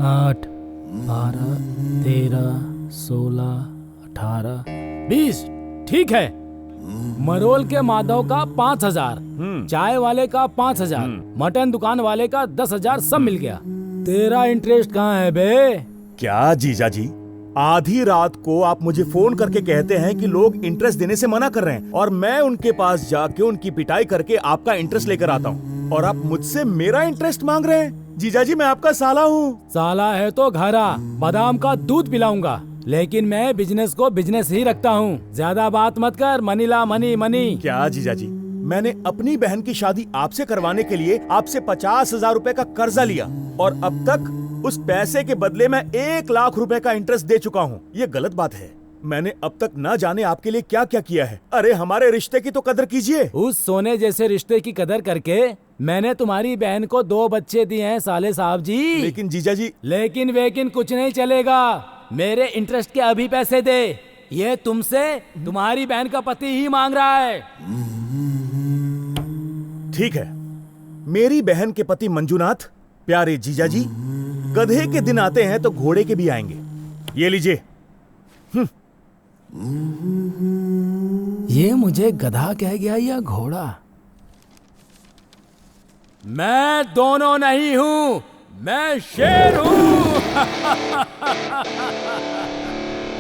8, 12, 13, 16, 18, 20। ठीक है। मरोल के माधव का 5,000, चाय वाले का 5,000, मटन दुकान वाले का 10,000, सब मिल गया। तेरा इंटरेस्ट कहाँ है बे? क्या जीजा जी, आधी रात को आप मुझे फोन करके कहते हैं कि लोग इंटरेस्ट देने से मना कर रहे हैं, और मैं उनके पास जाके उनकी पिटाई करके आपका इंटरेस्ट लेकर आता हूँ, और आप मुझसे मेरा इंटरेस्ट मांग रहे हैं। जीजा जी, मैं आपका साला हूँ। साला है तो घर आ, बादाम का दूध पिलाऊंगा, लेकिन मैं बिजनेस को बिजनेस ही रखता हूँ। ज्यादा बात मत कर, मनी ला मनी मनी। क्या जीजा जी, मैंने अपनी बहन की शादी आपसे करवाने के लिए आपसे 50,000 रुपए का कर्जा लिया, और अब तक उस पैसे के बदले मैं 1 लाख रुपए का इंटरेस्ट दे चुका हूँ। ये गलत बात है। मैंने अब तक ना जाने आपके लिए क्या क्या किया है। अरे हमारे रिश्ते की तो कदर कीजिए। उस सोने जैसे रिश्ते की कदर करके मैंने तुम्हारी बहन को 2 बच्चे दिए हैं साले साहब जी। लेकिन जीजा जी, लेकिन वेकिन कुछ नहीं चलेगा। मेरे इंटरेस्ट के अभी पैसे दे। ये तुमसे तुम्हारी बहन का पति ही मांग रहा है। ठीक है। मेरी बहन के पति मंजूनाथ, प्यारे जीजा जी, गधे के दिन आते हैं तो घोड़े के भी आएंगे। ये लीजिए। ये मुझे गधा कह गया या घोड़ा? मैं दोनों नहीं हूँ, मैं शेर हूँ।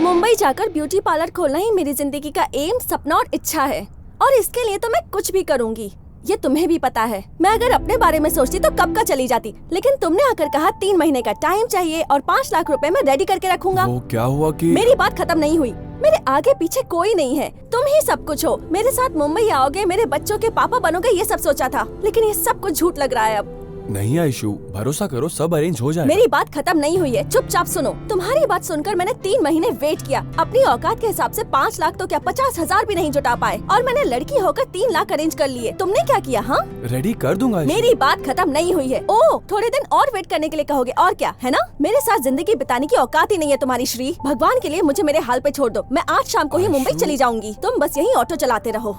मुंबई जाकर ब्यूटी पार्लर खोलना ही मेरी जिंदगी का एम, सपना और इच्छा है, और इसके लिए तो मैं कुछ भी करूंगी। ये तुम्हें भी पता है। मैं अगर अपने बारे में सोचती तो कब का चली जाती, लेकिन तुमने आकर कहा 3 महीने का टाइम चाहिए और 5 लाख रुपए मैं रेडी करके रखूंगा। वो क्या हुआ कि मेरी बात खत्म नहीं हुई। मेरे आगे पीछे कोई नहीं है, तुम ही सब कुछ हो। मेरे साथ मुंबई आओगे, मेरे बच्चों के पापा बनोगे, ये सब सोचा था, लेकिन ये सब कुछ झूठ लग रहा है अब। नहीं आयशु, भरोसा करो, सब अरेंज हो जाएगा। मेरी बात खत्म नहीं हुई है, चुपचाप सुनो। तुम्हारी बात सुनकर मैंने 3 महीने वेट किया। अपनी औकात के हिसाब से 5 लाख तो क्या 50,000 भी नहीं जुटा पाए, और मैंने लड़की होकर 3 लाख अरेंज कर लिए। तुमने क्या किया? हाँ, रेडी कर दूंगा आयशु। मेरी बात खत्म नहीं हुई है। ओह, थोड़े दिन और वेट करने के लिए कहोगे, और क्या है ना? मेरे साथ जिंदगी बिताने की औकात ही नहीं है तुम्हारी श्री। भगवान के लिए मुझे मेरे हाल पे छोड़ दो। मैं आज शाम को ही मुंबई चली जाऊंगी। तुम बस यही ऑटो चलाते रहो।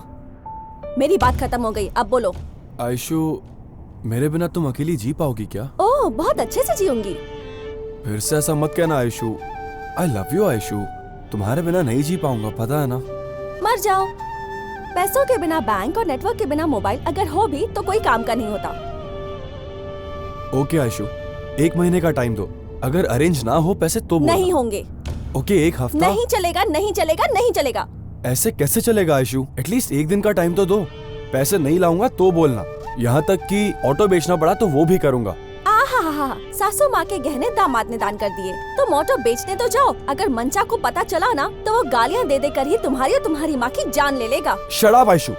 मेरी बात खत्म हो गई, अब बोलो। आयशु, मेरे बिना तुम अकेली जी पाओगी क्या? ओह, बहुत अच्छे से जीऊंगी। फिर से ऐसा मत कहना आयशु। आई लव यू आयशु। तुम्हारे बिना नहीं जी पाऊंगा, पता है ना। मर जाओ। पैसों के बिना बैंक और नेटवर्क के बिना मोबाइल अगर हो भी तो कोई काम का नहीं होता। ओके आयशु, 1 महीने का टाइम दो। अगर अरेंज ना हो पैसे तो बोलना। नहीं होंगे। ओके, 1 हफ्ता। नहीं चलेगा, नहीं चलेगा, नहीं चलेगा। ऐसे कैसे चलेगा आयशु? एटलीस्ट 1 दिन का टाइम तो दो। पैसे नहीं लाऊंगा तो बोलना। यहाँ तक कि ऑटो बेचना पड़ा तो वो भी करूंगा। आहा, सासू माँ के गहने दामाद ने दान कर दिए, तुम ऑटो बेचने तो जाओ। अगर मंचा को पता चला ना तो वो गालियाँ दे दे कर ही तुम्हारी और तुम्हारी माँ की जान ले लेगा। Shut up Aishu.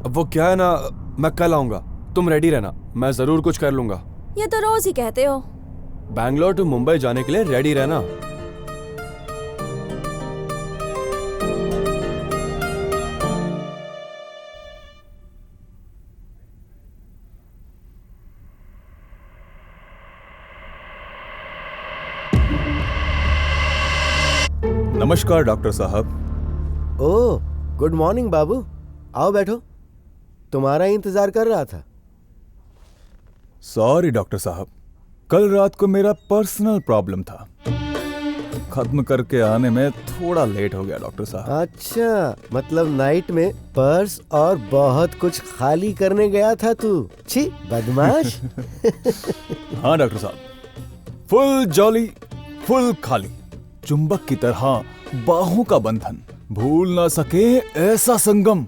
अब वो क्या है ना, मैं कल आऊंगा, तुम रेडी रहना, मैं जरूर कुछ कर लूंगा। ये तो रोज ही कहते हो। बैंगलोर टू मुंबई जाने के लिए रेडी रहना। नमस्कार डॉक्टर साहब। ओह, गुड मॉर्निंग बाबू। आओ बैठो, तुम्हारा ही इंतजार कर रहा था। सॉरी डॉक्टर साहब, कल रात को मेरा पर्सनल प्रॉब्लम था, खत्म करके आने में थोड़ा लेट हो गया डॉक्टर साहब। अच्छा, मतलब नाइट में पर्स और बहुत कुछ खाली करने गया था तू। छी बदमाश। हाँ डॉक्टर साहब, फुल जॉली, फुल खाली, चुंबक की तरह बाहों का बंधन, भूल ना सके ऐसा संगम।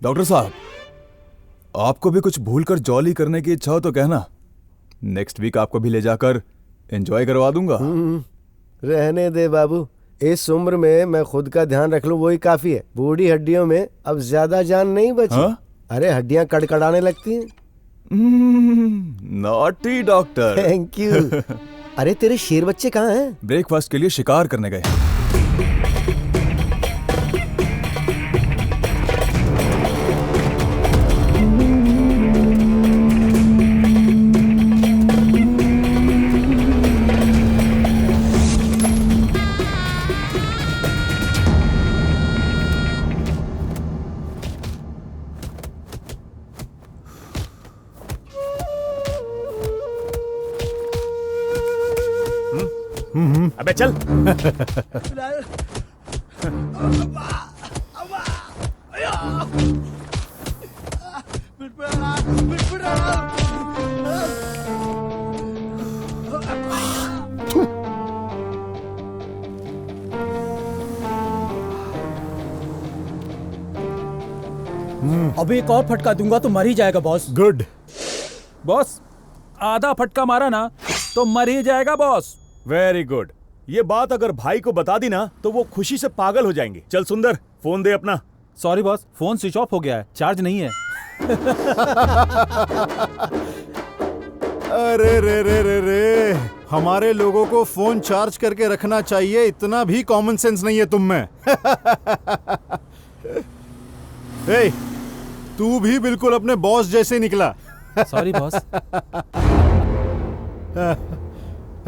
डॉक्टर साहब, आपको भी कुछ भूल कर जॉली करने की इच्छा हो तो कहना, नेक्स्ट वीक आपको भी ले जाकर एंजॉय करवा दूंगा। रहने दे बाबू, इस उम्र में मैं खुद का ध्यान रख लूं वही काफी है। बूढ़ी हड्डियों में अब ज्यादा जान नहीं बची। हाँ? अरे हड्डियां कड़कड़ाने लगती हैं। Naughty doctor. Thank you. अरे तेरे शेर बच्चे कहाँ हैं? ब्रेकफास्ट के लिए शिकार करने गए। अबे चल। अब एक और फटका दूंगा तो मर ही जाएगा बॉस। गुड बॉस, आधा फटका मारा ना तो मर ही जाएगा बॉस। Very good. ये बात अगर भाई को बता दी ना तो वो खुशी से पागल हो जाएंगे। चल सुंदर, फोन दे अपना। Sorry boss, phone switch off हो गया है, चार्ज नहीं है। अरे रे रे रे रे, हमारे लोगों को फोन चार्ज करके रखना चाहिए, इतना भी कॉमन सेंस नहीं है तुम में। ए, तू भी बिल्कुल अपने बॉस जैसे निकला। Sorry boss.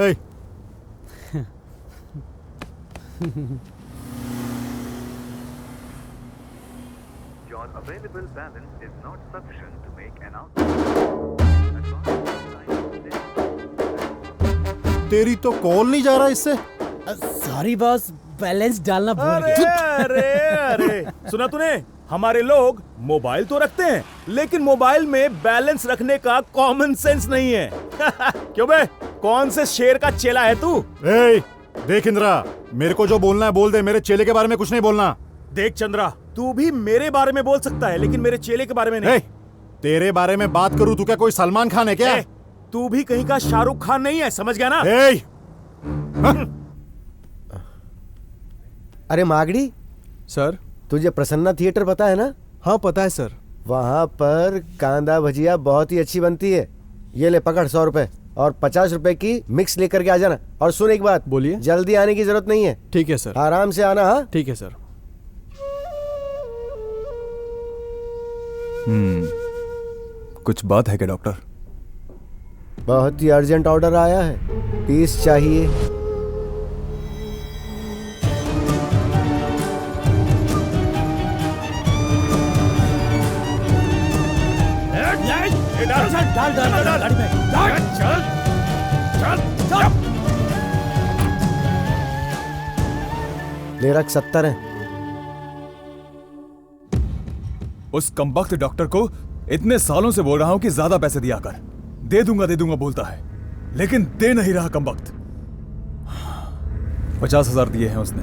A, Your available balance is not sufficient to make an output. तेरी तो कॉल नहीं जा रहा इससे। सॉरी बॉस, बैलेंस डालना भूल अरे गया। अरे अरे, सुना तूने? हमारे लोग मोबाइल तो रखते हैं लेकिन मोबाइल में बैलेंस रखने का कॉमन सेंस नहीं है। क्यों बे? कौन से शेर का चेला है तू? ए, देख इंद्रा, मेरे को जो बोलना है बोल दे, मेरे चेले के बारे में कुछ नहीं बोलना। देख चंद्रा, तू भी मेरे बारे में बोल सकता है लेकिन मेरे चेले के बारे में नहीं। ए, तेरे बारे में बात करूं, तू क्या कोई सलमान खान है क्या? तू भी कहीं का शाहरुख खान नहीं है, समझ गया ना? ए, अरे मागड़ी, सर। तुझे प्रसन्ना थिएटर पता है ना? हाँ पता है सर। वहाँ पर कांदा भजिया बहुत ही अच्छी बनती है। ये ले पकड़ 100 रुपए और 50 रुपए की मिक्स लेकर के आ जाना। और सुन एक बात, बोलिए। जल्दी आने की जरूरत नहीं है। ठीक है सर। आराम से आना। हाँ, ठीक है सर। कुछ बात है क्या डॉक्टर? बहुत ही अर्जेंट ऑर्डर आया है, पीस चाहिए। डाल गाड़ी में। ले रख 70 है। उस कमबख्त डॉक्टर को इतने सालों से बोल रहा हूं कि ज्यादा पैसे दिया कर। दे दूंगा बोलता है लेकिन दे नहीं रहा कमबख्त। 50,000 दिए हैं उसने।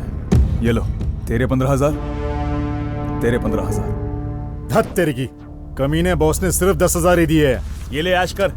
ये लो तेरे 15,000, तेरे 15,000। धत तेरी की, कमीने बॉस ने सिर्फ 10,000 ही दिए हैं। ये ले ऐश कर।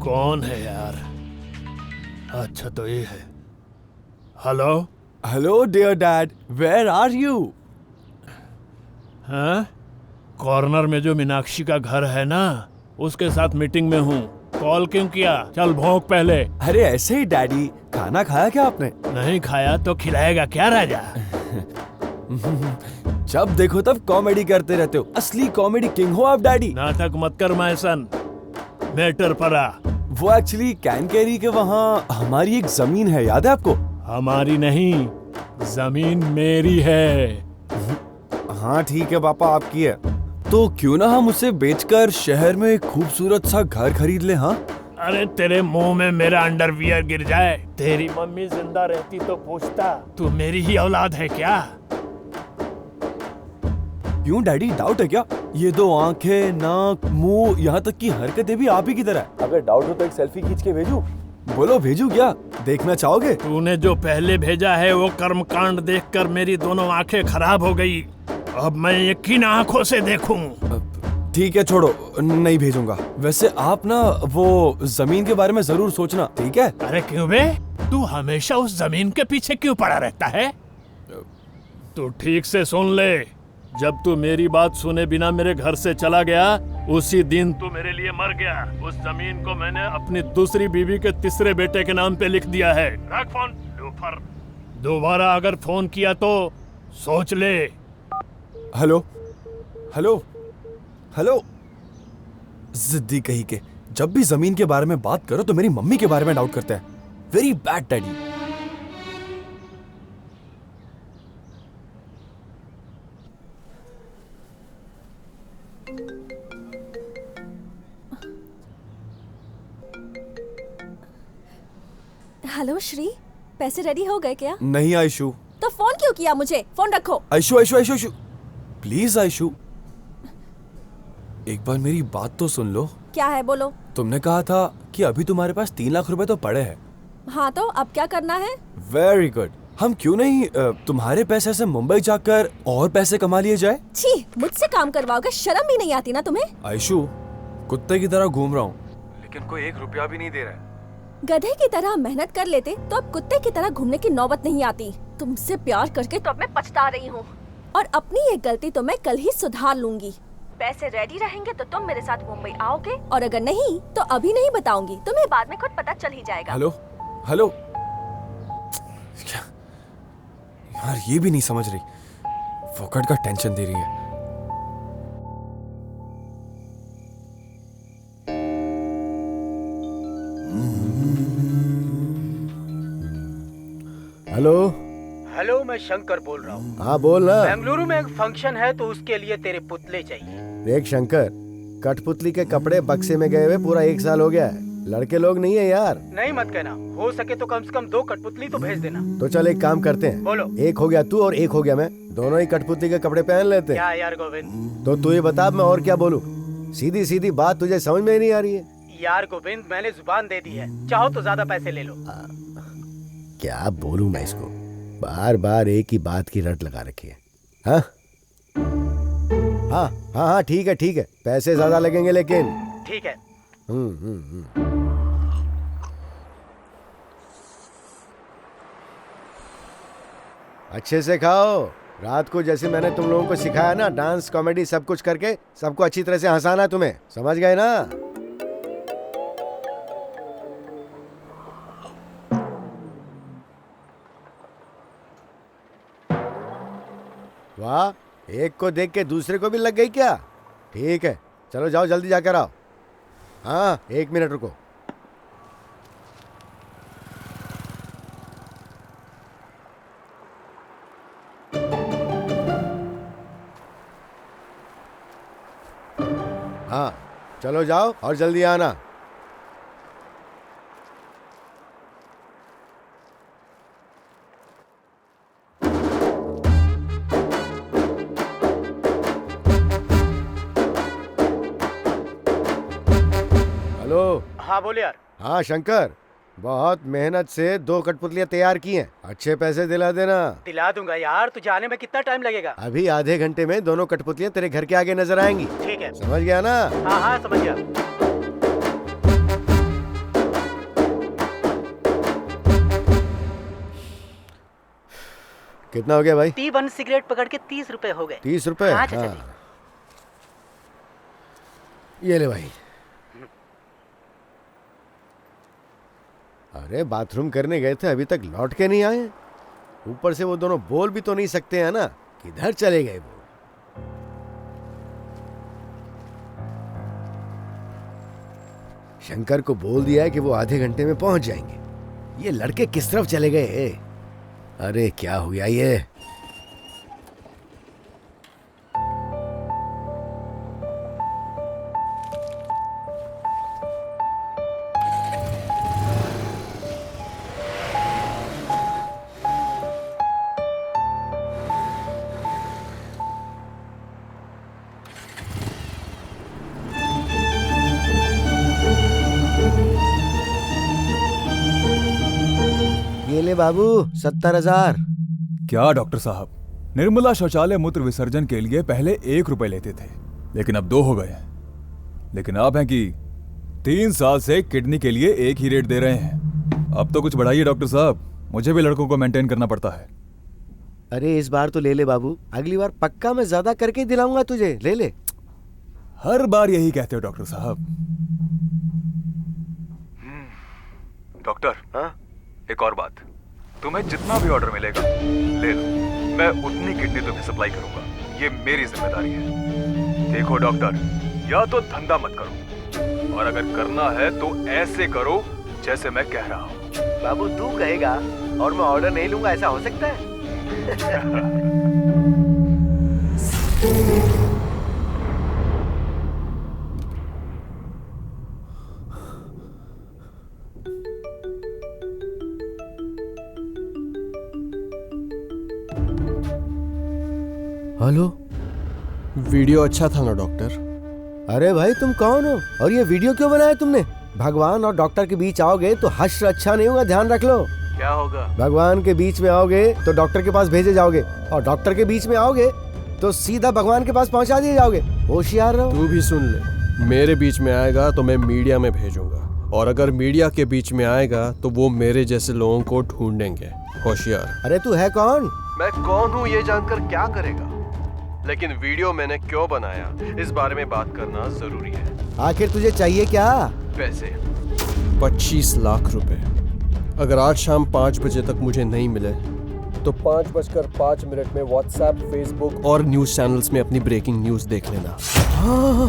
कौन है यार? अच्छा तो ये है। Hello hello dear dad, where are you? हाँ, कॉर्नर में जो मीनाक्षी का घर है ना, उसके साथ मीटिंग में हूँ। कॉल क्यों किया? चल भौंक पहले। अरे ऐसे ही डैडी, खाना खाया क्या आपने? नहीं खाया तो खिलाएगा क्या राजा? जब देखो तब कॉमेडी करते रहते हो, असली कॉमेडी किंग हो आप डैडी। नाटक मत कर मैसन, मैटर पर आ। वो एक्चुअली कैनकेरी के वहाँ हमारी एक जमीन है, याद है आपको? हमारी नहीं, जमीन मेरी है। हाँ ठीक है पापा, आपकी है। तो क्यों ना हम उसे बेचकर शहर में एक खूबसूरत सा घर खरीद ले। हाँ अरे तेरे मुंह में मेरा अंडरवियर गिर जाए। तेरी मम्मी जिंदा रहती तो पूछता तू मेरी ही औलाद है क्या? क्यों डैडी, डाउट है क्या? ये दो आंखें, नाक, मुंह, यहाँ तक कि हरकतें भी आप ही की तरह है। अगर डाउट हो तो एक सेल्फी खींच के भेजूं? बोलो भेजूं क्या? देखना चाहोगे? तूने जो पहले भेजा है वो कर्मकांड देखकर मेरी दोनों आंखें खराब हो गई। अब मैं यकीन आंखों से देखूं। ठीक है छोड़ो, नहीं भेजूंगा। वैसे आप ना वो जमीन के बारे में जरूर सोचना, ठीक है? अरे क्यों बे? तू हमेशा उस जमीन के पीछे क्यों पड़ा रहता है? तू ठीक से सुन ले, जब तू मेरी बात सुने बिना मेरे घर से चला गया, उसी दिन तू मेरे लिए मर गया। उस जमीन को मैंने अपनी दूसरी बीवी के तीसरे बेटे के नाम पे लिख दिया है। रख फोन। लूफर, दोबारा अगर फोन किया तो सोच ले। हेलो हेलो हेलो, जिद्दी कहीं के, जब भी जमीन के बारे में बात करो तो मेरी मम्मी के बारे में डाउट करते हैं। Very bad daddy. Hello Shri, पैसे रेडी हो गए क्या? नहीं आयशु। तो फोन क्यों किया मुझे? फोन रखो। आयशु आयशु आयशु आयशु, प्लीज आयशु, एक बार मेरी बात तो सुन लो। क्या है, बोलो। तुमने कहा था कि अभी तुम्हारे पास 3 लाख रुपए तो पड़े हैं। हाँ, तो अब क्या करना है? Very good. हम क्यों नहीं तुम्हारे पैसे से मुंबई जाकर और पैसे कमा लिए जाए? छी, मुझसे काम करवाओगे? शर्म भी नहीं आती ना तुम्हें? आयशु, कुत्ते की तरह घूम रहा हूँ, लेकिन कोई 1 रुपया भी नहीं दे रहा है। गधे की तरह मेहनत कर लेते तो अब कुत्ते की तरह घूमने की नौबत नहीं आती। तुमसे प्यार करके तो अब मैं पछता रही हूँ, और अपनी ये गलती तो मैं कल ही सुधार लूंगी। पैसे रेडी रहेंगे तो तुम मेरे साथ मुंबई आओगे, और अगर नहीं तो अभी नहीं बताऊंगी, तुम्हें बाद में खुद पता चल ही जाएगा। हेलो हेलो, क्या यार, ये भी नहीं समझ रही, फोकट का टेंशन दे रही है। हेलो हेलो, मैं शंकर बोल रहा हूँ। हाँ बोल ना। बेंगलुरु में एक फंक्शन है तो उसके लिए तेरे पुतले चाहिए। देख शंकर, कठपुतली के कपड़े बक्से में गए हुए पूरा 1 साल हो गया है। लड़के लोग नहीं है यार। नहीं मत कहना, हो सके तो कम से कम 2 कठपुतली तो भेज देना। तो चल एक काम करते हैं, बोलो। 1 हो गया तू और 1 हो गया मैं, दोनों ही कठपुतली के कपड़े पहन लेते हैं। क्या यार गोविंद? तो तू ये बता, मैं और क्या बोलूं? सीधी सीधी बात तुझे समझ में ही नहीं आ रही है। यार गोविंद, मैंने जुबान दे दी है, चाहो तो ज्यादा पैसे ले लो। क्या बोलूं मैं इसको, बार बार एक ही बात की रट लगा रखी है। हाँ हाँ हाँ हाँ, ठीक है ठीक है, पैसे ज्यादा लगेंगे लेकिन। ठीक है। अच्छे से खाओ। रात को जैसे मैंने तुम लोगों को सिखाया ना, डांस कॉमेडी सब कुछ करके सबको अच्छी तरह से हंसाना है तुम्हें, समझ गए ना? वाह, एक को देख के दूसरे को भी लग गई क्या? ठीक है, चलो जाओ जल्दी जाकर आओ। हाँ, 1 मिनट रुको। हाँ चलो जाओ और जल्दी आना। हेलो। हाँ बोले यार। हाँ शंकर, बहुत मेहनत से 2 कठपुतलियां तैयार की हैं, अच्छे पैसे दिला देना। दिला दूंगा यार, तुझे आने में कितना टाइम लगेगा? अभी आधे घंटे में दोनों कठपुतलियां तेरे घर के आगे नजर आएंगी। ठीक है, समझ गया ना? हाँ हाँ समझ गया। कितना हो गया भाई? T1 सिगरेट पकड़ के 30 रुपए हो गए। 30 रुपए? हाँ, हाँ। ये ले भाई। अरे बाथरूम करने गए थे, अभी तक लौट के नहीं आए। ऊपर से वो दोनों बोल भी तो नहीं सकते हैं ना, किधर चले गए वो? शंकर को बोल दिया है कि वो आधे घंटे में पहुंच जाएंगे। ये लड़के किस तरफ चले गए? अरे क्या हो गया ये? ये ले बाबू, 70,000। क्या डॉक्टर साहब, निर्मला शौचालय मूत्र विसर्जन के लिए पहले 1 रुपए लेते थे, लेकिन अब 2 हो गए। लेकिन आप हैं कि 3 साल से किडनी के लिए 1 ही रेट दे रहे हैं। अब तो कुछ बढ़ाइए डॉक्टर साहब, मुझे भी लड़कों को मेंटेन करना पड़ता है। अरे इस बार तो ले ले बाबू, अगली बार पक्का मैं ज्यादा करके ही दिलाऊंगा तुझे, ले ले। हर बार यही कहते हो डॉक्टर साहब। डॉक्टर, हाँ? एक और बात, तुम्हें जितना भी ऑर्डर मिलेगा ले लो, मैं उतनी किडनी तुम्हें सप्लाई करूंगा, ये मेरी जिम्मेदारी है। देखो डॉक्टर, या तो धंधा मत करो, और अगर करना है तो ऐसे करो जैसे मैं कह रहा हूँ। बाबू तू कहेगा और मैं ऑर्डर नहीं लूंगा, ऐसा हो सकता है? हेलो, वीडियो अच्छा था ना डॉक्टर? अरे भाई तुम कौन हो और ये वीडियो क्यों बनाया तुमने? भगवान और डॉक्टर के बीच आओगे तो हश्र अच्छा नहीं होगा, ध्यान रख लो। क्या होगा? भगवान के बीच में आओगे तो डॉक्टर के पास भेजे जाओगे, और डॉक्टर के बीच में आओगे तो सीधा भगवान के पास पहुंचा दिए जाओगे। होशियार रहो। तू भी सुन ले, मेरे बीच में आएगा तो मैं मीडिया में भेजूंगा, और अगर मीडिया के बीच में आएगा तो वो मेरे जैसे लोगों को ढूंढेंगे। होशियार। अरे तू है कौन? मैं कौन हूँ ये जानकर क्या करेगा, लेकिन वीडियो मैंने क्यों बनाया इस बारे में बात करना जरूरी है। आखिर तुझे चाहिए क्या? पैसे, 25 लाख रुपए। अगर आज शाम 5 बजे तक मुझे नहीं मिले तो 5:05 में व्हाट्सएप, फेसबुक और न्यूज चैनल्स में अपनी ब्रेकिंग न्यूज देख लेना। हाँ,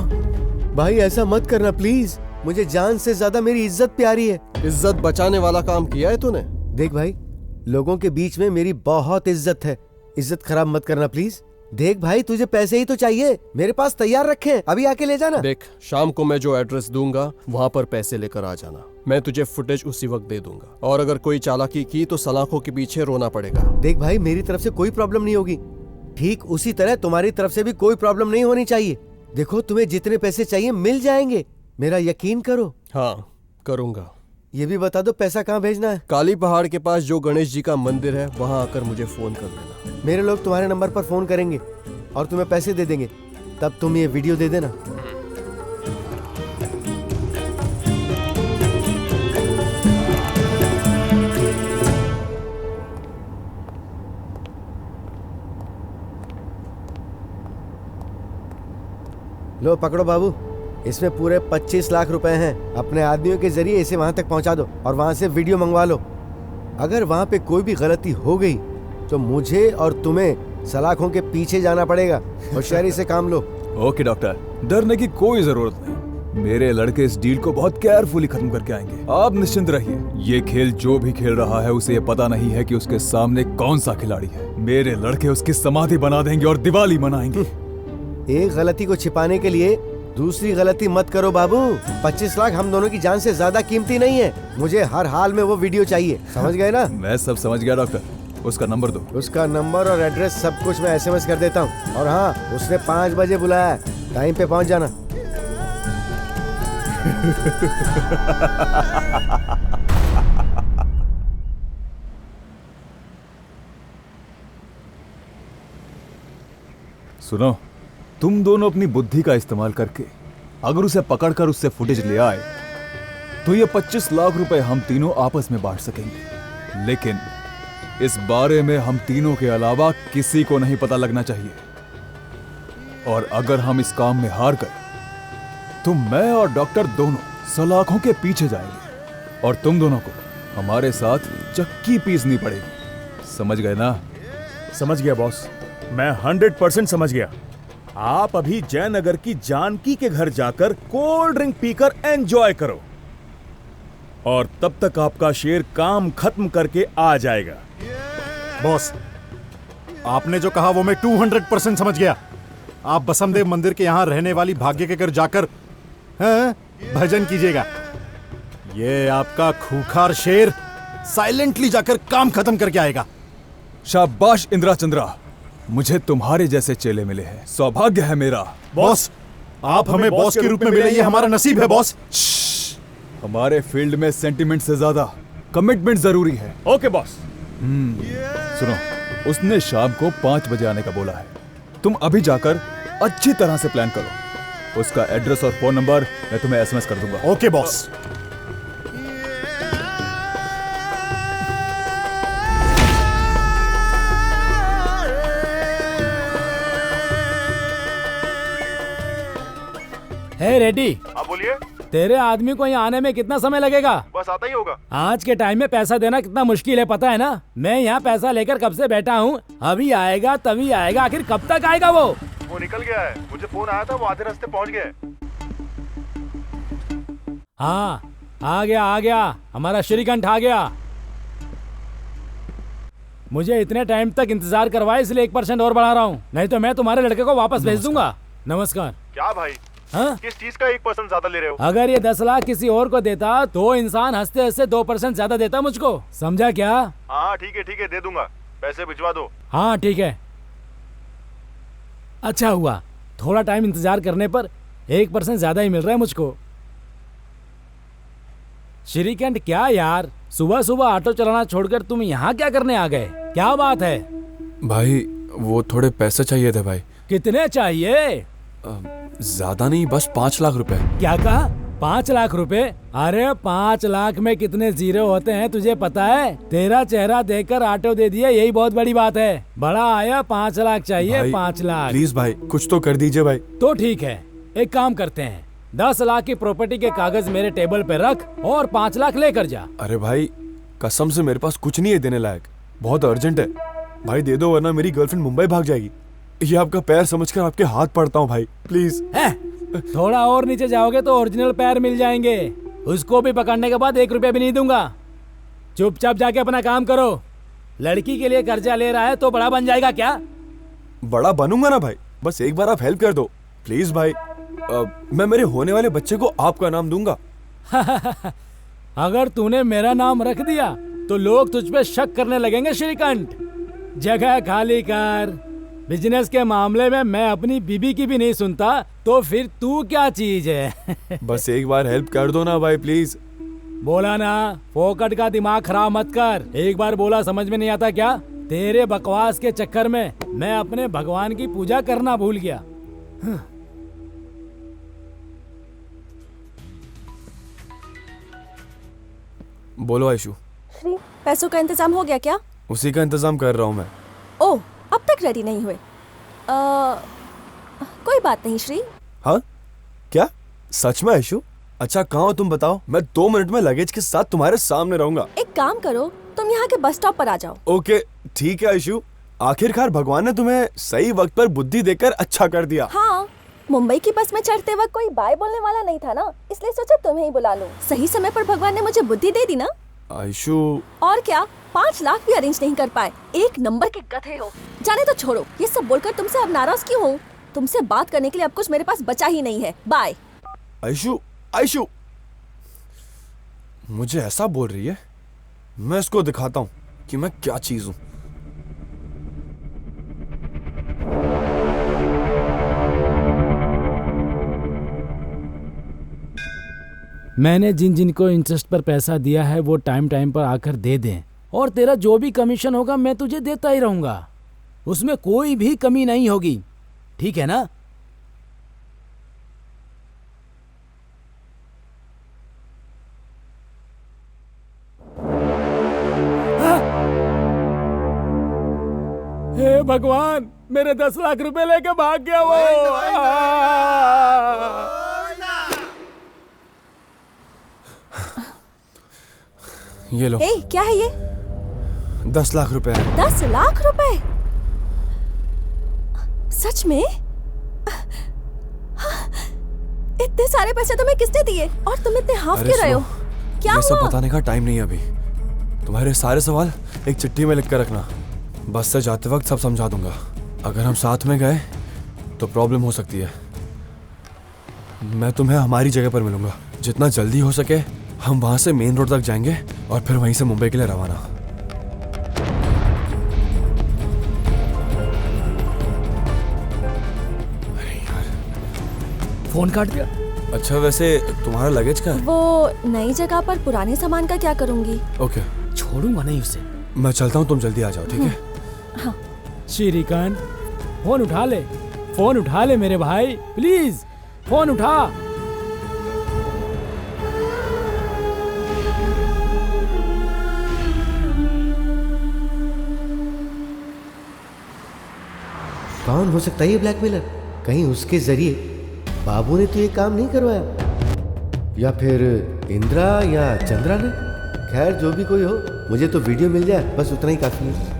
भाई ऐसा मत करना प्लीज, मुझे जान से ज्यादा मेरी इज्जत प्यारी है। इज्जत बचाने वाला काम किया है तूने? देख भाई, लोगों के बीच में मेरी बहुत इज्जत है, इज्जत खराब मत करना प्लीज। देख भाई, तुझे पैसे ही तो चाहिए, मेरे पास तैयार रखे हैं, अभी आके ले जाना। देख, शाम को मैं जो एड्रेस दूंगा वहाँ पर पैसे लेकर आ जाना, मैं तुझे फुटेज उसी वक्त दे दूंगा, और अगर कोई चालाकी की तो सलाखों के पीछे रोना पड़ेगा। देख भाई, मेरी तरफ से कोई प्रॉब्लम नहीं होगी, ठीक उसी तरह तुम्हारी तरफ से भी कोई प्रॉब्लम नहीं होनी चाहिए। देखो, तुम्हें जितने पैसे चाहिए मिल जाएंगे, मेरा यकीन करो। हाँ, करूंगा। ये भी बता दो पैसा कहाँ भेजना है? काली पहाड़ के पास जो गणेश जी का मंदिर है वहाँ आकर मुझे फोन कर देना। मेरे लोग तुम्हारे नंबर पर फोन करेंगे और तुम्हें पैसे दे देंगे, तब तुम ये वीडियो दे देना। लो पकड़ो बाबू, इसमें पूरे 25 लाख रुपए हैं। अपने आदमियों के जरिए इसे वहां तक पहुंचा दो और वहां से वीडियो मंगवा लो। अगर वहां पे कोई भी गलती हो गई तो मुझे और तुम्हें सलाखों के पीछे जाना पड़ेगा। होशियारी से काम लो। ओके डॉक्टर, डरने की कोई जरूरत नहीं, मेरे लड़के इस डील को बहुत केयरफुली खत्म करके आएंगे, आप निश्चिंत रहिए। ये खेल जो भी खेल रहा है उसे ये पता नहीं है कि उसके सामने कौन सा खिलाड़ी है। मेरे लड़के उसकी समाधि बना देंगे और दिवाली मनाएंगे। एक गलती को छिपाने के लिए दूसरी गलती मत करो बाबू। 25 लाख हम दोनों की जान से ज्यादा कीमती नहीं है, मुझे हर हाल में वो वीडियो चाहिए, समझ गए ना? मैं सब समझ गया डॉक्टर, उसका नंबर दो। उसका नंबर और एड्रेस सब कुछ मैं SMS कर देता हूँ। और हाँ, उसने 5 बजे बुलाया, टाइम पे पहुँच जाना। सुनो, तुम दोनों अपनी बुद्धि का इस्तेमाल करके अगर उसे पकड़कर उससे फुटेज ले आए तो ये 25 लाख रुपए हम तीनों आपस में बांट सकेंगे, लेकिन इस बारे में हम तीनों के अलावा किसी को नहीं पता लगना चाहिए। और अगर हम इस काम में हार गए तो मैं और डॉक्टर दोनों सलाखों के पीछे जाएंगे और तुम दोनों को हमारे साथ चक्की पीसनी पड़ेगी, समझ गए ना? समझ गया बॉस, मैं 100% समझ गया। आप अभी जयनगर की जानकी के घर जाकर कोल्ड ड्रिंक पीकर एंजॉय करो, और तब तक आपका शेर काम खत्म करके आ जाएगा। बॉस, आपने जो कहा वो मैं 200% समझ गया। आप बसमदेव मंदिर के यहाँ रहने वाली भाग्य के घर जाकर भजन कीजिएगा। ये आपका खूंखार शेर साइलेंटली जाकर काम खत्म करके आएगा। शाबाश इंद्रा चंद्रा, मुझे तुम्हारे जैसे चेले मिले हैं, सौभाग्य है मेरा। बॉस, आप हमें बॉस के रूप में मिले, ये हमारा नसीब है बॉस। हमारे फील्ड में सेंटिमेंट से ज्यादा कमिटमेंट जरूरी है। Okay boss. सुनो, उसने शाम को 5 बजे आने का बोला है, तुम अभी जाकर अच्छी तरह से प्लान करो। उसका एड्रेस और फोन नंबर मैं तुम्हें SMS कर दूंगा। Okay boss. हे रेड्डी, हाँ बोलिए। तेरे आदमी को यहाँ आने में कितना समय लगेगा? बस आता ही होगा। आज के टाइम में पैसा देना कितना मुश्किल है पता है ना? मैं यहाँ पैसा लेकर कब से बैठा हूँ, अभी आएगा तभी आएगा, आखिर कब तक आएगा वो? वो निकल गया है, मुझे फोन आया था, वो आधे रास्ते पहुँच गए। हाँ आ गया, हमारा श्रीकंठ आ गया। मुझे इतने टाइम तक इंतजार करवाए इसलिए 1% और बढ़ा रहा हूँ, नहीं तो मैं तुम्हारे लड़के को वापस भेज दूंगा। नमस्कार। क्या भाई? हाँ? किस चीज का 1% ज्यादा ले रहे हो? अगर ये 10 लाख किसी और को देता तो इंसान हंसते हंसते 2% ज्यादा देता मुझको, समझा क्या? हाँ ठीक है दे दूंगा, पैसे भिजवा दो। हाँ ठीक है। अच्छा हुआ, थोड़ा टाइम इंतजार करने पर 1% ज्यादा ही मिल रहा है मुझको। श्रीकंठ क्या यार, सुबह सुबह ऑटो चलाना छोड़कर तुम यहाँ क्या करने आ गए? क्या बात है? भाई वो थोड़े पैसे चाहिए थे भाई। कितने चाहिए? ज्यादा नहीं, बस 5 लाख रुपए। क्या कहा? 5 लाख रुपए? अरे 5 लाख में कितने जीरो होते हैं तुझे पता है? तेरा चेहरा देखकर ऑटो दे दिया, यही बहुत बड़ी बात है। बड़ा आया, 5 लाख चाहिए। 5 लाख प्लीज भाई कुछ तो कर दीजिए भाई। तो ठीक है, एक काम करते हैं, 10 लाख की प्रॉपर्टी के कागज मेरे टेबल पे रख और 5 लाख लेकर जा। अरे भाई कसम से मेरे पास कुछ नहीं है देने लायक, बहुत अर्जेंट है भाई, दे दो वरना मेरी गर्लफ्रेंड मुंबई भाग जाएगी। ये आपका पैर समझकर आपके हाथ पड़ता हूँ भाई, प्लीज। थोड़ा और नीचे जाओगे तो ओरिजिनल पैर मिल जाएंगे, उसको भी पकड़ने के बाद 1 रुपया भी नहीं दूंगा। चुपचाप जाके अपना काम करो। लड़की के लिए कर्जा ले रहा है तो बड़ा बन जाएगा क्या? बड़ा बनूंगा ना भाई, बस एक बार आप हेल्प कर दो प्लीज भाई। मैं मेरे होने वाले बच्चे को आपका नाम दूंगा। अगर तूने मेरा नाम रख दिया तो लोग तुझ पे शक करने लगेंगे श्रीकंठ। जगह खाली कर। बिजनेस के मामले में मैं अपनी बीबी की भी नहीं सुनता, तो फिर तू क्या चीज है? बस एक बार हेल्प कर दो ना भाई प्लीज। बोला ना, फोकट का दिमाग खराब मत कर। एक बार बोला समझ में नहीं आता क्या? तेरे बकवास के चक्कर में मैं अपने भगवान की पूजा करना भूल गया। बोलो आयशु। श्री, पैसों का इंतजाम हो गया क्या? उसी का इंतजाम कर रहा हूँ मैं। ओह, अब तक रेडी नहीं हुए? कोई बात नहीं श्री। हाँ क्या सच में आयशु? अच्छा कहाँ हो तुम बताओ, मैं 2 मिनट में लगेज के साथ तुम्हारे सामने रहूंगा। एक काम करो, तुम यहाँ के बस स्टॉप पर आ जाओ। ओके ठीक है आयशु, आखिरकार भगवान ने तुम्हें सही वक्त पर बुद्धि देकर अच्छा कर दिया। हाँ, मुंबई की बस में चढ़ते वक्त कोई बाय बोलने वाला नहीं था ना, इसलिए सोचा तुम्हें ही बुला लूं। सही समय पर भगवान ने मुझे बुद्धि दे दी ना। आयशु और क्या, 5 लाख भी अरेंज नहीं कर पाए। 1 नंबर के गधे हो। जाने तो छोड़ो, ये सब बोलकर तुमसे अब नाराज क्यों हूँ? तुमसे बात करने के लिए अब कुछ मेरे पास बचा ही नहीं है। बाय। आयशु आयशु मुझे ऐसा बोल रही है, मैं इसको दिखाता हूँ कि मैं क्या चीज हूँ। मैंने जिन जिन को इंटरेस्ट पर पैसा दिया है वो टाइम टाइम पर आकर दे दें, और तेरा जो भी कमीशन होगा मैं तुझे देता ही रहूंगा, उसमें कोई भी कमी नहीं होगी, ठीक है ना? हे भगवान, मेरे 10 लाख रुपए लेके भाग गया वो। ये लो। हे, क्या है ये? 10 लाख रुपए है। 10 लाख रुपए? सच में? इतने सारे पैसे तुम्हें किसने दिए और तुम इतने हाफ क्यों रहे हो? क्या ये सब हुआ? बताने का टाइम नहीं है अभी। तुम्हारे सारे सवाल एक चिट्ठी में लिख कर रखना, बस से जाते वक्त सब समझा दूंगा। अगर हम साथ में गए तो प्रॉब्लम हो सकती है। मैं तुम्हें हमारी जगह पर मिलूंगा, जितना जल्दी हो सके हम वहां से मेन रोड तक जाएंगे और फिर वहीं से मुंबई के लिए रवाना। अरे यार फोन काट दिया। अच्छा वैसे तुम्हारा लगेज का है? वो नई जगह पर पुराने सामान का क्या करूंगी? ओके छोड़ूंगा नहीं उसे। मैं चलता हूँ, तुम जल्दी आ जाओ ठीक है? हाँ। श्रीकांत, फोन उठा ले, फोन उठा ले मेरे भाई, प्लीज फोन उठा। कौन हो सकता है ये ब्लैकमेलर? कहीं उसके जरिए बाबू ने तो ये काम नहीं करवाया, या फिर इंदिरा या चंद्रा ने। खैर जो भी कोई हो, मुझे तो वीडियो मिल जाए बस उतना ही काफी है।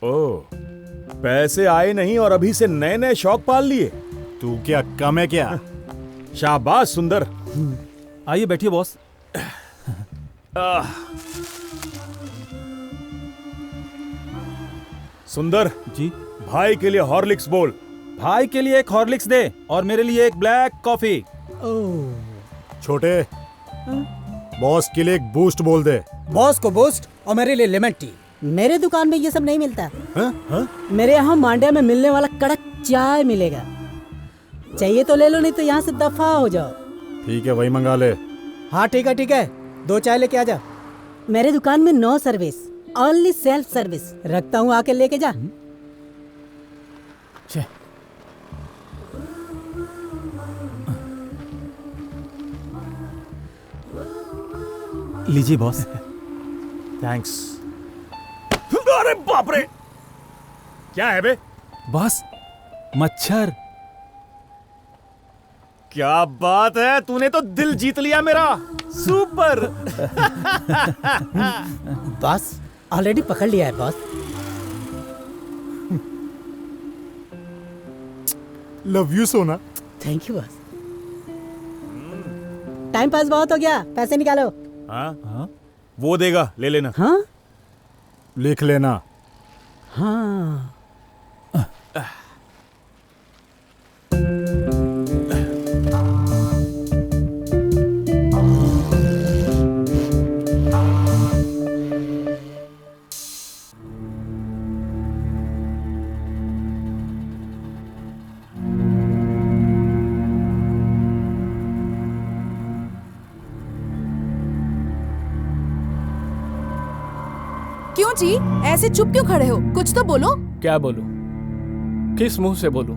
ओ, पैसे आए नहीं और अभी से नए नए शौक पाल लिए। तू क्या कम है क्या? शाबाश सुंदर। आइए बैठिए बॉस। सुंदर जी। भाई के लिए हॉर्लिक्स बोल। भाई के लिए एक हॉर्लिक्स दे और मेरे लिए एक ब्लैक कॉफी। छोटे, बॉस के लिए एक बूस्ट बोल दे। बॉस को बूस्ट और मेरे लिए लेमन टी। मेरे दुकान में ये सब नहीं मिलता। हाँ? मेरे यहाँ मांड्या में मिलने वाला कड़क चाय मिलेगा। चाहिए तो ले लो, नहीं तो यहाँ से दफा हो जाओ। ठीक है, वही मंगा ले। हाँ ठीक है, 2 चाय लेके आ जा। मेरे दुकान में no service, only self service. रखता हूँ, आके लेके जा। लीजिए बॉस। थैंक्स। अरे बाप रे, क्या है बे? बॉस, मच्छर। क्या बात है, तूने तो दिल जीत लिया मेरा। सुपर। बॉस ऑलरेडी पकड़ लिया है बॉस। लव यू सोना। Thank you boss. Time pass बहुत हो गया, पैसे निकालो। हाँ? वो देगा, ले लेना। हाँ लिख लेना। हाँ। क्यों जी ऐसे चुप क्यों खड़े हो? कुछ तो बोलो। क्या बोलूं? किस मुंह से बोलूं?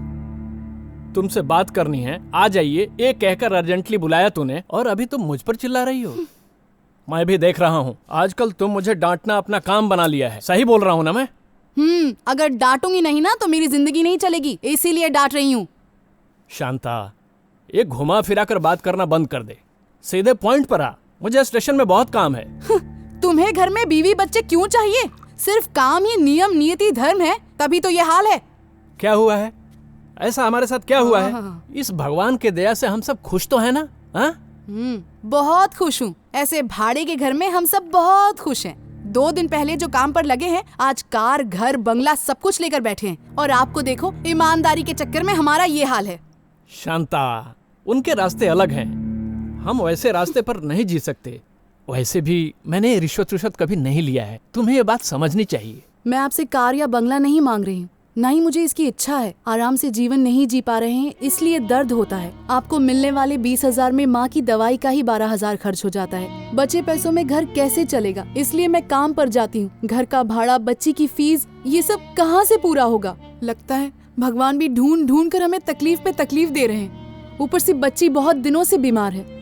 तुमसे बात करनी है, आ जाइए, ये कहकर अर्जेंटली बुलाया तूने और अभी तुम मुझ पर चिल्ला रही हो। मैं भी देख रहा हूँ, आजकल तुम मुझे डांटना अपना काम बना लिया है। सही बोल रहा हूँ ना मैं? अगर डांटूंगी नहीं ना तो मेरी जिंदगी नहीं चलेगी, इसीलिए डांट रही हूँ। शांता, ये घुमा फिरा कर बात करना बंद कर दे, सीधे पॉइंट पर आ। मुझे स्टेशन में बहुत काम है। तुम्हें घर में बीवी बच्चे क्यों चाहिए? सिर्फ काम ही नियम नियति धर्म है, तभी तो ये हाल है। क्या हुआ है? ऐसा हमारे साथ क्या हुआ है? इस भगवान के दया से हम सब खुश तो है ना? बहुत खुश हूँ। ऐसे भाड़े के घर में हम सब बहुत खुश हैं। 2 दिन पहले जो काम पर लगे हैं, आज कार, घर, बंगला सब कुछ लेकर बैठे हैं। और आपको देखो, ईमानदारी के चक्कर में हमारा ये हाल है। शांता, उनके रास्ते अलग हैं, हम वैसे रास्ते पर नहीं जी सकते। वैसे भी मैंने रिश्वत कभी नहीं लिया है, तुम्हें ये बात समझनी चाहिए। मैं आपसे कार या बंगला नहीं मांग रही हूँ, ना ही मुझे इसकी इच्छा है। आराम से जीवन नहीं जी पा रहे हैं, इसलिए दर्द होता है। आपको मिलने वाले 20,000 में माँ की दवाई का ही 12,000 खर्च हो जाता है। बचे पैसों में घर कैसे चलेगा? इसलिए मैं काम पर जाती हूँ। घर का भाड़ा, बच्ची की फीस, ये सब कहाँ से पूरा होगा? लगता है भगवान भी ढूंढ ढूंढ कर हमें तकलीफ पे तकलीफ दे रहे हैं। ऊपर से बच्ची बहुत दिनों से बीमार है।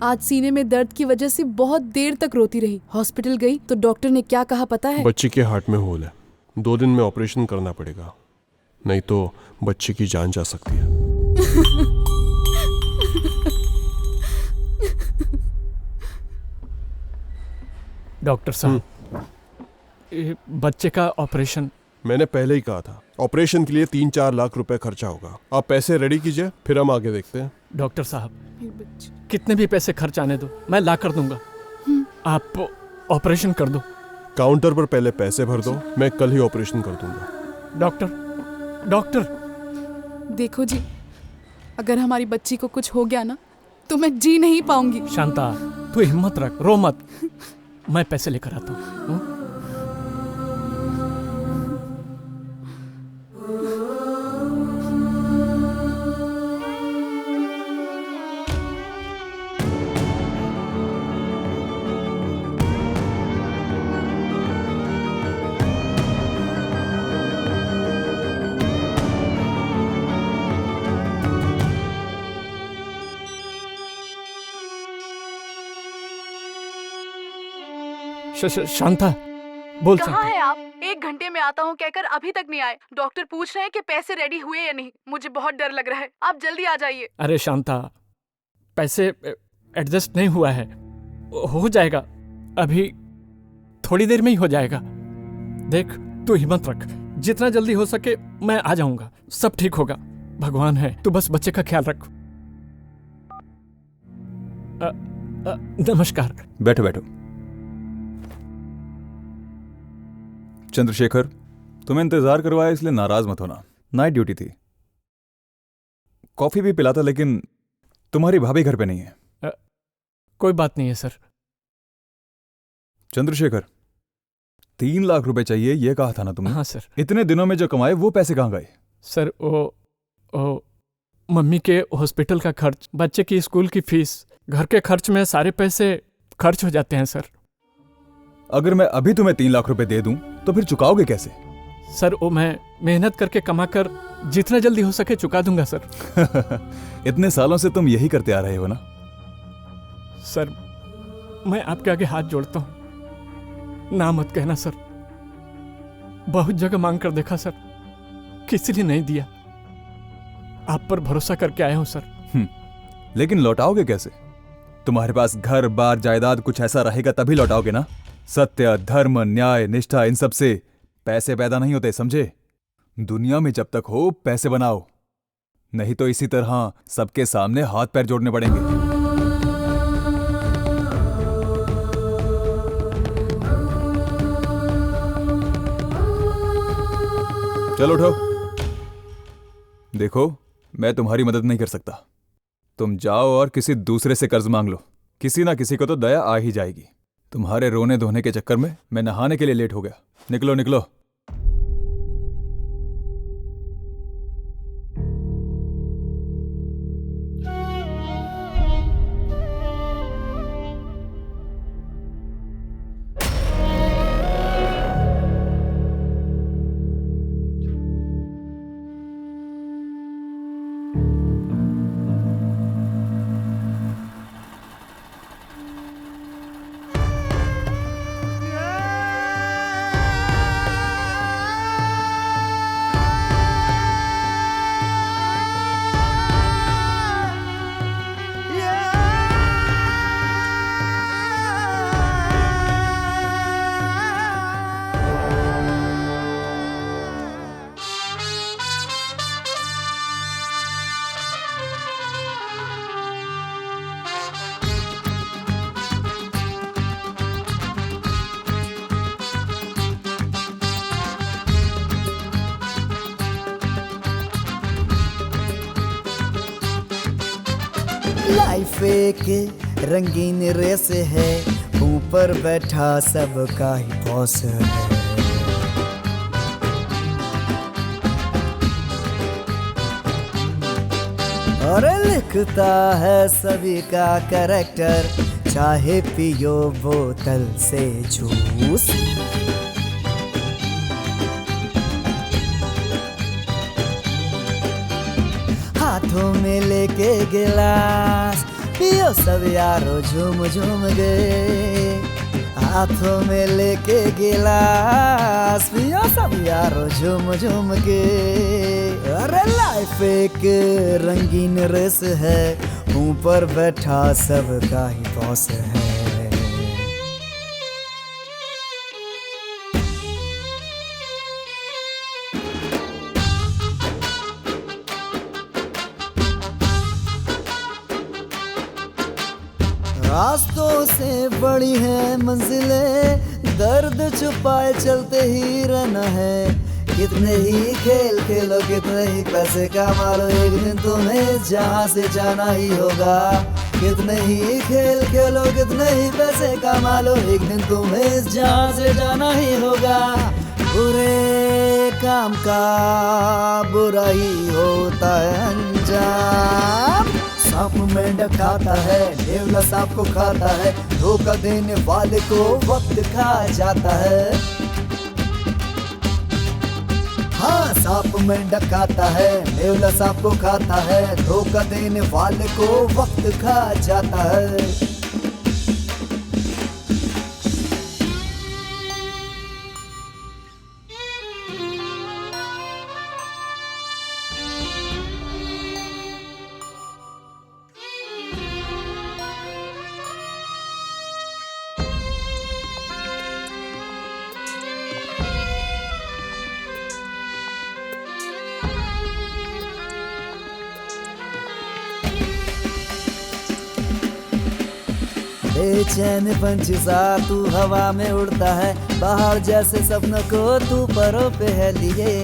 आज सीने में दर्द की वजह से बहुत देर तक रोती रही। हॉस्पिटल गई तो डॉक्टर ने क्या कहा पता है? बच्ची के हार्ट में होल है, 2 दिन में ऑपरेशन करना पड़ेगा, नहीं तो बच्ची की जान जा सकती है। डॉक्टर साहब, बच्चे का ऑपरेशन। मैंने पहले ही कहा था, ऑपरेशन के लिए 3-4 लाख रुपए खर्चा होगा। आप पैसे रेडी कीजिए, फिर हम आगे देखते हैं। डॉक्टर साहब, कितने भी पैसे खर्च आने दो, मैं ला कर दूंगा। आप ऑपरेशन कर दो। काउंटर पर पहले पैसे भर दो, मैं कल ही ऑपरेशन कर दूंगा। डॉक्टर देखो जी, अगर हमारी बच्ची को कुछ हो गया ना तो मैं जी नहीं पाऊंगी। शांता, तू हिम्मत रख, रो मत, मैं पैसे लेकर आता हूँ। शांता बोल कहाँ शांता। है आप? 1 घंटे में आता हूँ कहकर अभी तक नहीं आए। डॉक्टर पूछ रहे हैं कि पैसे रेडी हुए या नहीं। मुझे बहुत डर लग रहा है, आप जल्दी आ जाइए। अरे शांता, पैसे एडजस्ट नहीं हुआ है, हो जाएगा, अभी थोड़ी देर में ही हो जाएगा। देख तू हिम्मत रख, जितना जल्दी हो सके मैं आ जाऊंगा, सब ठीक होगा, भगवान है, तू बस बच्चे का ख्याल रख। नमस्कार। बैठो बैठो। चंद्रशेखर, तुम्हें इंतजार करवाया इसलिए नाराज मत होना, नाइट ड्यूटी थी। कॉफी भी पिलाता, लेकिन तुम्हारी भाभी घर पे नहीं है। कोई बात नहीं है सर। चंद्रशेखर, 3 लाख रुपए चाहिए, ये कहा था ना तुमने? हाँ सर। इतने दिनों में जो कमाए वो पैसे कहाँ गए? सर वो मम्मी के हॉस्पिटल का खर्च, बच्चे की स्कूल की फीस, घर के खर्च में सारे पैसे खर्च हो जाते हैं सर। अगर मैं अभी तुम्हें 3 लाख रुपए दे दूं तो फिर चुकाओगे कैसे? सर वो मैं मेहनत करके कमा कर जितना जल्दी हो सके चुका दूंगा सर। इतने सालों से तुम यही करते आ रहे हो ना? सर मैं आपके आगे हाथ जोड़ता हूं, ना मत कहना सर। बहुत जगह मांग कर देखा सर, किसी ने नहीं दिया। आप पर भरोसा करके आया हूं सर। लेकिन लौटाओगे कैसे? तुम्हारे पास घर बार जायदाद कुछ ऐसा रहेगा तभी लौटाओगे ना। सत्य, धर्म, न्याय, निष्ठा, इन सब से पैसे पैदा नहीं होते, समझे? दुनिया में जब तक हो पैसे बनाओ, नहीं तो इसी तरह सबके सामने हाथ पैर जोड़ने पड़ेंगे। चलो उठो। देखो, मैं तुम्हारी मदद नहीं कर सकता। तुम जाओ और किसी दूसरे से कर्ज मांग लो, किसी ना किसी को तो दया आ ही जाएगी। तुम्हारे रोने धोने के चक्कर में मैं नहाने के लिए लेट हो गया। निकलो निकलो। लाइफ एक रंगीन रेस है, ऊपर बैठा सबका ही बॉस है। और लिखता है सभी का कैरेक्टर, चाहे पियो बोतल से जूस। हाथों में लेके गिलास, पियो सब यारो झूम झूम गए। हाथों में लेके गिलास, पियो सब यारो झूम झूम के। अरे लाइफ एक रंगीन रेस है, ऊपर बैठा सबका ही बॉस है। रास्तों से बड़ी है मंजिलें, दर्द छुपाए चलते ही रहना है। कितने ही खेल खेलो, कितने ही पैसे कमा लो, एक दिन तुम्हें जहाँ से जाना ही होगा। कितने ही खेल खेलो, कितने ही पैसे कमा लो, एक दिन तुम्हें जहाँ से जाना ही होगा। बुरे काम का बुरा ही होता है अंजाम। सांप मेंढक खाता है, नेवला सांप को खाता है, धोखा देने वाले को वक्त खा जाता है। हाँ, सांप मेंढक खाता है, नेवला सांप को खाता है, धोखा देने वाले को वक्त खा जाता है। बेचैन पंछी सा तू हवा में उड़ता है, बाहर जैसे सपनों को तू परों पे है लिए।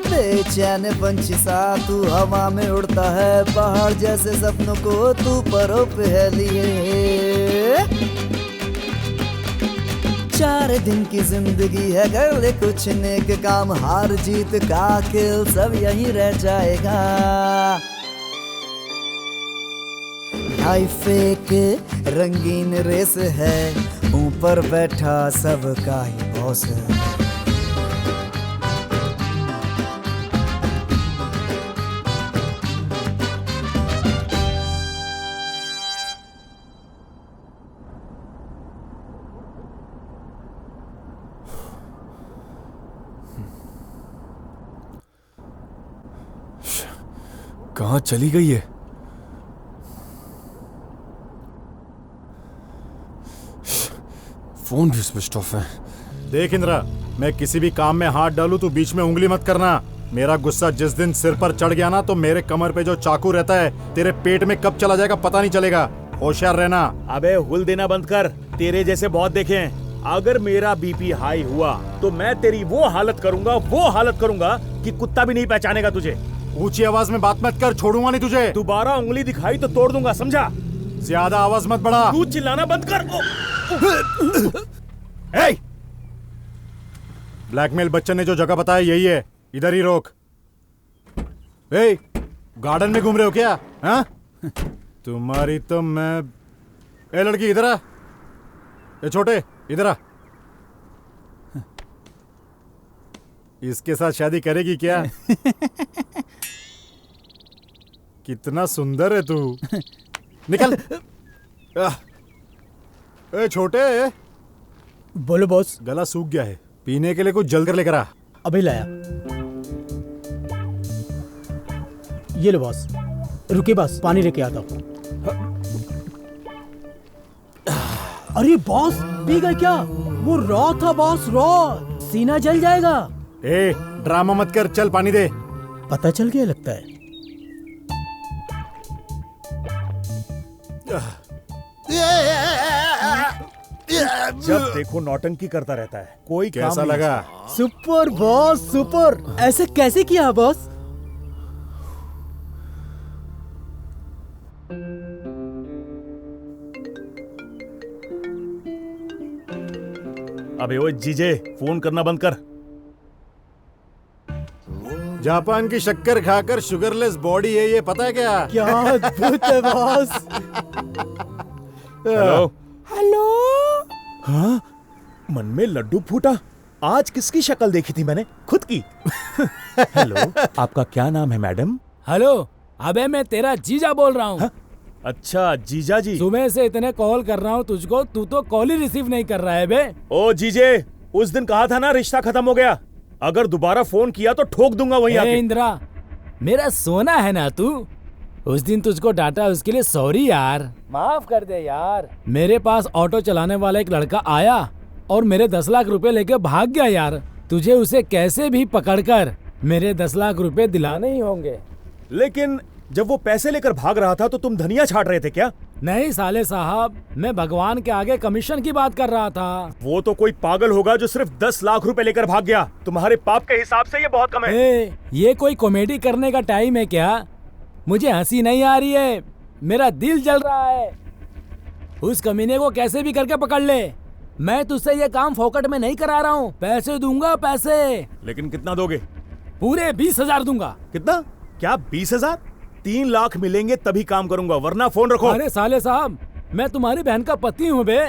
बेचैन पंछी सा तू हवा में उड़ता है, बाहर जैसे सपनों को तू परों पे है लिए। 4 दिन की जिंदगी है, कर ले कुछ नेक काम, हार जीत का खेल सब यहीं रह जाएगा। लाइफ एक रंगीन रेस है, ऊपर बैठा सबका ही बॉस है। कहाँ चली गई है? फोन भी स्विच ऑफ है। देख इंद्रा, मैं किसी भी काम में हाथ डालूं तो बीच में उंगली मत करना। मेरा गुस्सा जिस दिन सिर पर चढ़ गया ना, तो मेरे कमर पे जो चाकू रहता है तेरे पेट में कब चला जाएगा पता नहीं चलेगा। होशियार रहना। अबे हुल देना बंद कर, तेरे जैसे बहुत देखे हैं। अगर मेरा बीपी हाई हुआ तो मैं तेरी वो हालत करूंगा कि कुत्ता भी नहीं पहचानेगा तुझे। ऊंची आवाज में बात मत कर, छोड़ूंगा नहीं तुझे। दोबारा उंगली दिखाई तो तोड़ दूंगा, समझा? ज्यादा आवाज मत बढ़ा। तू चिल्लाना बंद कर। ब्लैकमेल बच्चन ने जो जगह बताया यही है, इधर ही रोक। गार्डन में घूम रहे हो क्या? हाँ? तुम्हारी तो मैं। ए लड़की इधर आ। ए छोटे इधर आ। इसके साथ शादी करेगी क्या? कितना सुंदर है तू। निकल। ए छोटे। बोलो बॉस। गला सूख गया है, पीने के लिए कुछ जल्द कर लेकर आ। अभी लाया। ये लो बॉस। रुके बस, पानी लेके आता हूँ। अरे बॉस, पी गए क्या? वो रॉ था बॉस, रॉ। सीना जल जाएगा। ए ड्रामा मत कर, चल पानी दे। पता चल गया लगता है। जब देखो नौटंकी करता रहता है, कोई काम कैसा नहीं लगा? Super boss, super. ऐसे कैसे किया बॉस? अबे ओ जीजे, फोन करना बंद कर। जापान की शक्कर खाकर शुगरलेस बॉडी है ये, पता है क्या? क्या अद्भुत है बॉस। हेलो। हेलो। हाँ? मन में लड्डू फूटा। आज किसकी शक्ल देखी थी मैंने? खुद की। हेलो, आपका क्या नाम है मैडम? हेलो, अबे मैं तेरा जीजा बोल रहा हूँ। अच्छा जीजा जी। सुबह से इतने कॉल कर रहा हूँ तुझको, तू तो कॉल ही रिसीव नहीं कर रहा है बे। ओ जीजे, उस दिन कहा था ना रिश्ता खत्म हो गया। अगर दोबारा फोन किया तो ठोक दूंगा वहीं आके। इंद्रा, मेरा सोना है ना तू। उस दिन तुझको डांटा, उसके लिए सॉरी यार, माफ कर दे यार। मेरे पास ऑटो चलाने वाला एक लड़का आया और मेरे 10 लाख रुपए लेके भाग गया यार। तुझे उसे कैसे भी पकड़कर मेरे 10 लाख रुपए दिलाने ही होंगे। लेकिन जब वो पैसे लेकर भाग रहा था तो तुम धनिया छाट रहे थे क्या? नहीं साले साहब, मैं भगवान के आगे कमीशन की बात कर रहा था। वो तो कोई पागल होगा जो सिर्फ 10 लाख रुपए लेकर भाग गया। तुम्हारे पाप के हिसाब से ये बहुत कम है। ये कोई कॉमेडी करने का टाइम है क्या? मुझे हंसी नहीं आ रही है, मेरा दिल जल रहा है। उस कमीने को कैसे भी करके पकड़ ले। मैं तुझसे ये काम फोकट में नहीं करा रहा हूँ, पैसे दूंगा पैसे। लेकिन कितना दोगे? पूरे 20,000 दूंगा। कितना? क्या 20,000? 3 लाख मिलेंगे तभी काम करूंगा, वरना फोन रखो। अरे साले साहब, मैं तुम्हारी बहन का पति हूँ बे,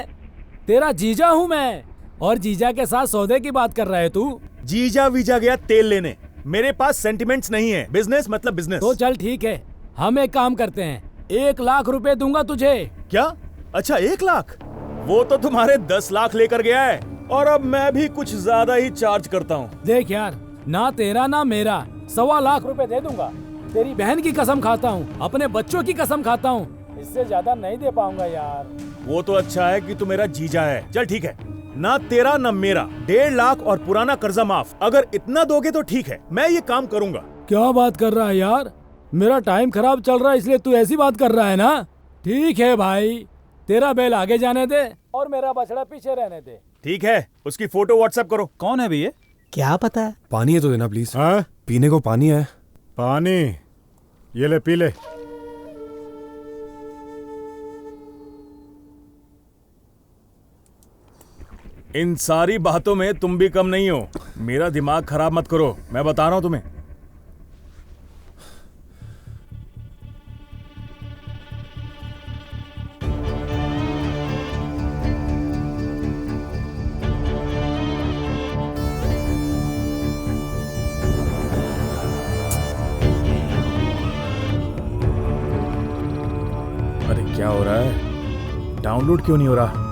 तेरा जीजा हूँ मैं। और जीजा के साथ सौदे की बात कर रहा है तू? जीजा वीजा गया तेल लेने, मेरे पास सेंटिमेंट्स नहीं है। बिजनेस मतलब बिजनेस। तो चल ठीक है, हम एक काम करते हैं, 1 लाख रुपए दूंगा तुझे। क्या? अच्छा 1 लाख? वो तो तुम्हारे 10 लाख लेकर गया है, और अब मैं भी कुछ ज्यादा ही चार्ज करता हूँ। देख यार, ना तेरा ना मेरा, 1.25 लाख रुपए दे दूंगा। तेरी बहन की कसम खाता हूँ, अपने बच्चों की कसम खाता हूँ, इससे ज्यादा नहीं दे पाऊंगा यार। वो तो अच्छा है कि तू मेरा जीजा है। चल ठीक है, ना तेरा ना मेरा, 1.5 लाख और पुराना कर्जा माफ। अगर इतना दोगे तो ठीक है, मैं ये काम करूंगा। क्या बात कर रहा है यार? मेरा टाइम खराब चल रहा है इसलिए तू ऐसी बात कर रहा है ना? ठीक है भाई, तेरा बैल आगे जाने दे और मेरा बछड़ा पीछे रहने दे। ठीक है, उसकी फोटो व्हाट्सएप करो। कौन है भैया? क्या पता है? पानी है तो देना प्लीज। हाँ? पीने को पानी है। पानी ये ले, पी ले। इन सारी बातों में तुम भी कम नहीं हो। मेरा दिमाग खराब मत करो, मैं बता रहा हूं तुम्हें। अरे क्या हो रहा है? डाउनलोड क्यों नहीं हो रहा?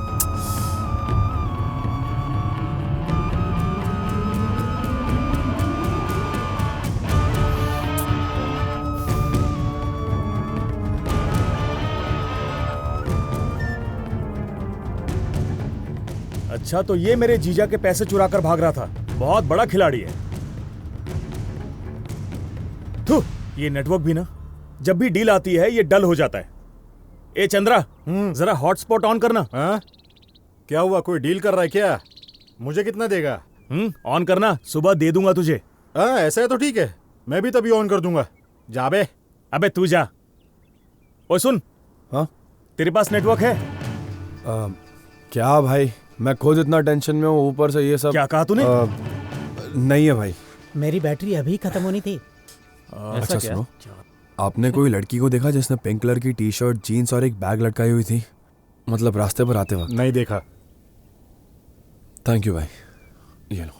अच्छा, तो ये मेरे जीजा के पैसे चुरा कर भाग रहा था। बहुत बड़ा खिलाड़ी है। थू, ये नेटवर्क भी ना, जब भी डील आती है ये डल हो जाता है। ए चंद्रा, जरा हॉटस्पॉट ऑन करना। हाँ? क्या हुआ, कोई डील कर रहा है क्या? मुझे कितना देगा? ऑन करना, सुबह दे दूंगा तुझे। हाँ, ऐसा है तो ठीक है, मैं भी तभी ऑन कर दूंगा। जा बे। अबे तू जा। ओए सुन। हाँ? तेरे पास नेटवर्क है? क्या भाई, मैं खुद इतना टेंशन में हूँ, ऊपर से ये सब। क्या कहा तूने? नहीं है भाई। मेरी बैटरी अभी खत्म होनी थी। अच्छा सुनो, आपने कोई लड़की को देखा जिसने पिंक कलर की टी शर्ट, जीन्स और एक बैग लटकाई हुई थी, मतलब रास्ते पर आते वक्त? नहीं देखा। थैंक यू भाई, ये लो।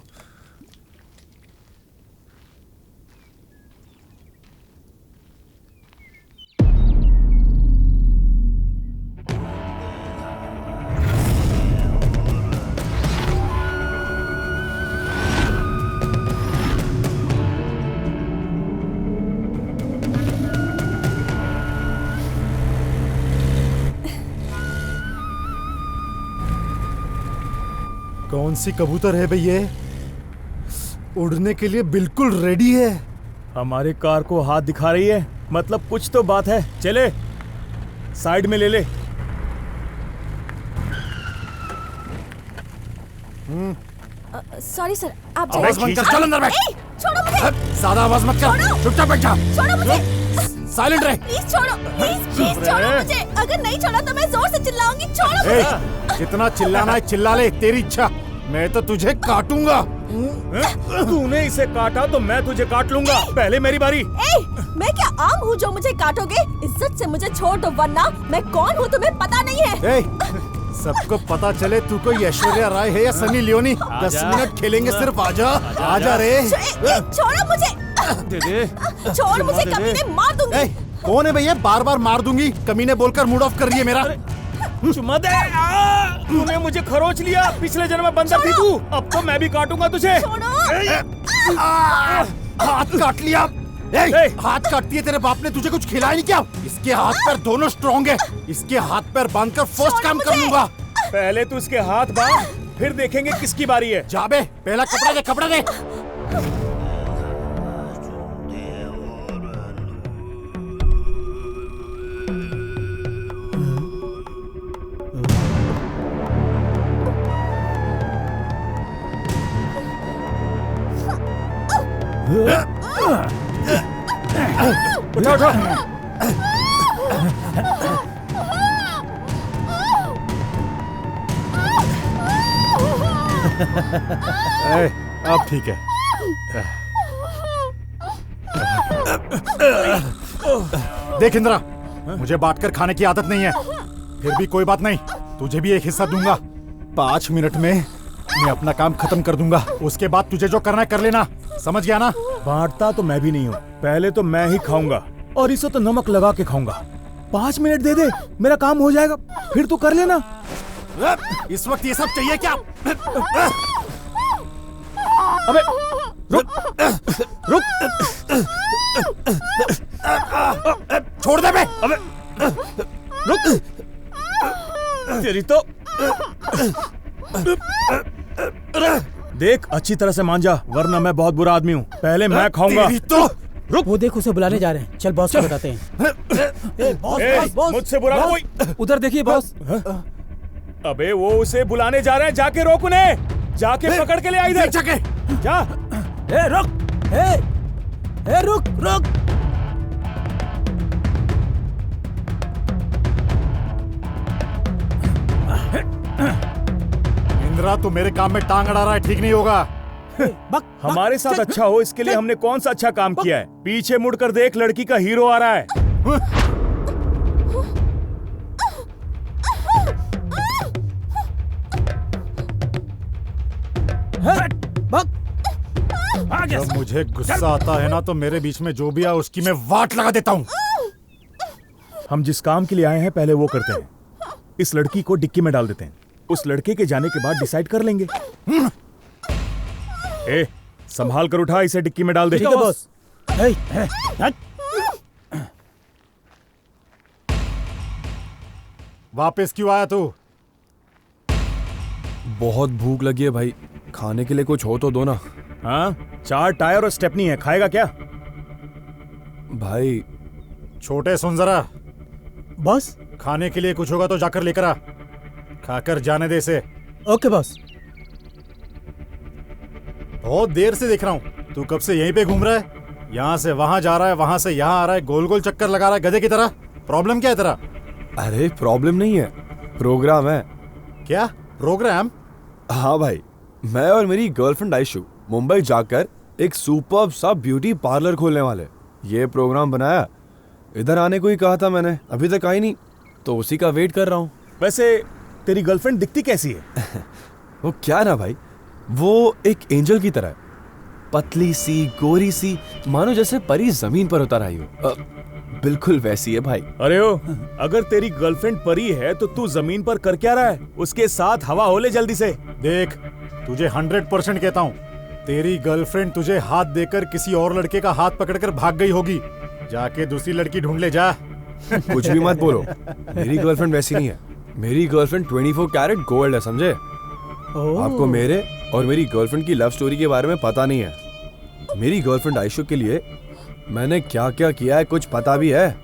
कौन सी कबूतर है भैया? उड़ने के लिए बिल्कुल रेडी है। हमारे कार को हाथ दिखा रही है, मतलब कुछ तो बात है। चले, साइड में ले ले। सॉरी सर, आप आवाज मत कर, चल अंदर बैठ। छोड़ो मुझे। ज्यादा आवाज मत कर, चुपचाप बैठ जा। छोड़ो मुझे। साइलेंट रहे। प्लीज छोड़ो, प्लीज छोड़ो मुझे। अगर नहीं छोड़ा तो मैं जोर से चिल्लाऊंगी। छोड़ो मुझे। जितना चिल्लाना है चिल्ला ले, तेरी इच्छा। मैं तो तुझे काटूंगा। तूने इसे काटा तो मैं तुझे काट लूंगा। पहले मेरी बारी। मैं क्या आम हूँ जो मुझे काटोगे? इज्जत से मुझे छोड़ दो, वरना मैं कौन हूँ तुम्हें पता नहीं है। सबको पता चले तू कोई ऐश्वर्या राय है या सनी लियोनी। 10 मिनट खेलेंगे सिर्फ, आजा। आजा रे। छोड़ो मुझे। दे दे। छोड़ मुझे, कमीने, मार दूंगी। कौन है भैया? बार बार मार दूंगी, कमीने बोलकर मूड ऑफ कर रही है मेरा। चुम्मा दे। तूने मुझे खरोच लिया। पिछले जन्म में बंदर थी तू, अब तो मैं भी काटूंगा तुझे। हाथ काट लिया। हाथ काटती है, तेरे बाप ने तुझे कुछ खिलाया नहीं क्या? इसके हाथ पैर दोनों स्ट्रॉन्ग है, इसके हाथ पैर बांधकर फर्स्ट काम कर लूंगा। पहले तू इसके हाथ बांध, फिर देखेंगे किसकी बारी है। जा बे, पहला कपड़ा दे, कपड़ा दे। उठा उठा। अब ठीक है। देख इंद्रा, मुझे बांटकर खाने की आदत नहीं है, फिर भी कोई बात नहीं, तुझे भी एक हिस्सा दूंगा। 5 मिनट में मैं अपना काम खत्म कर दूंगा, उसके बाद तुझे जो करना है कर लेना, समझ गया ना? बांटता तो मैं भी नहीं हूँ, पहले तो मैं ही खाऊंगा और इसे तो नमक लगा के खाऊंगा। 5 मिनट दे दे, मेरा काम हो जाएगा, फिर तू कर लेना। इस वक्त ये सब चाहिए क्या? अबे रुक रुक, छोड़ दे बे। अबे रुक, तेरी तो देख अच्छी तरह से मान जा, वरना मैं बहुत बुरा आदमी हूँ। पहले मैं खाऊंगा। तेरी तो रुक। वो देख उसे बुलाने जा रहे हैं, चल बॉस को बताते हैं। बॉस मुझसे बुरा कोई। उधर देखिए बॉस। अबे वो उसे बुलाने जा रहे हैं, जाके रोक उन्हें, जाके पकड़ के ले आ इधर। जा। रुक। रुक रुक। इंदिरा तू मेरे काम में टांग अड़ा रहा है, ठीक नहीं होगा। हमारे साथ अच्छा हो इसके लिए हमने कौन सा अच्छा काम किया है? पीछे मुड़कर देख, लड़की का हीरो आ रहा है। जब मुझे गुस्सा आता है ना तो मेरे बीच में जो भी आ उसकी मैं वाट लगा देता हूँ। हम जिस काम के लिए आए हैं पहले वो करते हैं। इस लड़की को डिक्की में डाल देते हैं, उस लड़के के जाने के बाद डिसाइड कर लेंगे। ए, संभाल कर उठा, इसे डिक्की में डाल दे। ठीक है बॉस। वापस क्यों आया तू? बहुत भूख लगी है भाई, खाने के लिए कुछ हो तो दो ना। हाँ, 4 टायर और स्टेपनी है, खाएगा क्या? भाई छोटे सुन जरा, बॉस खाने के लिए कुछ होगा तो जाकर लेकर आ, खाकर जाने दे इसे। Okay boss. बहुत देर से देख रहा हूँ, तू कब से यहीं पे घूम रहा है? यहाँ से वहां जा रहा है, वहां से यहाँ आ रहा है, गोल गोल चक्कर लगा रहा है गधे की तरह। प्रॉब्लम क्या है तेरा? अरे प्रॉब्लम नहीं है, प्रोग्राम है। क्या प्रोग्राम? हाँ भाई, मैं और मेरी गर्लफ्रेंड आयशु मुंबई जाकर एक सुपर्ब सा ब्यूटी पार्लर खोलने वाले। ये प्रोग्राम बनाया, इधर आने को ही कहा था मैंने, अभी तक आई नहीं, तो उसी का वेट कर रहा हूँ। वैसे तेरी गर्लफ्रेंड दिखती कैसी है? वो क्या ना भाई, वो एक एंजल की तरह है, पतली सी गोरी सी, मानो जैसे परी जमीन पर उतर आई हो। बिल्कुल वैसी है भाई। अरे ओ, अगर तेरी गर्लफ्रेंड परी है तो तू जमीन पर कर क्या रहा है? उसके साथ हवा हो ले जल्दी से। देख, तुझे 100% कहता हूँ, तेरी गर्लफ्रेंड तुझे हाथ देकर किसी और लड़के का हाथ पकड़कर भाग गई होगी। जाके दूसरी लड़की ढूंढ ले जा। कुछ भी मत बोलो, मेरी गर्लफ्रेंड वैसी नहीं है। मेरी गर्लफ्रेंड 24 कैरेट गोल्ड है, समझे? आपको मेरे और मेरी गर्लफ्रेंड की लव स्टोरी के बारे में पता नहीं है। मेरी गर्लफ्रेंड आयशु के लिए मैंने क्या क्या किया है कुछ पता भी है?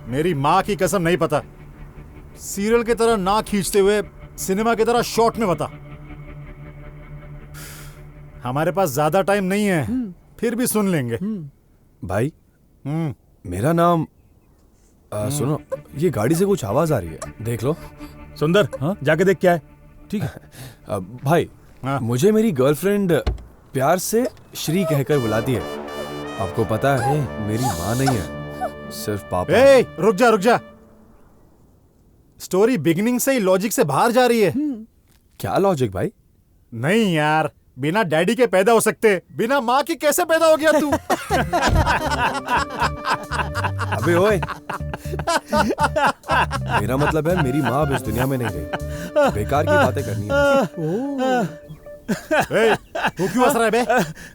मेरी माँ की कसम नहीं पता। सीरियल की तरह ना खींचते हुए सिनेमा की तरह शॉर्ट में बता। हमारे पास ज्यादा टाइम नहीं है, फिर भी सुन लेंगे। भाई मेरा नाम सुनो, ये गाड़ी से कुछ आवाज आ रही है, देख लो। सुंदर, जाके देख क्या है। ठीक है। भाई मुझे मेरी गर्लफ्रेंड प्यार से श्री कहकर बुलाती है। आपको पता है मेरी माँ नहीं है, सिर्फ पापा। ए, रुक जा रुक जा, स्टोरी बिगिनिंग से ही लॉजिक से बाहर जा रही है। क्या लॉजिक भाई? नहीं यार, बिना डैडी के पैदा हो सकते, बिना माँ के कैसे पैदा हो गया तू? अबे ओए, मेरा मतलब है मेरी माँ अब इस दुनिया में नहीं रही। बेकार की बातें करनी है। तू क्यों हंस रहा है बे?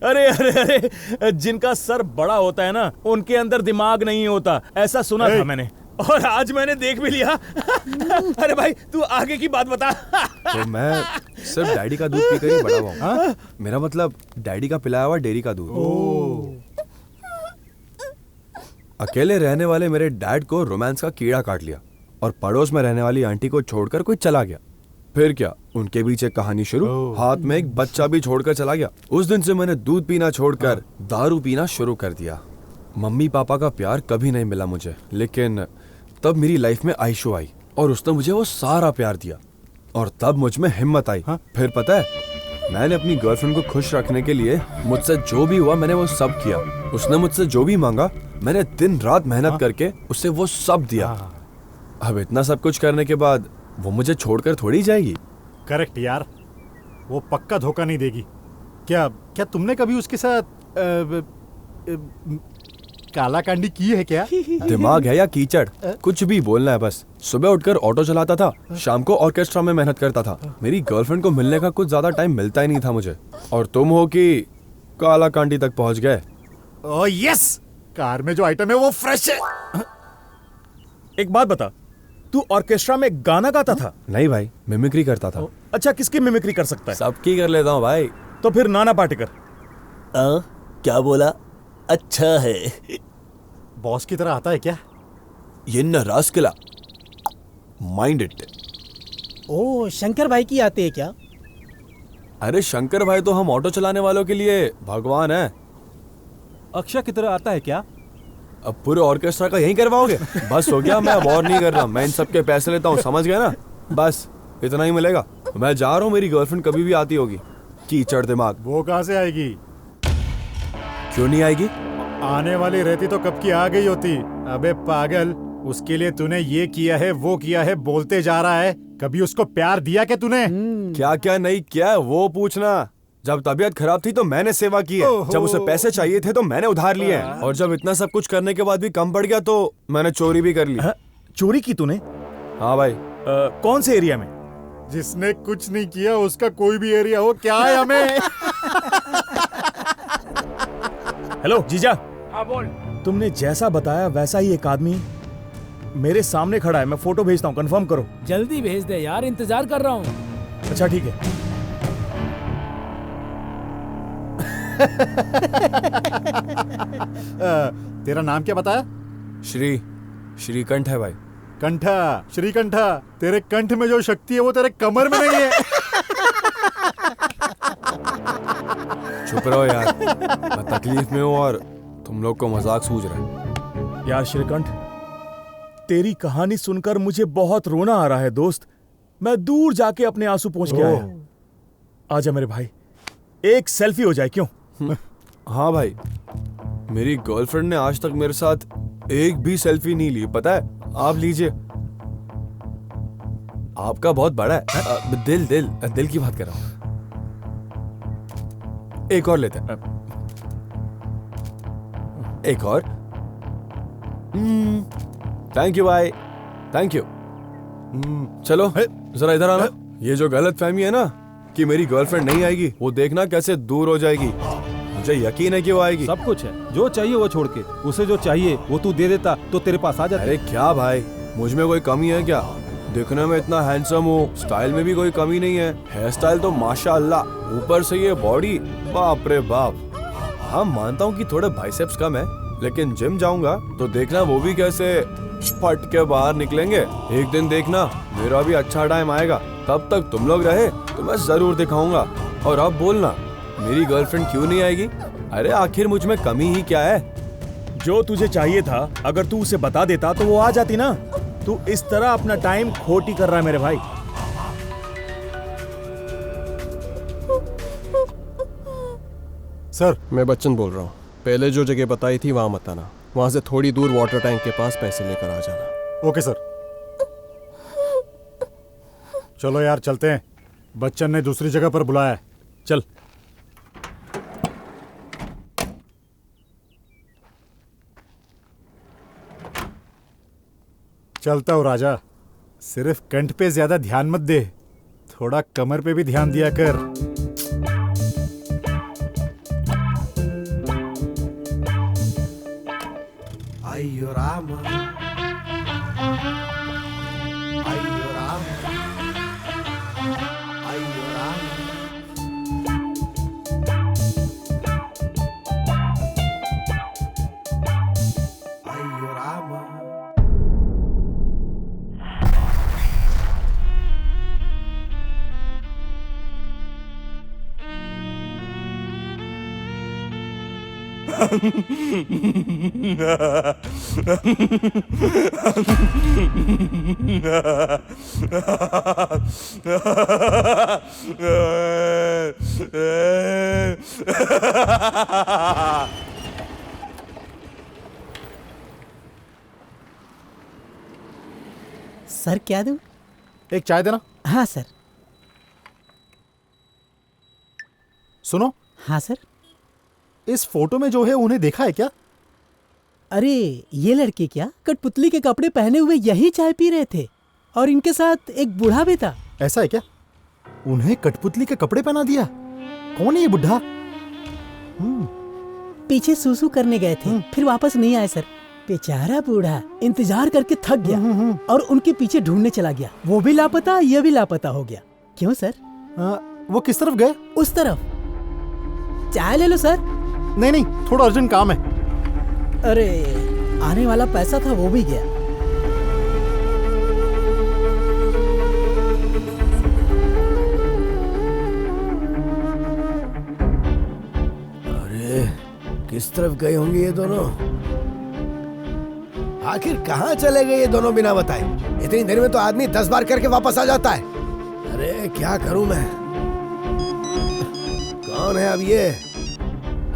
अरे अरे अरे, जिनका सर बड़ा होता है ना, उनके अंदर दिमाग नहीं होता, ऐसा सुना था मैंने, और आज मैंने देख भी लिया। अरे भाई, तू आगे की बात बता। तो मैं सिर्फ डैडी का दूध पीकर ही बड़ा हुआ हूँ। मेरा मतलब डैडी का पिलाया हुआ डेयरी का दूध। अकेले रहने वाले मेरे डैड को रोमांस का कीड़ा काट लिया और पड़ोस में रहने वाली आंटी को छोड़कर कोई चला गया। फिर क्या, उनके बीच एक कहानी शुरू, हाथ में एक बच्चा भी छोड़कर चला गया। उस दिन से मैंने दूध पीना छोड़कर दारू पीना शुरू कर दिया। मम्मी पापा का प्यार कभी नहीं मिला मुझे, लेकिन तब मेरी लाइफ में आयशु आई और उसने मुझे वो सारा प्यार दिया, और तब मुझ में हिम्मत आई। फिर पता है, मैंने अपनी गर्लफ्रेंड को खुश रखने के लिए मुझसे जो भी हुआ मैंने वो सब किया। उसने मुझसे जो भी मांगा मैंने दिन रात मेहनत करके उसे वो सब दिया। अब इतना सब कुछ करने के बाद वो मुझे छोड़कर थोड़ी जाएगी। करेक्ट यार, वो पक्का धोखा नहीं देगी। क्या क्या तुमने कभी उसके साथ काला कांडी की है क्या? दिमाग है या कीचड़, कुछ भी बोलना है बस। सुबह उठकर ऑटो चलाता था, शाम को ऑर्केस्ट्रा में मेहनत करता था। मेरी गर्लफ्रेंड को मिलने का कुछ ज्यादा टाइम मिलता ही नहीं था मुझे, और तुम हो कि काला कांडी तक पहुंच गए। ओह यस, कार में जो आइटम है वो फ्रेश है। एक बात बता, तू ऑर्केस्ट्रा में गाना गाता था? नहीं भाई, मिमिक्री करता था। अच्छा, किसकी मिमिक्री कर सकता है? सबकी कर लेता हूँ भाई। तो फिर नाना पाटेकर। क्या बोला? अच्छा है। बॉस की तरह आता है क्या? ये न रास्कला, माइंड इट। ओ शंकर भाई की आते हैं क्या? अरे शंकर भाई तो हम ऑटो चलाने वालों के लिए भगवान है। अक्षय की तरह आता है क्या? अब पूरे ऑर्केस्ट्रा का यही करवाओगे? बस हो गया, मैं अब और नहीं कर रहा। मैं इन सब के पैसे लेता हूँ, समझ गया ना? बस इतना ही मिलेगा। मैं जा रहा हूँ, मेरी गर्लफ्रेंड कभी भी आती होगी। कीचड़ दिमाग। वो कहाँ से आएगी? क्यों नहीं आएगी? आने वाली रहती तो कब की आ गई होती। अबे पागल, उसके लिए तूने ये किया है वो किया है बोलते जा रहा है। कभी उसको प्यार दिया क्या तूने? क्या क्या नहीं किया है वो पूछना। जब तबीयत खराब थी तो मैंने सेवा की है, जब उसे पैसे चाहिए थे तो मैंने उधार लिए हैं, और जब इतना सब कुछ करने के बाद भी कम पड़ गया तो मैंने चोरी भी कर ली। चोरी की तूने? हाँ भाई। कौन से एरिया में? जिसने कुछ नहीं किया उसका कोई भी एरिया हो, क्या है हमें? हेलो जीजा। हाँ बोल। तुमने जैसा बताया वैसा ही एक आदमी मेरे सामने खड़ा है। मैं फोटो भेजता हूँ, कंफर्म करो। जल्दी भेज दे यार, इंतजार कर रहा हूँ। अच्छा ठीक है। तेरा नाम क्या बताया? श्रीकंठ है भाई। कंठा, श्रीकंठा, तेरे कंठ में जो शक्ति है वो तेरे कमर में नहीं है। चुप रहो यार, मैं तकलीफ में हूँ और तुम लोग को मजाक सूझ रहा है। यार श्रीकंठ, तेरी कहानी सुनकर मुझे बहुत रोना आ रहा है दोस्त। मैं दूर जाके अपने आंसू पोंछ के आया। आजा मेरे भाई, एक सेल्फी हो जाए, क्यों? हाँ भाई, मेरी गर्लफ्रेंड ने आज तक मेरे साथ एक भी सेल्फी नहीं ली, पता है? आप लीजिए। आपका बहुत बड़ा है। दिल की बात कर रहा हूं। एक और लेते हैं। एक और। थैंक यू भाई, थैंक यू। चलो जरा इधर आना। ये जो गलत फहमी है ना कि मेरी गर्लफ्रेंड नहीं आएगी, वो देखना कैसे दूर हो जाएगी। मुझे यकीन है कि वो आएगी। सब कुछ है, जो चाहिए वो छोड़ के उसे जो चाहिए वो तू दे देता तो तेरे पास आ जाता। अरे क्या भाई, मुझ में कोई कमी है क्या? दिखने में इतना हैंडसम हूँ, स्टाइल में भी कोई कमी नहीं है। हेयर स्टाइल तो माशाअल्लाह, ऊपर से ये बॉडी, बाप रे बाप। हाँ मानता हूँ कि थोड़े बाइसेप्स कम है, लेकिन जिम जाऊंगा तो देखना वो भी कैसे फट के बाहर निकलेंगे। एक दिन देखना मेरा भी अच्छा टाइम आएगा, तब तक तुम लोग रहे तो मैं जरूर दिखाऊंगा। और अब बोलना मेरी गर्लफ्रेंड क्यों नहीं आएगी? अरे आखिर मुझ में कमी ही क्या है? जो तुझे चाहिए था अगर तू उसे बता देता तो वो आ जाती ना। तू इस तरह अपना टाइम खोटी कर रहा है मेरे भाई। सर, मैं बच्चन बोल रहा हूँ। पहले जो जगह बताई थी वहां मत आना, वहां से थोड़ी दूर वाटर टैंक के पास पैसे लेकर आ जाना। Okay sir. चलो यार चलते हैं, बच्चन ने दूसरी जगह पर बुलाया है। चल। चलता हूँ राजा, सिर्फ कंठ पे ज्यादा ध्यान मत दे, थोड़ा कमर पे भी ध्यान दिया कर। अय्यो राम, अय्यो राम, अय्यो राम। अय्यो राम। सर क्या दूं? एक चाय देना। हाँ सर। सुनो। हाँ सर। इस फोटो में जो है उन्हें देखा है क्या? अरे ये लड़के क्या कठपुतली के कपड़े पहने हुए यही चाय पी रहे थे, और इनके साथ एक बूढ़ा भी था। ऐसा है क्या? उन्हें कठपुतली के कपड़े पहना दिया? कौन है ये बुढ़ा? पीछे सूसू करने गए थे, फिर वापस नहीं आए सर। बेचारा बूढ़ा इंतजार करके थक गया और उनके पीछे ढूंढने चला गया। वो भी लापता, ये भी लापता हो गया। क्यों सर? वो किस तरफ गए? उस तरफ। चाय ले लो सर। नहीं नहीं, थोड़ा अर्जेंट काम है। अरे आने वाला पैसा था वो भी गया। अरे किस तरफ गए होंगे ये दोनों? आखिर कहाँ चले गए ये दोनों बिना बताए? इतनी देर में तो आदमी 10 बार करके वापस आ जाता है। अरे क्या करूं मैं? कौन है अब ये?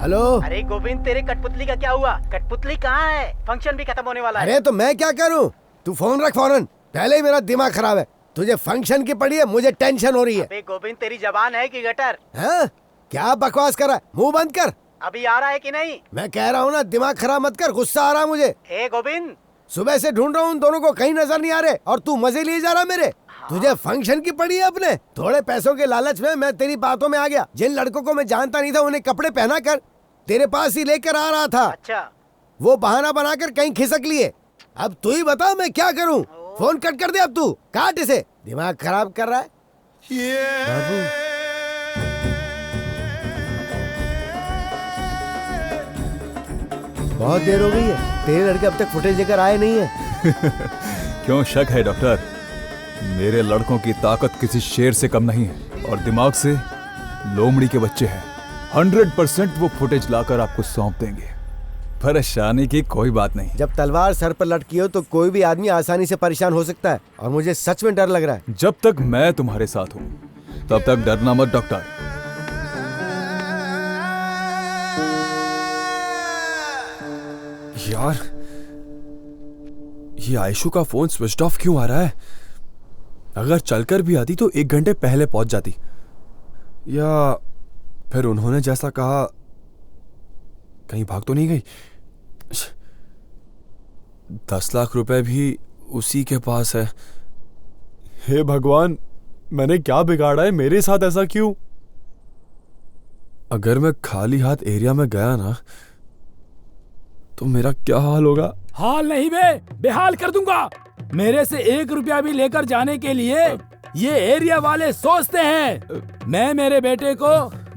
हेलो। अरे गोविंद, तेरे कठपुतली का क्या हुआ? कठपुतली कहाँ है? फंक्शन भी खत्म होने वाला है। अरे तो मैं क्या करूं? तू फोन रख फौरन। पहले ही मेरा दिमाग खराब है। तुझे फंक्शन की पड़ी है, मुझे टेंशन हो रही है। अबे गोविंद, तेरी जबान है कि गटर? हाँ? क्या बकवास कर रहा है? मुंह बंद कर। अभी आ रहा है कि नहीं? मैं कह रहा हूँ ना, दिमाग खराब मत कर। गुस्सा आ रहा है मुझे। ए गोविंद, सुबह से ढूंढ रहा हूँ, उन दोनों को कहीं नजर नहीं आ रहे और तू मजे लिए जा रहा मेरे। तुझे फंक्शन की पड़ी है अपने। थोड़े पैसों के लालच में मैं तेरी बातों में आ गया। जिन लड़कों को मैं जानता नहीं था उन्हें कपड़े पहना कर तेरे पास ही लेकर आ रहा था। अच्छा। वो बहाना बनाकर कहीं खिसक लिए। अब तू ही बता मैं क्या करूं? फोन कट कर दे अब तू। काट इसे। दिमाग खराब कर रहा है बाबू। बहुत देर हो गई है, तेरे लड़के अब तक फुटेज लेकर आए नहीं है। क्यों शक है डॉक्टर? मेरे लड़कों की ताकत किसी शेर से कम नहीं है और दिमाग से लोमड़ी के बच्चे हैं। 100% वो फुटेज लाकर आपको सौंप देंगे। परेशानी की कोई बात नहीं। जब तलवार सर पर लटकी हो तो कोई भी आदमी आसानी से परेशान हो सकता है और मुझे सच में डर लग रहा है। जब तक मैं तुम्हारे साथ हूँ तब तक डरना मत डॉक्टर। यार, ये आयशु का फोन स्विच ऑफ क्यों आ रहा है? अगर चलकर भी आती तो 1 घंटे पहले पहुंच जाती, या फिर उन्होंने जैसा कहा कहीं भाग तो नहीं गई। 10 लाख रुपए भी उसी के पास है। हे भगवान, मैंने क्या बिगाड़ा है? मेरे साथ ऐसा क्यों? अगर मैं खाली हाथ एरिया में गया ना तो मेरा क्या हाल होगा? हाल नहीं बे, बेहाल कर दूंगा। मेरे से 1 रुपया भी लेकर जाने के लिए ये एरिया वाले सोचते हैं। मैं मेरे बेटे को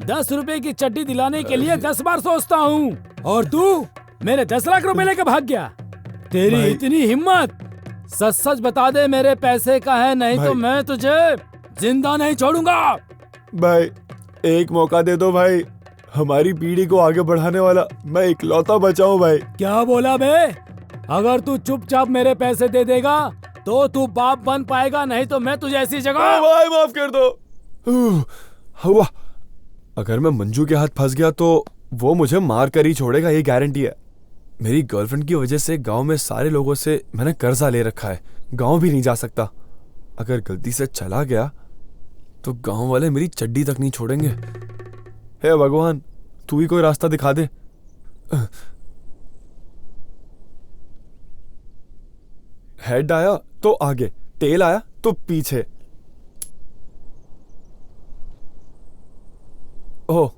10 रुपए की चड्डी दिलाने के लिए 10 बार सोचता हूँ और तू मेरे 10 लाख रुपए लेकर भाग गया। तेरी इतनी हिम्मत! सच सच बता दे मेरे पैसे का है, नहीं तो मैं तुझे जिंदा नहीं छोड़ूंगा। भाई एक मौका दे दो भाई, हमारी पीढ़ी को आगे बढ़ाने वाला मैं इकलौता बचाऊं भाई। क्या बोला बे? अगर तू चुपचाप मेरे पैसे दे देगा तो तू बाप बन पाएगा, नहीं तो मैं तुझे ऐसी जगह। भाई माफ कर दो। हुआ, अगर मैं मंजू के हाथ फंस गया तो वो मुझे मार कर ही छोड़ेगा, ये गारंटी है। मेरी गर्लफ्रेंड की वजह से गांव में सारे लोगों से मैंने कर्जा ले रखा है। गांव भी नहीं जा सकता। अगर गलती से चला गया तो गांव वाले मेरी चड्डी तक नहीं छोड़ेंगे। हे भगवान, तू ही कोई रास्ता दिखा दे। हेड आया तो आगे, टेल आया तो पीछे। ओह,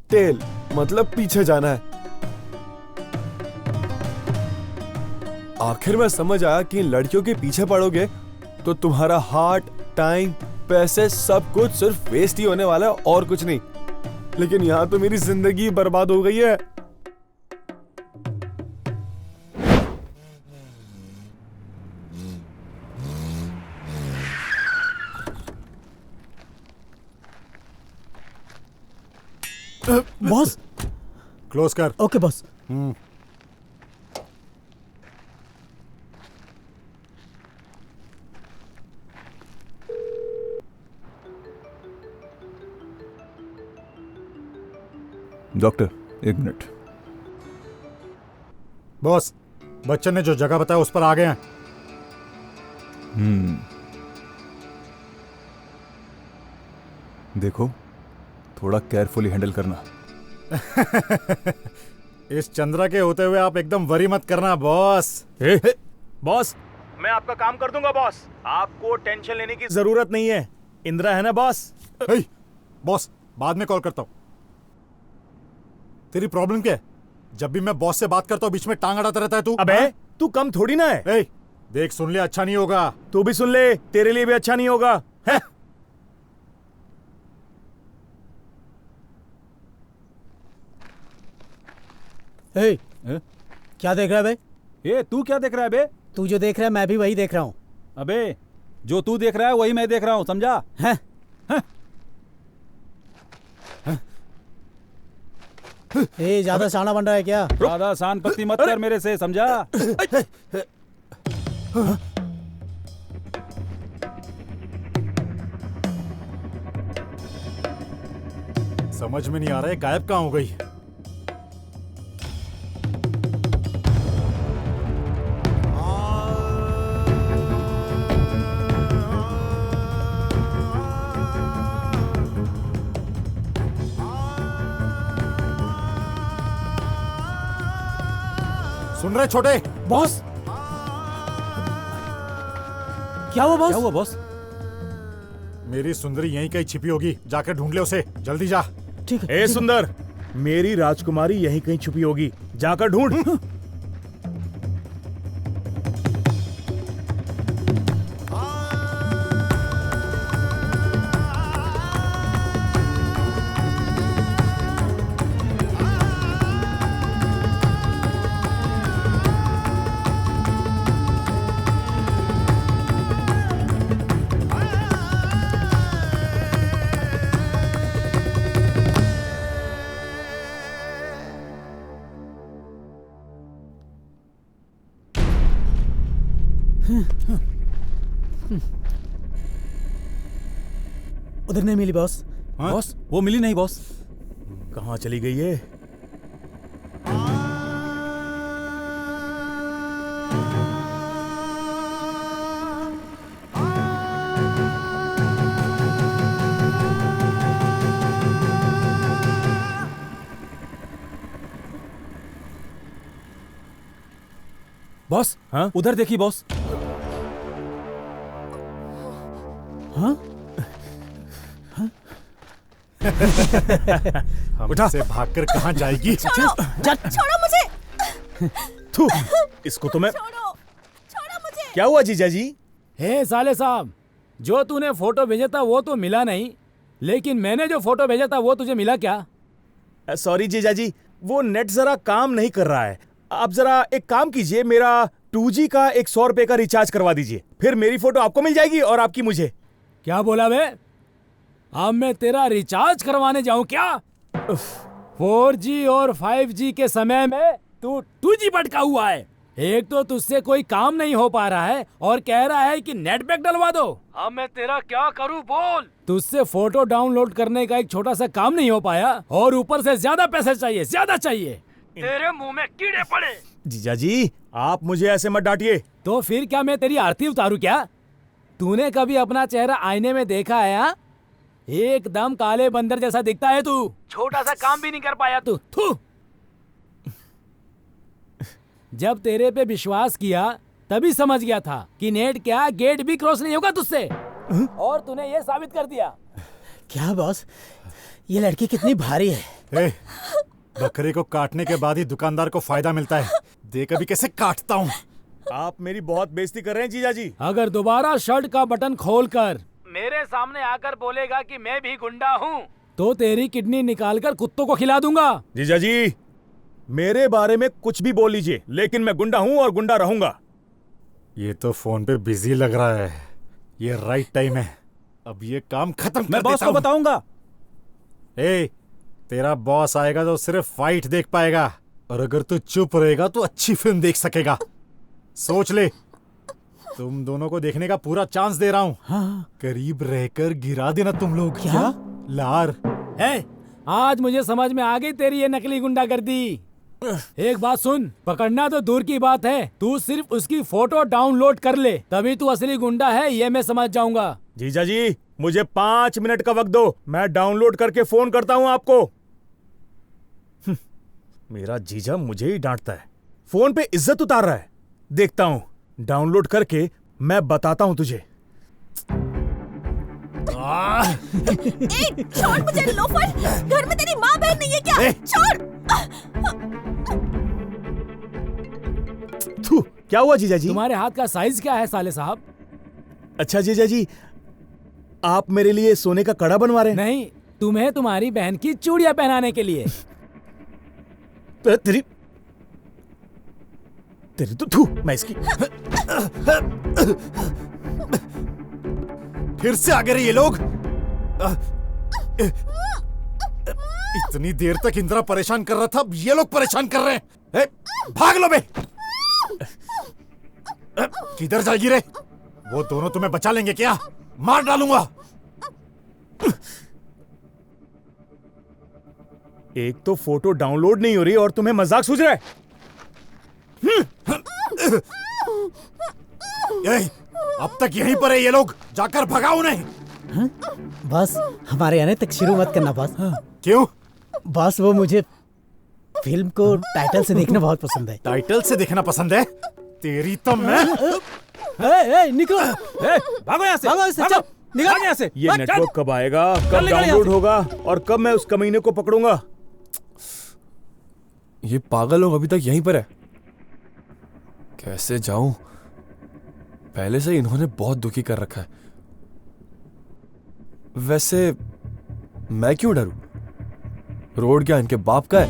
टेल मतलब पीछे जाना है। आखिर में समझ आया कि इन लड़कियों के पीछे पड़ोगे तो तुम्हारा हार्ट, टाइम, पैसे सब कुछ सिर्फ वेस्ट ही होने वाला है और कुछ नहीं। लेकिन यहां तो मेरी जिंदगी बर्बाद हो गई है। बॉस। क्लोज कर। Okay boss. Doctor 1 minute. Boss, Bachchan ने जो जगह बताया उस पर आ गए हैं। देखो, थोड़ा केयरफुली हैंडल करना। इस चंद्रा के होते हुए आप एकदम वरी मत करना बॉस। बॉस, मैं आपका काम कर दूंगा बॉस। आपको टेंशन लेने की जरूरत नहीं है। इंदिरा है ना बॉस? बॉस, बाद में कॉल करता हूं। तेरी प्रॉब्लम क्या है? जब भी मैं बॉस से बात करता हूं बीच में टांग अड़ाता रहता है तू। अबे तू कम थोड़ी ना है। देख, सुन ले, अच्छा नहीं होगा। तू भी सुन ले, तेरे लिए भी अच्छा नहीं होगा। है? क्या देख रहा है भाई? ए तू क्या देख रहा है बे? तू जो देख रहा है मैं भी वही देख रहा हूँ। अबे जो तू देख रहा है वही मैं देख रहा हूँ, समझा? हैं? ए ज्यादा शाना बन रहा है क्या? ज्यादा शान पत्ती मत कर मेरे से, समझा? समझ में नहीं आ रहा है गायब कहाँ हो गई। सुन रहे छोटे? बॉस क्या हुआ बॉस? क्या हुआ बॉस? मेरी सुंदरी यहीं कहीं छिपी होगी, जाकर ढूंढ ले उसे, जल्दी जा। ठीक है। ए सुंदर, मेरी राजकुमारी यहीं कहीं छुपी होगी, जाकर ढूंढ। उधर नहीं मिली बॉस। हाँ? बॉस वो मिली नहीं बॉस। कहाँ चली गई है? बॉस हाँ? उधर देखी बॉस। हाँ? हमसे भागकर कहाँ जाएगी? छोड़ो मुझे। थू, इसको तो मैं। छोड़ो मुझे। क्या हुआ जीजा जी? हे साले साहब, जो तूने फोटो भेजा था वो तो मिला नहीं, लेकिन मैंने जो फोटो भेजा था वो तुझे मिला क्या? सॉरी जीजा जी, वो नेट जरा काम नहीं कर रहा है। आप जरा एक काम कीजिए, मेरा 2G का 100 रुपए का रिचार्ज करवा दीजिए, फिर मेरी फोटो आपको मिल जाएगी और आपकी मुझे। क्या बोला बे? अब मैं तेरा रिचार्ज करवाने जाऊं क्या? 4G और 5G के समय में तू 2G भटका हुआ है। एक तो तुझसे कोई काम नहीं हो पा रहा है और कह रहा है कि नेट पैक डलवा दो। अब मैं तेरा क्या करूं बोल? तुझसे फोटो डाउनलोड करने का एक छोटा सा काम नहीं हो पाया और ऊपर से ज्यादा पैसे चाहिए, ज्यादा चाहिए। तेरे मुंह में कीड़े पड़े। जीजा जी, आप मुझे ऐसे मत डांटिए। तो फिर क्या मैं तेरी आरती उतारूं क्या? तूने कभी अपना चेहरा आईने में देखा है? हाँ? एकदम काले बंदर जैसा दिखता है तू। छोटा सा काम भी नहीं कर पाया तू। थू। जब तेरे पे विश्वास किया तभी समझ गया था कि नेट क्या गेट भी क्रॉस नहीं होगा तुझसे, और तूने ये साबित कर दिया। क्या बॉस, ये लड़की कितनी भारी है। ए, बकरे को काटने के बाद ही दुकानदार को फायदा मिलता है। देख अभी कैसे काटता हूँ। आप मेरी बहुत बेइज्जती कर रहे हैं जीजा जी। अगर दोबारा शर्ट का बटन खोलकर मेरे सामने आकर बोलेगा कि मैं भी गुंडा हूँ, तो तेरी किडनी निकालकर कुत्तों को खिला दूंगा। जीजा जी, मेरे बारे में कुछ भी बोल लीजिए, लेकिन मैं गुंडा हूँ और गुंडा रहूंगा। ये तो फोन पे बिजी लग रहा है। ये राइट टाइम है, अब ये काम खत्म कर मैं बॉस देता को हूँ। बताऊंगा। ए, तेरा बॉस आएगा तो सिर्फ फाइट देख पाएगा, और अगर तू चुप रहेगा तो अच्छी फिल्म देख सकेगा। सोच ले, तुम दोनों को देखने का पूरा चांस दे रहा हूँ। हाँ। करीब रहकर गिरा देना तुम लोग। क्या? लार। आज मुझे समझ में आ गई तेरी ये नकली गुंडागर्दी। एक बात सुन, पकड़ना तो दूर की बात है, तू सिर्फ उसकी फोटो डाउनलोड कर ले, तभी तू असली गुंडा है ये मैं समझ जाऊंगा। जीजा जी, मुझे 5 मिनट का वक्त दो, मैं डाउनलोड करके फोन करता हूँ आपको। मेरा जीजा मुझे ही डांटता है, फोन पे इज्जत उतार रहा है। देखता हूँ, डाउनलोड करके मैं बताता हूँ तुझे। छोड़ मुझे लोफर, घर में तेरी माँ बहन नहीं है क्या? छोड़। थू, क्या हुआ जीजा जी? तुम्हारे हाथ का साइज क्या है साले साहब? अच्छा जीजा जी, आप मेरे लिए सोने का कड़ा बनवा रहे हैं? नहीं, तुम्हें तुम्हारी बहन की चूड़ियां पहनाने के लिए। तेरी तेरी तो थू मैं इसकी फिर से आ गए रे ये लोग। इतनी देर तक इंदिरा परेशान कर रहा था, अब ये लोग परेशान कर रहे हैं। भाग लो बे। किधर जाएगी रे? वो दोनों तुम्हें बचा लेंगे क्या? मार डालूंगा। एक तो फोटो डाउनलोड नहीं हो रही और तुम्हें मजाक सूझ रहा है। अब तक यहीं पर है ये लोग, जाकर भगाओ उन्हें। बॉस हमारे आने तक शुरू मत करना बॉस। क्यों? बॉस वो मुझे फिल्म को टाइटल से देखना बहुत पसंद है। टाइटल से देखना पसंद है? तेरी तो मैं। निकलो, भागो यहाँ से, भागो यहाँ से, भागो, चल, निकल भाग यहाँ से। ये चल। नेटवर्क कब आएगा, कब निकल यहाँ डाउनलोड से। होगा और कब मैं उस कमीने को पकड़ूंगा? ये पागल लोग अभी तक यहीं पर है। कैसे जाऊं? पहले से इन्होंने बहुत दुखी कर रखा है। वैसे मैं क्यों डरूं? रोड क्या इनके बाप का है?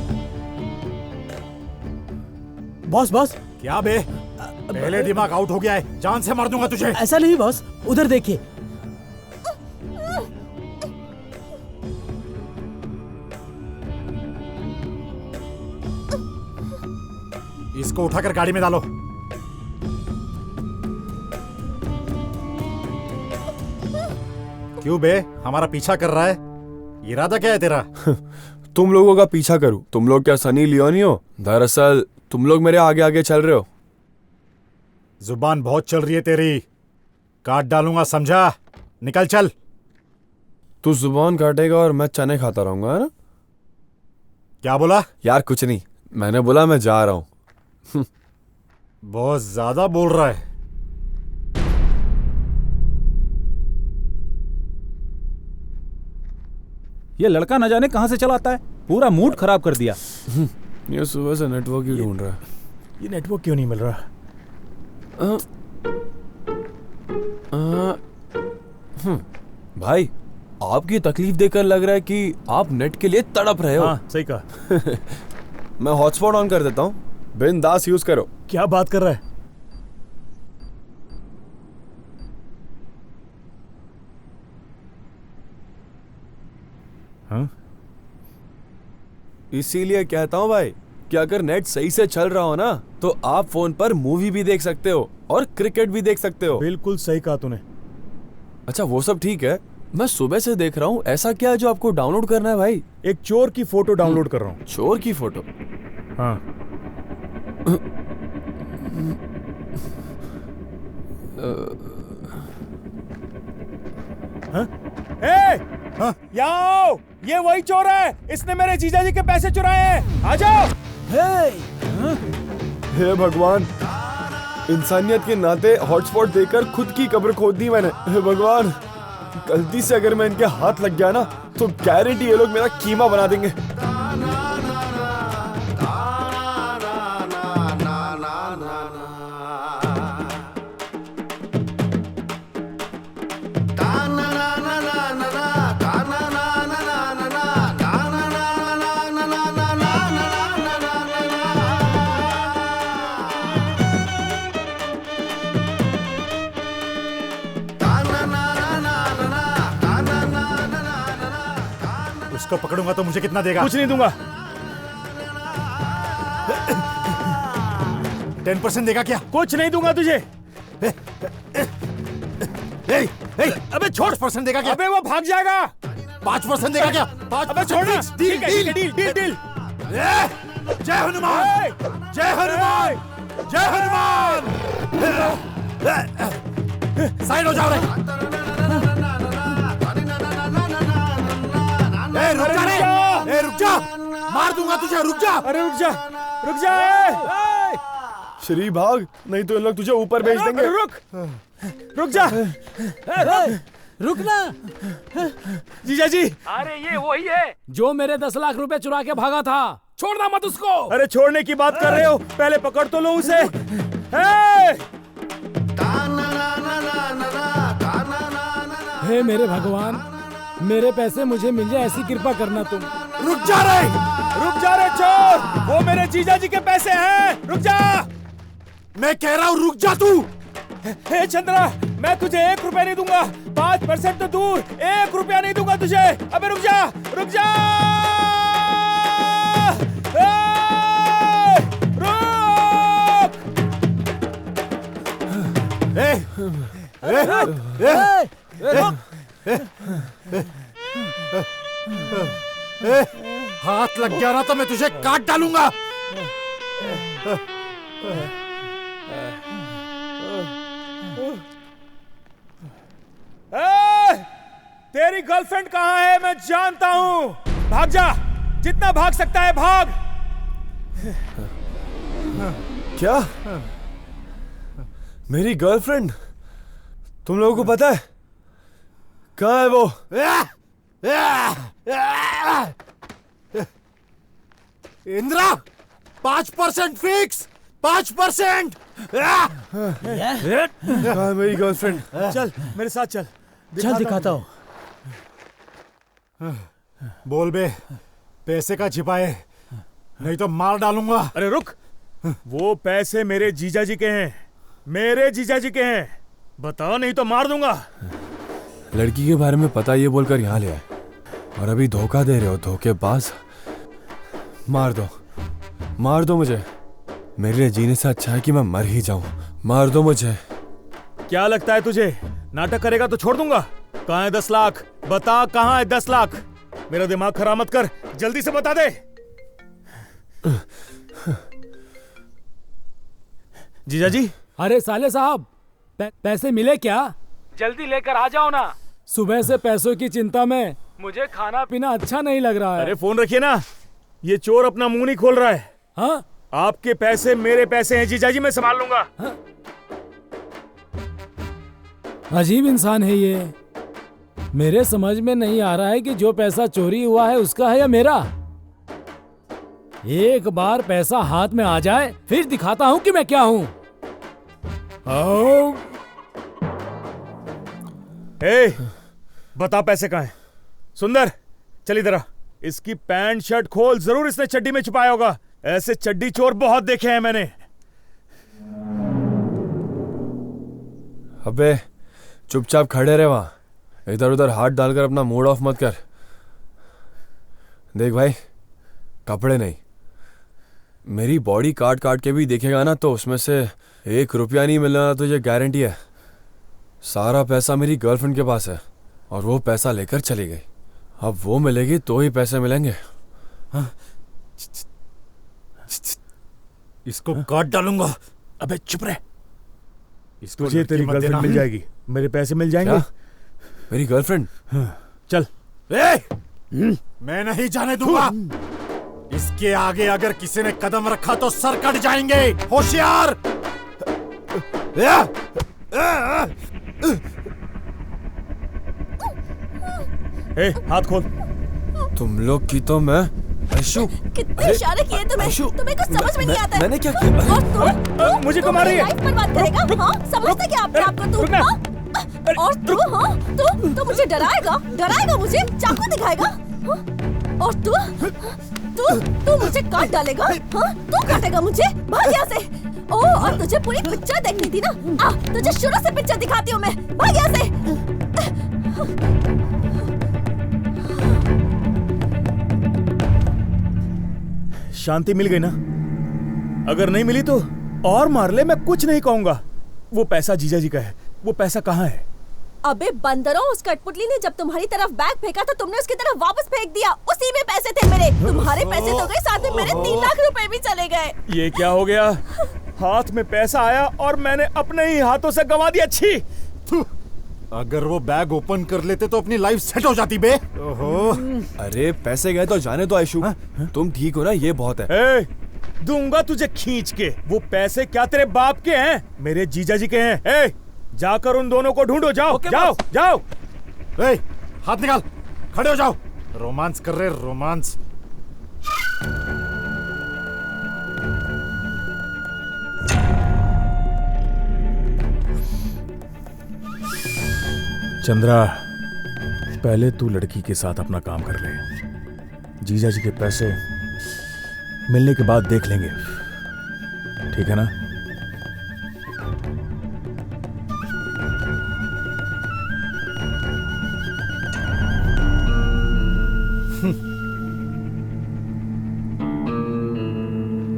बॉस बॉस क्या बे? पहले दिमाग आउट हो गया है, जान से मार दूंगा तुझे। ऐसा नहीं बॉस, उधर देखिए। इसको उठाकर गाड़ी में डालो। क्यों बे, हमारा पीछा कर रहा है? इरादा क्या है तेरा? तुम लोगों का पीछा करूं? तुम लोग क्या सनी लियोनी हो? दरअसल तुम लोग मेरे आगे आगे चल रहे हो। जुबान बहुत चल रही है तेरी, काट डालूंगा, समझा? निकल चल। तू जुबान काटेगा और मैं चने खाता रहूंगा, है ना? क्या बोला? यार कुछ नहीं, मैंने बोला मैं जा रहा हूं। बहुत ज्यादा बोल रहा है। ये लड़का न जाने कहां से चला आता है, पूरा मूड खराब कर दिया। ये सुबह से नेटवर्क ही ढूंढ रहा है। ये नेटवर्क क्यों नहीं मिल रहा? भाई आपकी तकलीफ देखकर लग रहा है कि आप नेट के लिए तड़प रहे हो। हाँ, सही कहा। मैं हॉटस्पॉट ऑन कर देता हूँ, बिंदास यूज करो। क्या बात कर रहा है? हाँ? इसीलिए कहता हूँ भाई कि अगर नेट सही से चल रहा हो ना तो आप फोन पर मूवी भी देख सकते हो और क्रिकेट भी देख सकते हो। बिल्कुल सही कहा तूने। अच्छा वो सब ठीक है, मैं सुबह से देख रहा हूँ, ऐसा क्या है जो आपको डाउनलोड करना है भाई? एक चोर की फोटो डाउनलोड कर रहा हूँ। चोर की फोटो? हाँ। हाँ? याओ, ये वही चोर है, इसने मेरे जीजा जी के पैसे चुराए हैं, आ जाओ। हे भगवान, इंसानियत के नाते हॉटस्पॉट देकर खुद की कब्र खोद दी मैंने। हे भगवान, गलती से अगर मैं इनके हाथ लग गया ना तो गारंटी ये लोग मेरा कीमा बना देंगे। उसको पकड़ूंगा तो मुझे कितना देगा? कुछ नहीं दूंगा। 10% देगा क्या? कुछ नहीं दूंगा तुझे। अबे छोड़, % देगा क्या? अबे वो भाग जाएगा। 5% देगा क्या? 5%? अबे छोड़ ना। Deal deal deal deal deal. जय हनुमान, जय हनुमान, जय हनुमान। साइड हो जाओ रे। रुक जा रे, रुक जा, मार दूंगा तुझे, रुक जा। अरे रुक जा, रुक जा। श्री भाग, नहीं तो इन लोग तुझे ऊपर भेज देंगे। रुक जा। रुकना। जीजा जी। अरे ये वही है जो मेरे 10 लाख रुपए चुरा के भागा था, छोड़ना मत उसको। अरे छोड़ने की बात कर रहे हो, पहले पकड़ तो लो उसे। हे मेरे भगवान, मेरे पैसे मुझे मिल जाए ऐसी कृपा करना तुम। रुक जा रे, रुक जा रे चोर, वो मेरे जीजा जी के पैसे हैं, रुक जा। मैं कह रहा हूँ रुक जा तू। हे चंद्रा, मैं तुझे 1 रुपया नहीं दूंगा। 5% तो दूर, 1 रुपया नहीं दूंगा तुझे। अबे रुक जा, रुक जा। हाथ लग गया ना तो मैं तुझे काट डालूंगा। तेरी गर्लफ्रेंड कहाँ है मैं जानता हूँ। भाग जा, जितना भाग सकता है भाग। क्या? मेरी गर्लफ्रेंड? तुम लोगों को पता है कहाँ है वो? इंद्रा, 5% फिक्स, 5%। कहाँ है मेरी गर्लफ्रेंड? चल मेरे साथ चल, चल दिखाता हूँ। बोल बे, पैसे का छिपाए, नहीं तो मार डालूंगा। अरे रुक, वो पैसे मेरे जीजा जी के हैं, मेरे जीजा जी के हैं। बता नहीं तो मार दूंगा। लड़की के बारे में पता ये बोलकर यहाँ ले आए और अभी धोखा दे रहे हो, धोखेबाज। मार दो, मार दो मुझे। मेरे लिए जीने से अच्छा है कि मैं मर ही जाऊं। मार दो मुझे। क्या लगता है तुझे, नाटक करेगा तो छोड़ दूंगा? कहाँ है 10 लाख? बता कहाँ है 10 लाख? मेरा दिमाग खराब मत कर, जल्दी से बता दे। जीजा जी। अरे साले साहब, पैसे मिले क्या? जल्दी लेकर आ जाओ ना। सुबह से पैसों की चिंता में मुझे खाना पीना अच्छा नहीं लग रहा है। अरे फोन रखिए ना, ये चोर अपना मुंह नहीं खोल रहा है। हाँ? आपके पैसे मेरे पैसे हैं जीजा जी, मैं संभाल लूंगा। हाँ? अजीब इंसान है ये। मेरे समझ में नहीं आ रहा है कि जो पैसा चोरी हुआ है उसका है या मेरा। एक बार पैसा हाथ में आ जाए फिर दिखाता हूं कि मैं क्या हूं। बता पैसे कहाँ हैं? सुंदर चल इधर आ। इसकी पैंट शर्ट खोल, जरूर इसने चड्डी में छुपाया होगा। ऐसे चड्डी चोर बहुत देखे हैं मैंने। अबे चुपचाप खड़े रहे वहां, इधर उधर हाथ डालकर अपना मूड ऑफ मत कर। देख भाई, कपड़े नहीं, मेरी बॉडी काट काट के भी देखेगा ना तो उसमें से 1 रुपया नहीं मिलना तुझे, गारंटी है। सारा पैसा मेरी गर्लफ्रेंड के पास है और वो पैसा लेकर चली गई। अब वो मिलेगी तो ही पैसे मिलेंगे। हाँ? इसको काट डालूंगा। अबे चुप रहे। इसको तुझे तेरी गर्लफ्रेंड मिल जाएगी, मेरे पैसे मिल जाएंगे। मेरी गर्लफ्रेंड? चल। मैं नहीं जाने दूंगा। इसके आगे अगर किसी ने कदम रखा तो सर कट जाएंगे, होशियार। हाथ खोल। तुम लोग की तो मैं ऐशू। कितने इशारे किए तुम्हें? तुम्हें कुछ समझ में नहीं आता है। मैंने क्या किया? और तू मुझे क्यों मार रही है? लाइफ बर्बाद करेगा? हाँ, समझते क्या अपने आप को तू? हाँ? और तू, हाँ, तू मुझे डराएगा मुझे, चाकू दिखाएगा? हाँ? और तू मुझे काट डालेगा? हाँ? तू काटेगा मुझे? भाग यहाँ से। ओ, और तुझे पूरी पिक्चर देखनी थी ना? तुझे शुरू से पिक्चर दिखाती हूँ मैं। भाग यहाँ से। शांति मिल गई ना? अगर नहीं मिली तो और मार ले, मैं कुछ नहीं कहूंगा। वो पैसा जीजा जी का है, वो पैसा कहाँ है? अबे बंदरों, उस कठपुतली ने जब तुम्हारी तरफ बैग फेंका तो तुमने उसकी तरफ वापस फेंक दिया। उसी में पैसे थे मेरे। तुम्हारे पैसे तो गए, साथ में मेरे 3 लाख रुपए भी चले गए। ये क्या हो गया? हाथ में पैसा आया और मैंने अपने ही हाथों से गवा दिया। अच्छी। अगर वो बैग ओपन कर लेते तो अपनी लाइफ सेट हो जाती बे। ओहो। अरे पैसे गए तो जाने दो आयशु। तुम ठीक हो ना, ये बहुत है। दूंगा तुझे खींच के। वो पैसे क्या तेरे बाप के हैं? मेरे जीजा जी के हैं। जाकर उन दोनों को ढूंढो। जाओ जाओ जाओ। हाथ निकाल, खड़े हो जाओ। रोमांस कर रहे, रोमांस। चंद्रा, पहले तू लड़की के साथ अपना काम कर ले। जीजा जी के पैसे मिलने के बाद देख लेंगे, ठीक है ना?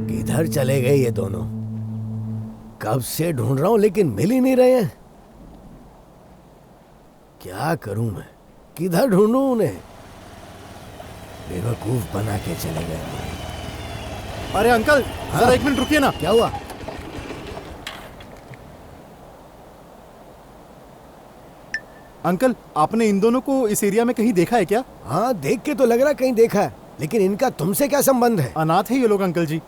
किधर चले गए ये दोनों? कब से ढूंढ रहा हूं लेकिन मिल ही नहीं रहे हैं। क्या करूं मैं? किधर ढूंढूं उन्हें? बेवकूफ बना के चले गए। अरे अंकल, जरा 1 मिनट रुकिए ना। क्या हुआ? अंकल, आपने इन दोनों को इस एरिया में कहीं देखा है क्या? हाँ, देख के तो लग रहा कहीं देखा है, लेकिन इनका तुमसे क्या संबंध है? अनाथ है ये लोग अंकल जी।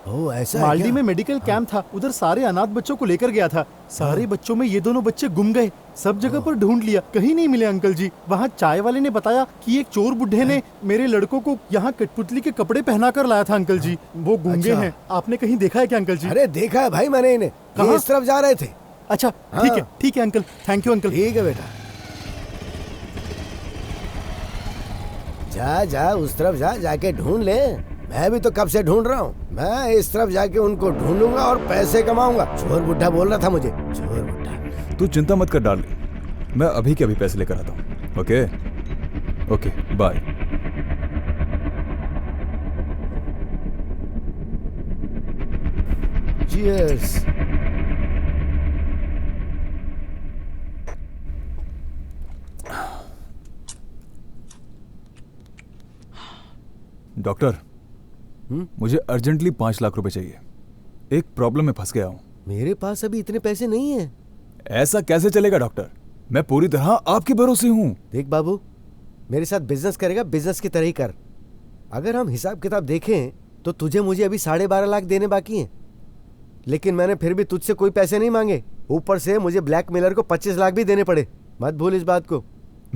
ओह, ऐसा है मालदी क्या? में मेडिकल कैंप था, उधर सारे अनाथ बच्चों को लेकर गया था। सारे बच्चों में ये दोनों बच्चे गुम गए। सब जगह पर ढूंढ लिया, कहीं नहीं मिले अंकल जी। वहाँ चाय वाले ने बताया कि एक चोर बुढ़े ने मेरे लड़कों को यहाँ कठपुतली के कपड़े पहना कर लाया था अंकल जी। वो गूंगे अच्छा। हैं। आपने कहीं देखा है क्या अंकल जी? अरे देखा है भाई मैंने इन्हें। कहाँ? ये इस तरफ जा रहे थे। अच्छा, ठीक है अंकल। Thank you uncle. ठीक है बेटा, जा जा उस तरफ जा, जाके ढूंढ ले। मैं भी तो कब से ढूंढ रहा हूँ। मैं इस तरफ जाके उनको ढूंढूंगा और पैसे कमाऊंगा। चोर बुढ़ा बोल रहा था मुझे, चोर बुढ़ा। तू चिंता मत कर डार्लिंग, मैं अभी के अभी पैसे लेकर आता हूँ। Okay okay, bye. Cheers. Doctor, मुझे अर्जेंटली 5 लाख रुपए चाहिए। एक प्रॉब्लम में फंस गया हूँ। मेरे पास अभी इतने पैसे नहीं है। ऐसा कैसे चलेगा डॉक्टर? मैं पूरी तरह आपके भरोसे हूँ। देख बाबू, मेरे साथ बिजनेस करेगा, बिजनेस की तरह ही कर। अगर हम हिसाब किताब देखें तो तुझे मुझे अभी 12.5 लाख देने बाकी हैं, लेकिन मैंने फिर भी तुझसे कोई पैसे नहीं मांगे। ऊपर से मुझे ब्लैकमेलर को 25 लाख भी देने पड़े। मत भूल इस बात को।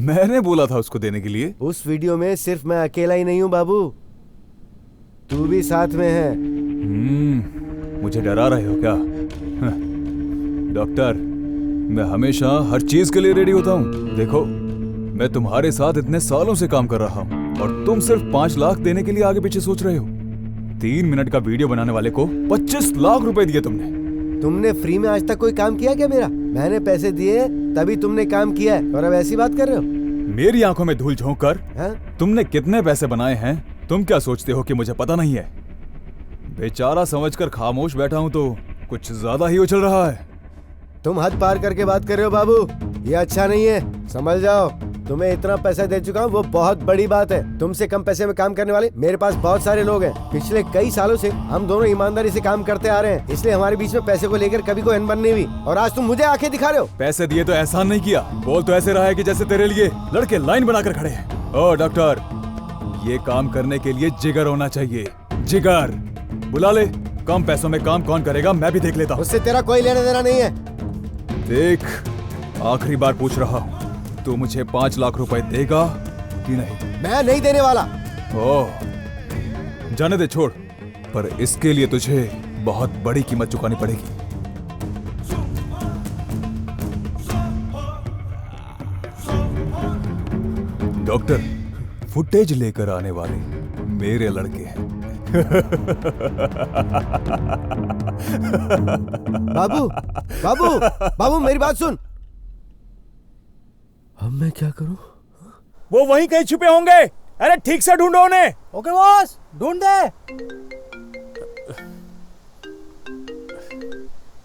मैंने बोला था उसको देने के लिए। उस वीडियो में सिर्फ मैं अकेला ही नहीं हूँ बाबू, तू भी साथ में है। मुझे डरा रहे हो क्या? डॉक्टर, मैं हमेशा हर चीज के लिए रेडी होता हूँ। देखो, मैं तुम्हारे साथ इतने सालों से काम कर रहा हूँ और तुम सिर्फ 5 लाख देने के लिए आगे पीछे सोच रहे हो। 3 मिनट का वीडियो बनाने वाले को 25 लाख रुपए दिए तुमने। तुमने फ्री में आज तक कोई काम किया क्या मेरा? मैंने पैसे दिए तभी तुमने काम किया है, और अब ऐसी बात कर रहे हो? मेरी आंखों में धूल झोंक कर तुमने कितने पैसे बनाए हैं तुम क्या सोचते हो कि मुझे पता नहीं है? बेचारा समझकर खामोश बैठा हूं तो कुछ ज्यादा ही उछल रहा है। तुम हद पार करके बात कर रहे हो बाबू, ये अच्छा नहीं है, समझ जाओ। तुम्हें इतना पैसा दे चुका हूँ, वो बहुत बड़ी बात है। तुमसे कम पैसे में काम करने वाले मेरे पास बहुत सारे लोग हैं। पिछले कई सालों से हम दोनों ईमानदारी से काम करते आ रहे हैं, इसलिए हमारे बीच में पैसे को लेकर कभी कोई अनबन नहीं हुई। और आज तुम मुझे आंखें दिखा रहे हो। पैसे दिए तो एहसान नहीं किया। बोल तो ऐसे रहा है कि जैसे तेरे लिए लड़के लाइन बनाकर खड़े हैं। ओ डॉक्टर, ये काम करने के लिए जिगर होना चाहिए। जिगर बुला ले। कम पैसों में काम कौन करेगा मैं भी देख लेता हूँ। उससे तेरा कोई लेना देना नहीं है। देख, आखिरी बार पूछ रहा हूँ, तू मुझे 5 लाख रुपए देगा कि नहीं? मैं नहीं देने वाला। ओह, जाने दे, छोड़। पर इसके लिए तुझे बहुत बड़ी कीमत चुकानी पड़ेगी। डॉक्टर, फुटेज लेकर आने वाले मेरे लड़के हैं। बाबू बाबू बाबू, मेरी बात सुन। अब मैं क्या करूं? वो वहीं कहीं छुपे होंगे। अरे ठीक से ढूंढो उन्हें। ओके बॉस, ढूंढ दे।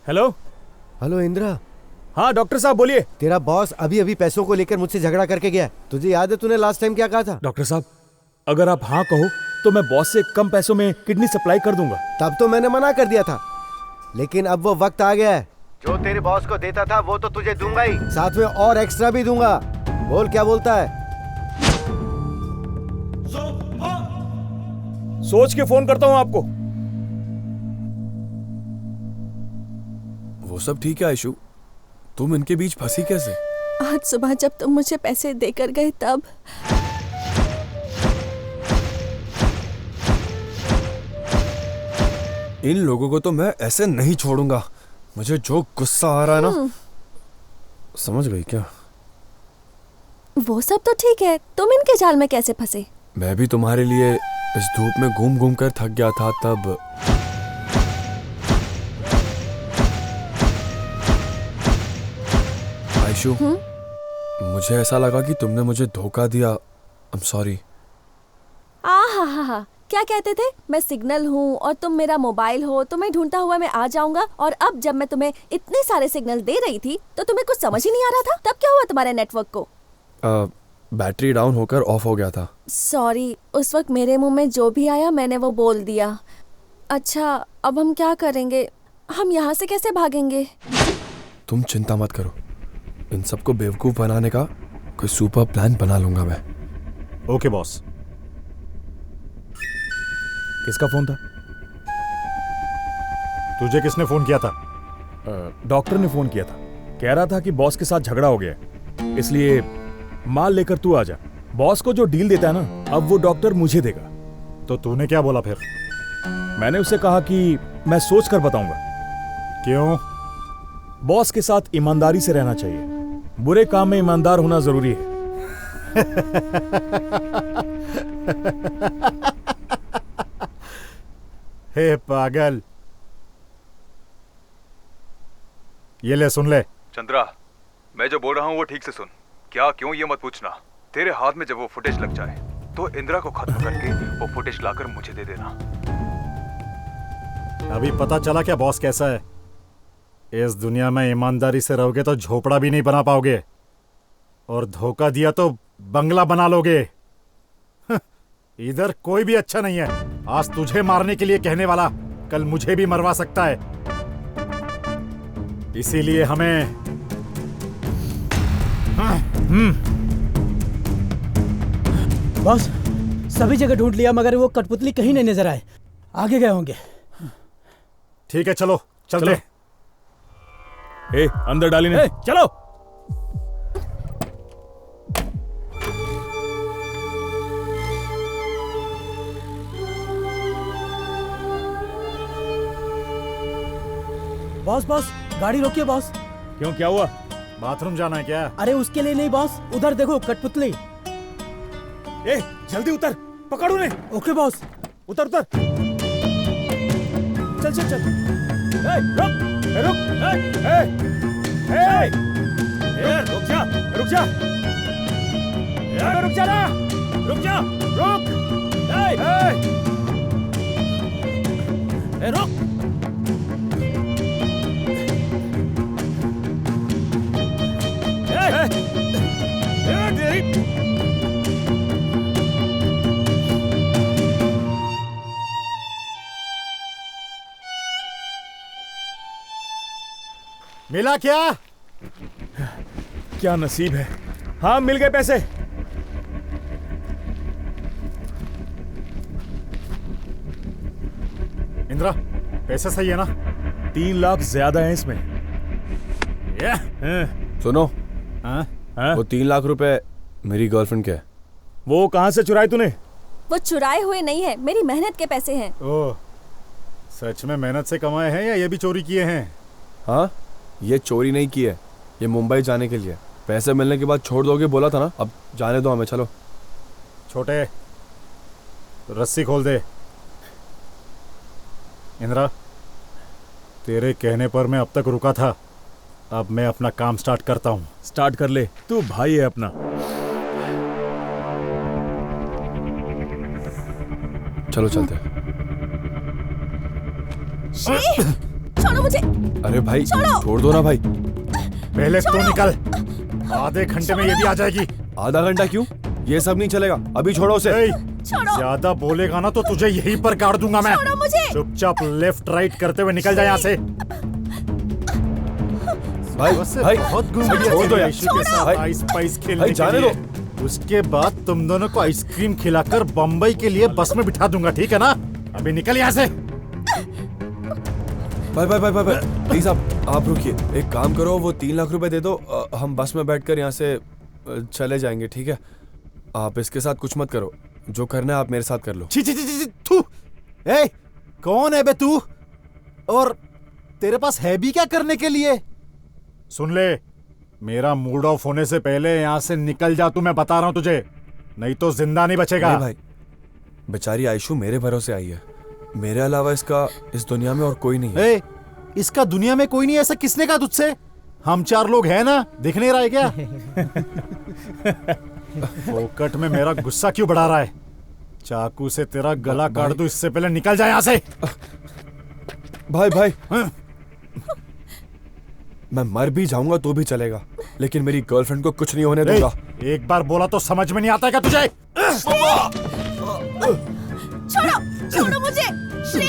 Hello hello Indira. हाँ डॉक्टर साहब बोलिए। तेरा बॉस अभी अभी पैसों को लेकर मुझसे झगड़ा करके गया। तुझे याद है तूने लास्ट टाइम क्या कहा था? डॉक्टर साहब, अगर आप हाँ कहो तो मैं बॉस से कम पैसों में किडनी सप्लाई कर दूंगा। तब तो मैंने मना कर दिया था, लेकिन अब वो वक्त आ गया है। जो तेरे बॉस को देता था वो तो तुझे दूंगा ही, साथ में और एक्स्ट्रा भी दूंगा। बोल क्या बोलता है? सोच के फोन करता हूँ आपको। वो सब ठीक है आयशु, तुम इनके बीच फंसी कैसे? आज सुबह जब तुम मुझे पैसे देकर गए तब इन लोगों को तो मैं ऐसे नहीं छोड़ूंगा। मुझे जो गुस्सा आ रहा है ना, समझ गई क्या? वो सब तो ठीक है, तुम इनके जाल में कैसे फंसे? मैं भी तुम्हारे लिए इस धूप में घूम घूम कर थक गया था तब। आयशु, मुझे ऐसा लगा कि तुमने मुझे धोखा दिया। I'm sorry। हाँ हाँ हाँ, क्या कहते थे? मैं सिग्नल हूँ और तुम मेरा मोबाइल हो, तुम्हें ढूंढता हुआ मैं आ जाऊंगा। और अब जब मैं तुम्हें इतने सारे सिग्नल दे रही थी तो तुम्हें कुछ समझ ही नहीं आ रहा था। तब क्या हुआ तुम्हारे नेटवर्क को? बैटरी डाउन होकर ऑफ हो गया था। सॉरी, उस वक्त मेरे मुंह में जो भी आया मैंने वो बोल दिया। अच्छा, अब हम क्या करेंगे? हम यहाँ से कैसे भागेंगे? तुम चिंता मत करो, इन सबको बेवकूफ बनाने का कोई सुपर प्लान बना लूंगा मैं। Okay boss. किसका फोन था? तुझे किसने फोन किया था? डॉक्टर ने फोन किया था। कह रहा था कि बॉस के साथ झगड़ा हो गया है, इसलिए माल लेकर तू आ जा। बॉस को जो डील देता है ना, अब वो डॉक्टर मुझे देगा। तो तूने क्या बोला फिर? मैंने उसे कहा कि मैं सोच कर बताऊंगा। क्यों? बॉस के साथ ईमानदारी से रहना चाहिए, बुरे काम में ईमानदार होना जरूरी है। हे पागल, ये ले सुन ले। चंद्रा, मैं जो बोल रहा हूँ वो ठीक से सुन। क्या क्यों ये मत पूछना। तेरे हाथ में जब वो फुटेज लग जाए तो इंदिरा को खत्म करके वो फुटेज लाकर मुझे दे देना। अभी पता चला क्या बॉस कैसा है? इस दुनिया में ईमानदारी से रहोगे तो झोपड़ा भी नहीं बना पाओगे, और धोखा दिया तो बंगला बना लोगे। इधर कोई भी अच्छा नहीं है। आज तुझे मारने के लिए कहने वाला कल मुझे भी मरवा सकता है। इसीलिए हमें बॉस, सभी जगह ढूंढ लिया मगर वो कठपुतली कहीं नहीं नजर आए। आगे गए होंगे। ठीक है, चलो चलते। ए, अंदर डाली नहीं। चलो। बॉस बॉस, गाड़ी रोकिए बॉस। क्यों, क्या हुआ? बाथरूम जाना है क्या? अरे उसके लिए नहीं बॉस, उधर देखो कठपुतली। ए, जल्दी उतर, पकड़ उन्हें। Okay boss. उतर उतर। चल चल चल। ए, रुक, ए, रुक, ए, ए, ए, रुक जा, रुक जा, ए, रुक जा ना, रुक जा, रुक, ए, ए, रुक। मिला क्या? क्या नसीब है। हाँ, मिल गए पैसे। इंदिरा, पैसे सही है ना? 3 लाख ज्यादा है इसमें। सुनो, हाँ? वो 3 लाख रुपए मेरी गर्लफ्रेंड के है। वो कहाँ से चुराए तूने? वो चुराए हुए नहीं है, मेरी मेहनत के पैसे हैं। ओह, सच में मेहनत से कमाए हैं या ये भी चोरी किए हैं? हाँ, ये चोरी नहीं की है, ये मुंबई जाने के लिए। पैसे मिलने के बाद छोड़ दोगे बोला था ना, अब जाने दो हमें। चलो। छोटे, रस्सी खोल दे। इंदिरा, तेरे कहने पर मैं अब तक रुका था, अब मैं अपना काम स्टार्ट करता हूँ। स्टार्ट कर ले, तू भाई है अपना। चलो चलते। छोड़ो मुझे। अरे भाई, छोड़ दो ना भाई। पहले तू निकल, आधे घंटे में ये भी आ जाएगी। आधा घंटा क्यों? ये सब नहीं चलेगा, अभी छोड़ो उसे। ज्यादा बोलेगा ना तो तुझे यहीं पर गाड़ दूंगा मैं। छोड़ो मुझे। चुपचाप लेफ्ट राइट करते हुए निकल जा यहाँ से। भाई भाई, बहुत घूम लिया छोड़ दो यार। यीशु के साथ आइस पाइस खेलने के जाने लिए। दो। उसके बाद तुम दोनों को आइसक्रीम खिलाकर बम्बई के लिए बस में बिठा दूंगा, ठीक है ना? अभी निकल यहाँ से। भाई भाई भाई भाई, प्लीज आप रुकिए। एक काम करो, वो 3 लाख रुपए दे दो, हम बस में बैठकर यहाँ से चले जाएंगे, ठीक है? आप इसके साथ कुछ मत करो, जो करना है आप मेरे साथ कर लो। छी छी छी छी, थू। ए, कौन है बे तू? और तेरे पास है भी क्या करने के लिए? सुन ले, मेरा मूड ऑफ होने से पहले यहाँ से निकल जा तू, मैं बता रहा हूँ तुझे, नहीं तो जिंदा नहीं बचेगा। नहीं भाई, बेचारी आयशु मेरे भरोसे आई है, मेरे अलावा इसका इस दुनिया में और कोई नहीं है। ए, इसका दुनिया में कोई नहीं, ऐसा किसने कहा तुझसे? हम 4 लोग हैं ना, दिख नहीं रहा है क्या? फोकट में मेरा गुस्सा क्यों बढ़ा रहा है? चाकू से तेरा गला काट दूं इससे पहले निकल जा यहाँ से। भाई भाई मैं मर भी जाऊंगा तो भी चलेगा, लेकिन मेरी गर्लफ्रेंड को कुछ नहीं होने दूंगा। एक बार बोला तो समझ में नहीं आता क्या तुझे? छोड़ो मुझे। श्री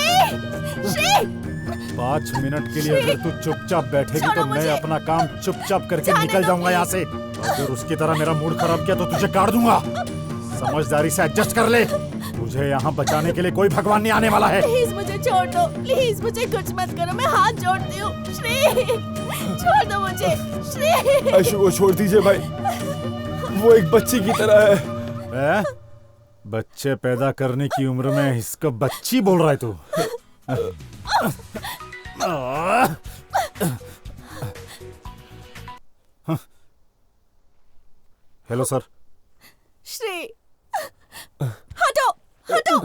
5 मिनट के लिए अगर तू चुपचाप बैठेगी तो मैं अपना काम चुपचाप करके निकल जाऊंगा यहाँ से। अगर उसकी तरह मेरा मूड खराब किया तो तुझे काट दूंगा। समझदारी से एडजस्ट कर ले, मुझे यहाँ बचाने के लिए कोई भगवान नहीं आने वाला है। प्लीज मुझे छोड़ दो, प्लीज मुझे कुछ मत करो, मैं हाथ जोड़ती हूँ। श्री छोड़ दो मुझे। श्री आयशु को छोड़ दीजिए भाई, वो एक बच्ची की तरह है। बच्चे पैदा करने की उम्र में इसको बच्ची बोल रहा है तू? Hello sir. श्री हटो हटो।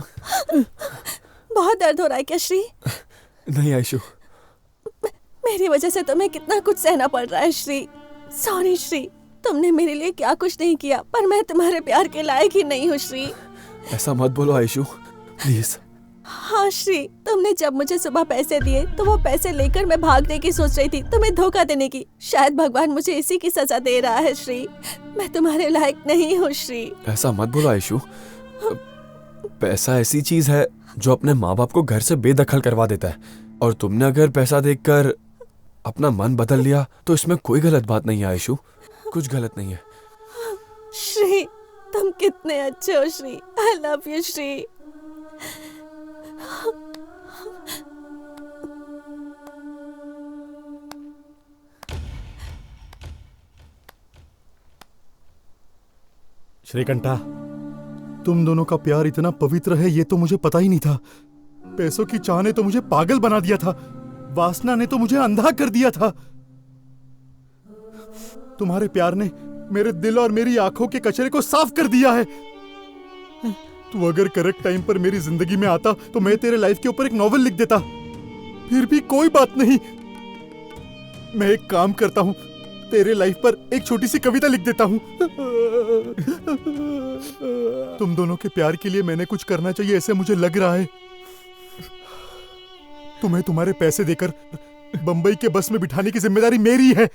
बहुत दर्द हो रहा है क्या श्री? नहीं आयशु, मेरी वजह से तुम्हें कितना कुछ सहना पड़ रहा है श्री। सॉरी श्री, तुमने मेरे लिए क्या कुछ नहीं किया, पर मैं तुम्हारे प्यार के लायक ही नहीं हूँ श्री। ऐसा मत बोलो आयशु, प्लीज। हाँ श्री, तुमने जब मुझे सुबह पैसे दिए तो वो पैसे लेकर मैं भागने की सोच रही थी, तुम्हें धोखा देने की। शायद भगवान मुझे इसी की सजा दे रहा है श्री। मैं तुम्हारे लायक नहीं हूँ श्री। ऐसा मत बोलो आयशु, पैसा ऐसी चीज है जो अपने माँ बाप को घर से बेदखल करवा देता है, और तुमने अगर पैसा देखकर अपना मन बदल लिया तो इसमें कोई गलत बात नहीं है आयशु, कुछ गलत नहीं है। श्री तुम कितने अच्छे हो Shri. I love you Shri. Shrikantha, तुम दोनों का प्यार इतना पवित्र है ये तो मुझे पता ही नहीं था। पैसों की चाह ने तो मुझे पागल बना दिया था, वासना ने तो मुझे अंधा कर दिया था। तुम्हारे प्यार ने मेरे दिल और मेरी आंखों के कचरे को साफ कर दिया है। तू अगर करेक्ट टाइम पर मेरी जिंदगी में आता तो मैं तेरे लाइफ के ऊपर एक नॉवेल लिख देता। फिर भी कोई बात नहीं, मैं एक काम करता हूं, तेरे लाइफ पर एक छोटी सी कविता लिख देता हूं। तुम दोनों के प्यार के लिए मैंने कुछ करना चाहिए ऐसे मुझे लग रहा है। तुम्हें तुम्हारे पैसे देकर बंबई के बस में बिठाने की जिम्मेदारी मेरी है।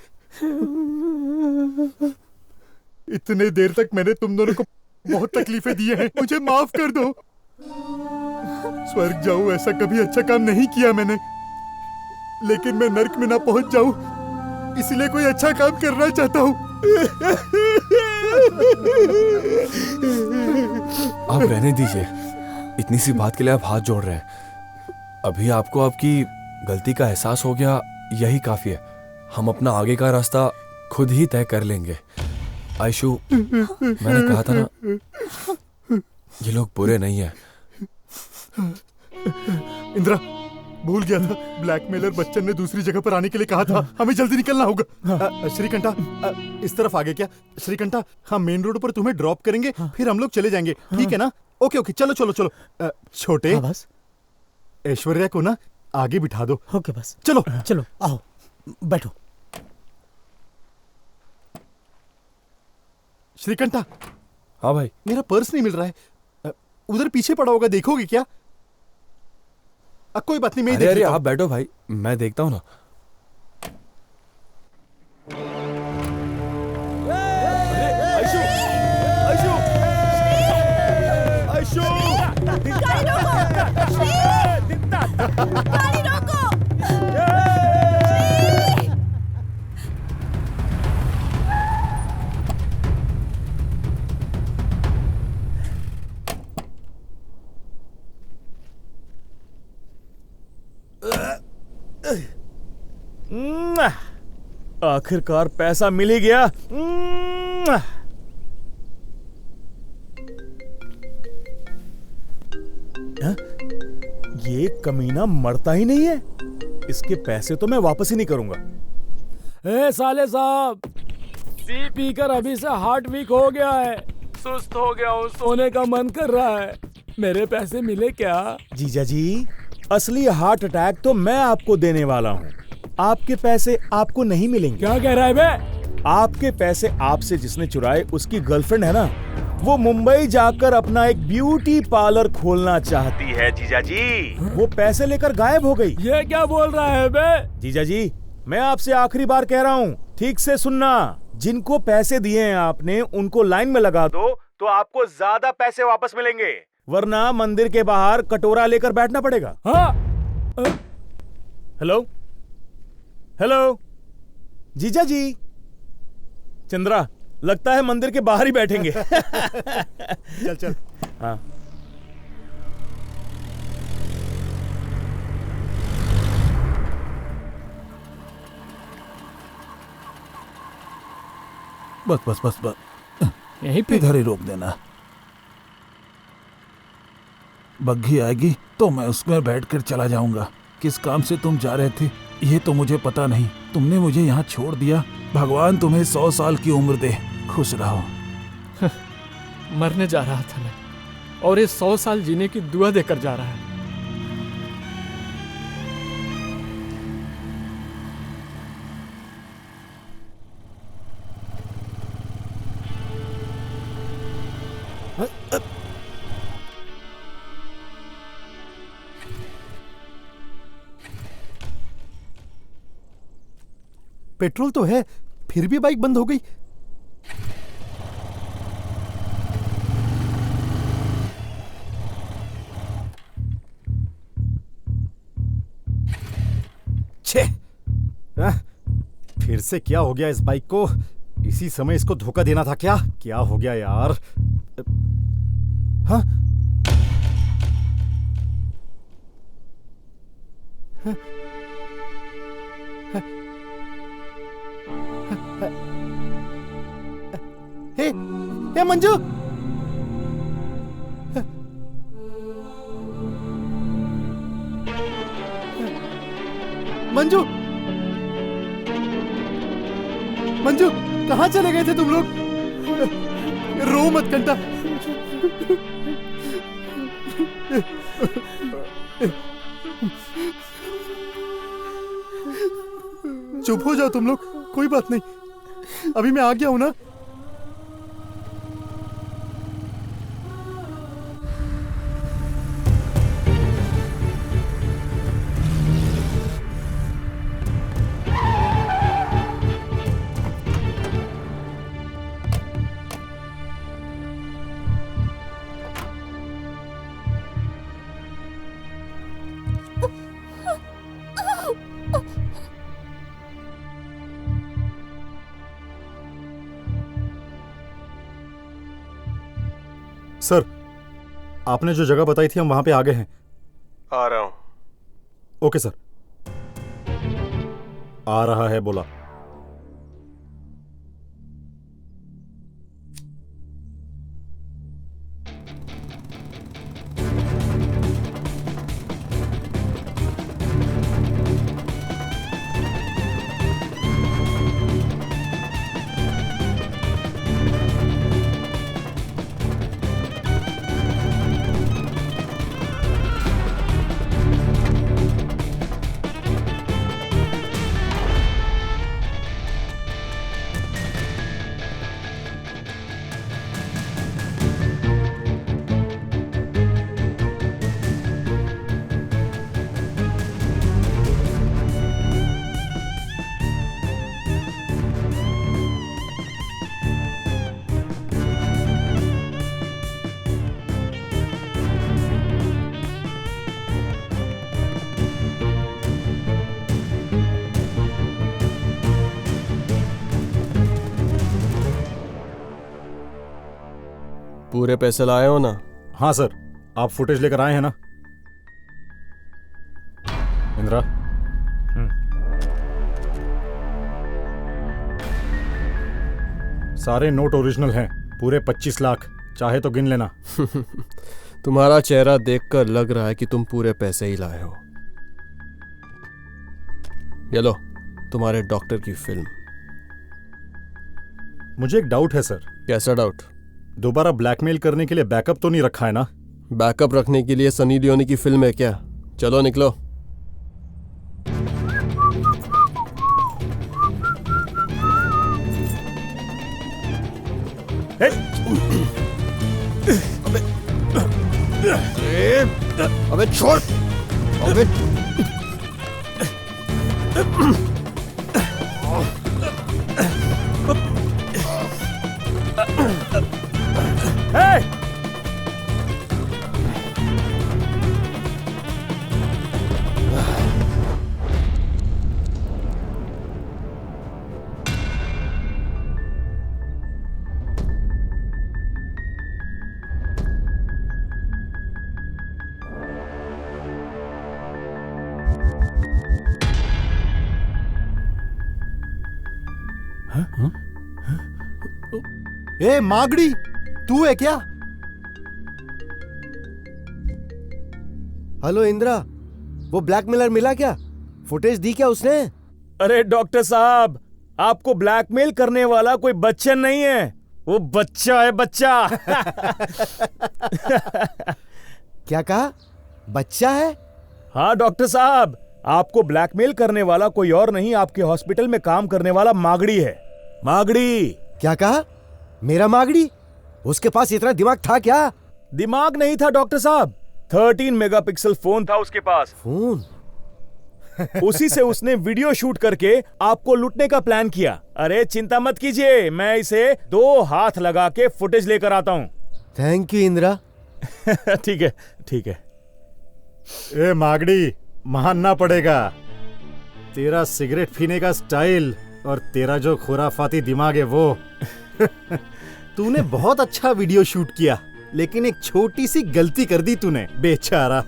इतने देर तक मैंने तुम दोनों को बहुत तकलीफें दी हैं, मुझे माफ कर दो। स्वर्ग जाऊं ऐसा कभी अच्छा काम नहीं किया मैंने, लेकिन मैं नर्क में ना पहुंच जाऊं इसलिए कोई अच्छा काम करना चाहता हूं। आप रहने दीजिए, इतनी सी बात के लिए आप हाथ जोड़ रहे हैं। अभी आपको आपकी गलती का एहसास हो गया, यही काफी है। हम अपना आगे का रास्ता खुद ही तय कर लेंगे। आयशु, मैंने कहा था ना, ये लोग बुरे नहीं है। इंदिरा, भूल गया था, ब्लैकमेलर बच्चन ने दूसरी जगह पर आने के लिए कहा था। हमें जल्दी निकलना होगा। श्रीकंठा, इस तरफ आगे क्या? श्रीकंठा, हम मेन रोड पर तुम्हें ड्रॉप करेंगे, फिर हम लोग चले जाएंगे, ठीक है ना? ओके ओके, चलो चलो चलो। छोटे, बस ऐश्वर्या को ना आगे बिठा दो। ओके बस, चलो चलो आओ बैठो। श्रीकंठा। हाँ भाई। मेरा पर्स नहीं मिल रहा है, उधर पीछे पड़ा होगा, देखोगे क्या? कोई बात नहीं, मैं अरे आप बैठो भाई, मैं देखता हूँ ना। आयशु, आयशु, आयशु, गाड़ी रोको, श्री, गाड़ी रोको। आखिरकार पैसा मिल ही गया। ये कमीना मरता ही नहीं है, इसके पैसे तो मैं वापस ही नहीं करूंगा। ए साले साहब, पी पी कर अभी से हार्ट वीक हो गया है, सुस्त हो गया हूँ, सोने का मन कर रहा है। मेरे पैसे मिले क्या? जीजा जी, असली हार्ट अटैक तो मैं आपको देने वाला हूँ, आपके पैसे आपको नहीं मिलेंगे। क्या कह रहा है बे? आपके पैसे आपसे जिसने चुराए उसकी गर्लफ्रेंड है ना, वो मुंबई जाकर अपना एक ब्यूटी पार्लर खोलना चाहती है जीजा जी। वो पैसे लेकर गायब हो गई। ये क्या बोल रहा है बे? जीजा जी, मैं आपसे आखिरी बार कह रहा हूँ, ठीक से सुनना। जिनको पैसे दिए हैं आपने, उनको लाइन में लगा दो तो आपको ज्यादा पैसे वापस मिलेंगे, वरना मंदिर के बाहर कटोरा लेकर बैठना पड़ेगा। हाँ? हेलो हेलो जीजा जी। चंद्रा, लगता है मंदिर के बाहर ही बैठेंगे। चल चल। हाँ। बस बस बस बस, यहीं पे इधर ही रोक देना। बग्घी आएगी तो मैं उसमें बैठकर चला जाऊंगा। किस काम से तुम जा रहे थे ये तो मुझे पता नहीं। तुमने मुझे यहाँ छोड़ दिया। भगवान तुम्हें 100 साल की उम्र दे। खुश रहो। मरने जा रहा था मैं, और ये 100 साल जीने की दुआ देकर जा रहा है। पेट्रोल तो है, फिर भी बाइक बंद हो गई। छे, फिर से क्या हो गया इस बाइक को? इसी समय इसको धोखा देना था क्या? क्या हो गया यार? हाँ? हे मंजू, मंजू, मंजू, कहाँ चले गए थे तुम लोग? रो मत कंटा। चुप हो जाओ तुम लोग, कोई बात नहीं, अभी मैं आ गया हूं ना। सर, आपने जो जगह बताई थी हम वहां पे आ गए हैं। आ रहा हूं। Okay sir. आ रहा है बोला। पूरे पैसे लाए हो ना? हाँ सर, आप फुटेज लेकर आए हैं ना? इंदिरा, सारे नोट ओरिजिनल हैं, पूरे 25 लाख। चाहे तो गिन लेना। तुम्हारा चेहरा देखकर लग रहा है कि तुम पूरे पैसे ही लाए हो। ये लो, तुम्हारे डॉक्टर की फिल्म। मुझे एक डाउट है सर। कैसा डाउट? दोबारा ब्लैकमेल करने के लिए बैकअप तो नहीं रखा है ना? बैकअप रखने के लिए सनी लियोनी की फिल्म है क्या? चलो निकलो। अबे छोड़। अबे हे! ए मागड़ी, तू है क्या? हेलो इंदिरा, वो ब्लैकमेलर मिला क्या? फुटेज दी क्या उसने? अरे डॉक्टर साहब, आपको ब्लैकमेल करने वाला कोई बच्चन नहीं है, वो बच्चा है, बच्चा। क्या कहा? बच्चा है? हाँ डॉक्टर साहब, आपको ब्लैकमेल करने वाला कोई और नहीं, आपके हॉस्पिटल में काम करने वाला मागड़ी है। मागड़ी। क्या कहा? मेरा मागड़ी? उसके पास इतना दिमाग था क्या? दिमाग नहीं था डॉक्टर साहब, 13 मेगापिक्सल फोन था उसके पास। फोन? उसी से उसने वीडियो शूट करके आपको लूटने का प्लान किया। अरे चिंता मत कीजिए, मैं इसे 2 हाथ लगा के फुटेज लेकर आता हूं। Thank you Indira. ठीक है, ठीक है। ए मागड़ी, मानना पड़ेगा, तेरा सिगरेट पीने का स्टाइल और तेरा जो खुराफाती दिमाग है वो। तूने बहुत अच्छा वीडियो शूट किया, लेकिन एक छोटी सी गलती कर दी तूने, बेचारा।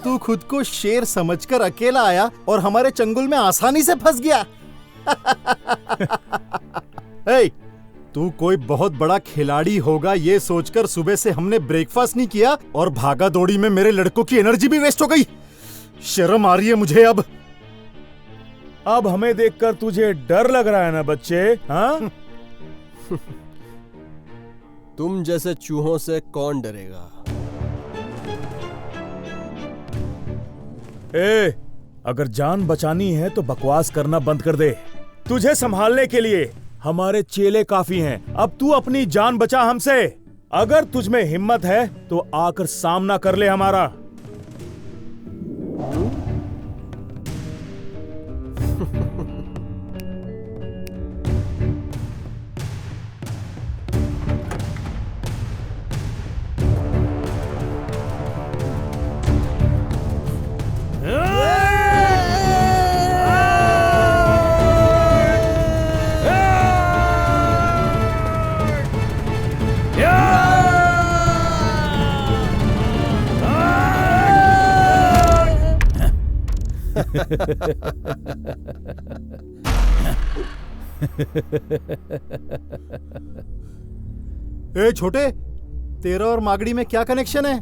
तू खुद को शेर समझकर अकेला आया और हमारे चंगुल में आसानी से फंस गया। ए, तू कोई बहुत बड़ा खिलाड़ी होगा ये सोचकर सुबह से हमने ब्रेकफास्ट नहीं किया और भागा दौड़ी में मेरे लड़कों की एनर्जी भी वेस्ट हो गई। शर्म आ रही है मुझे अब। अब हमें देखकर तुझे डर लग रहा है ना बच्चे? हाँ? तुम जैसे चूहों से कौन डरेगा? ए, अगर जान बचानी है तो बकवास करना बंद कर दे। तुझे संभालने के लिए हमारे चेले काफी हैं। अब तू अपनी जान बचा हमसे। अगर तुझ में हिम्मत है तो आकर सामना कर ले हमारा। ए छोटे, तेरा और मागड़ी में क्या कनेक्शन है?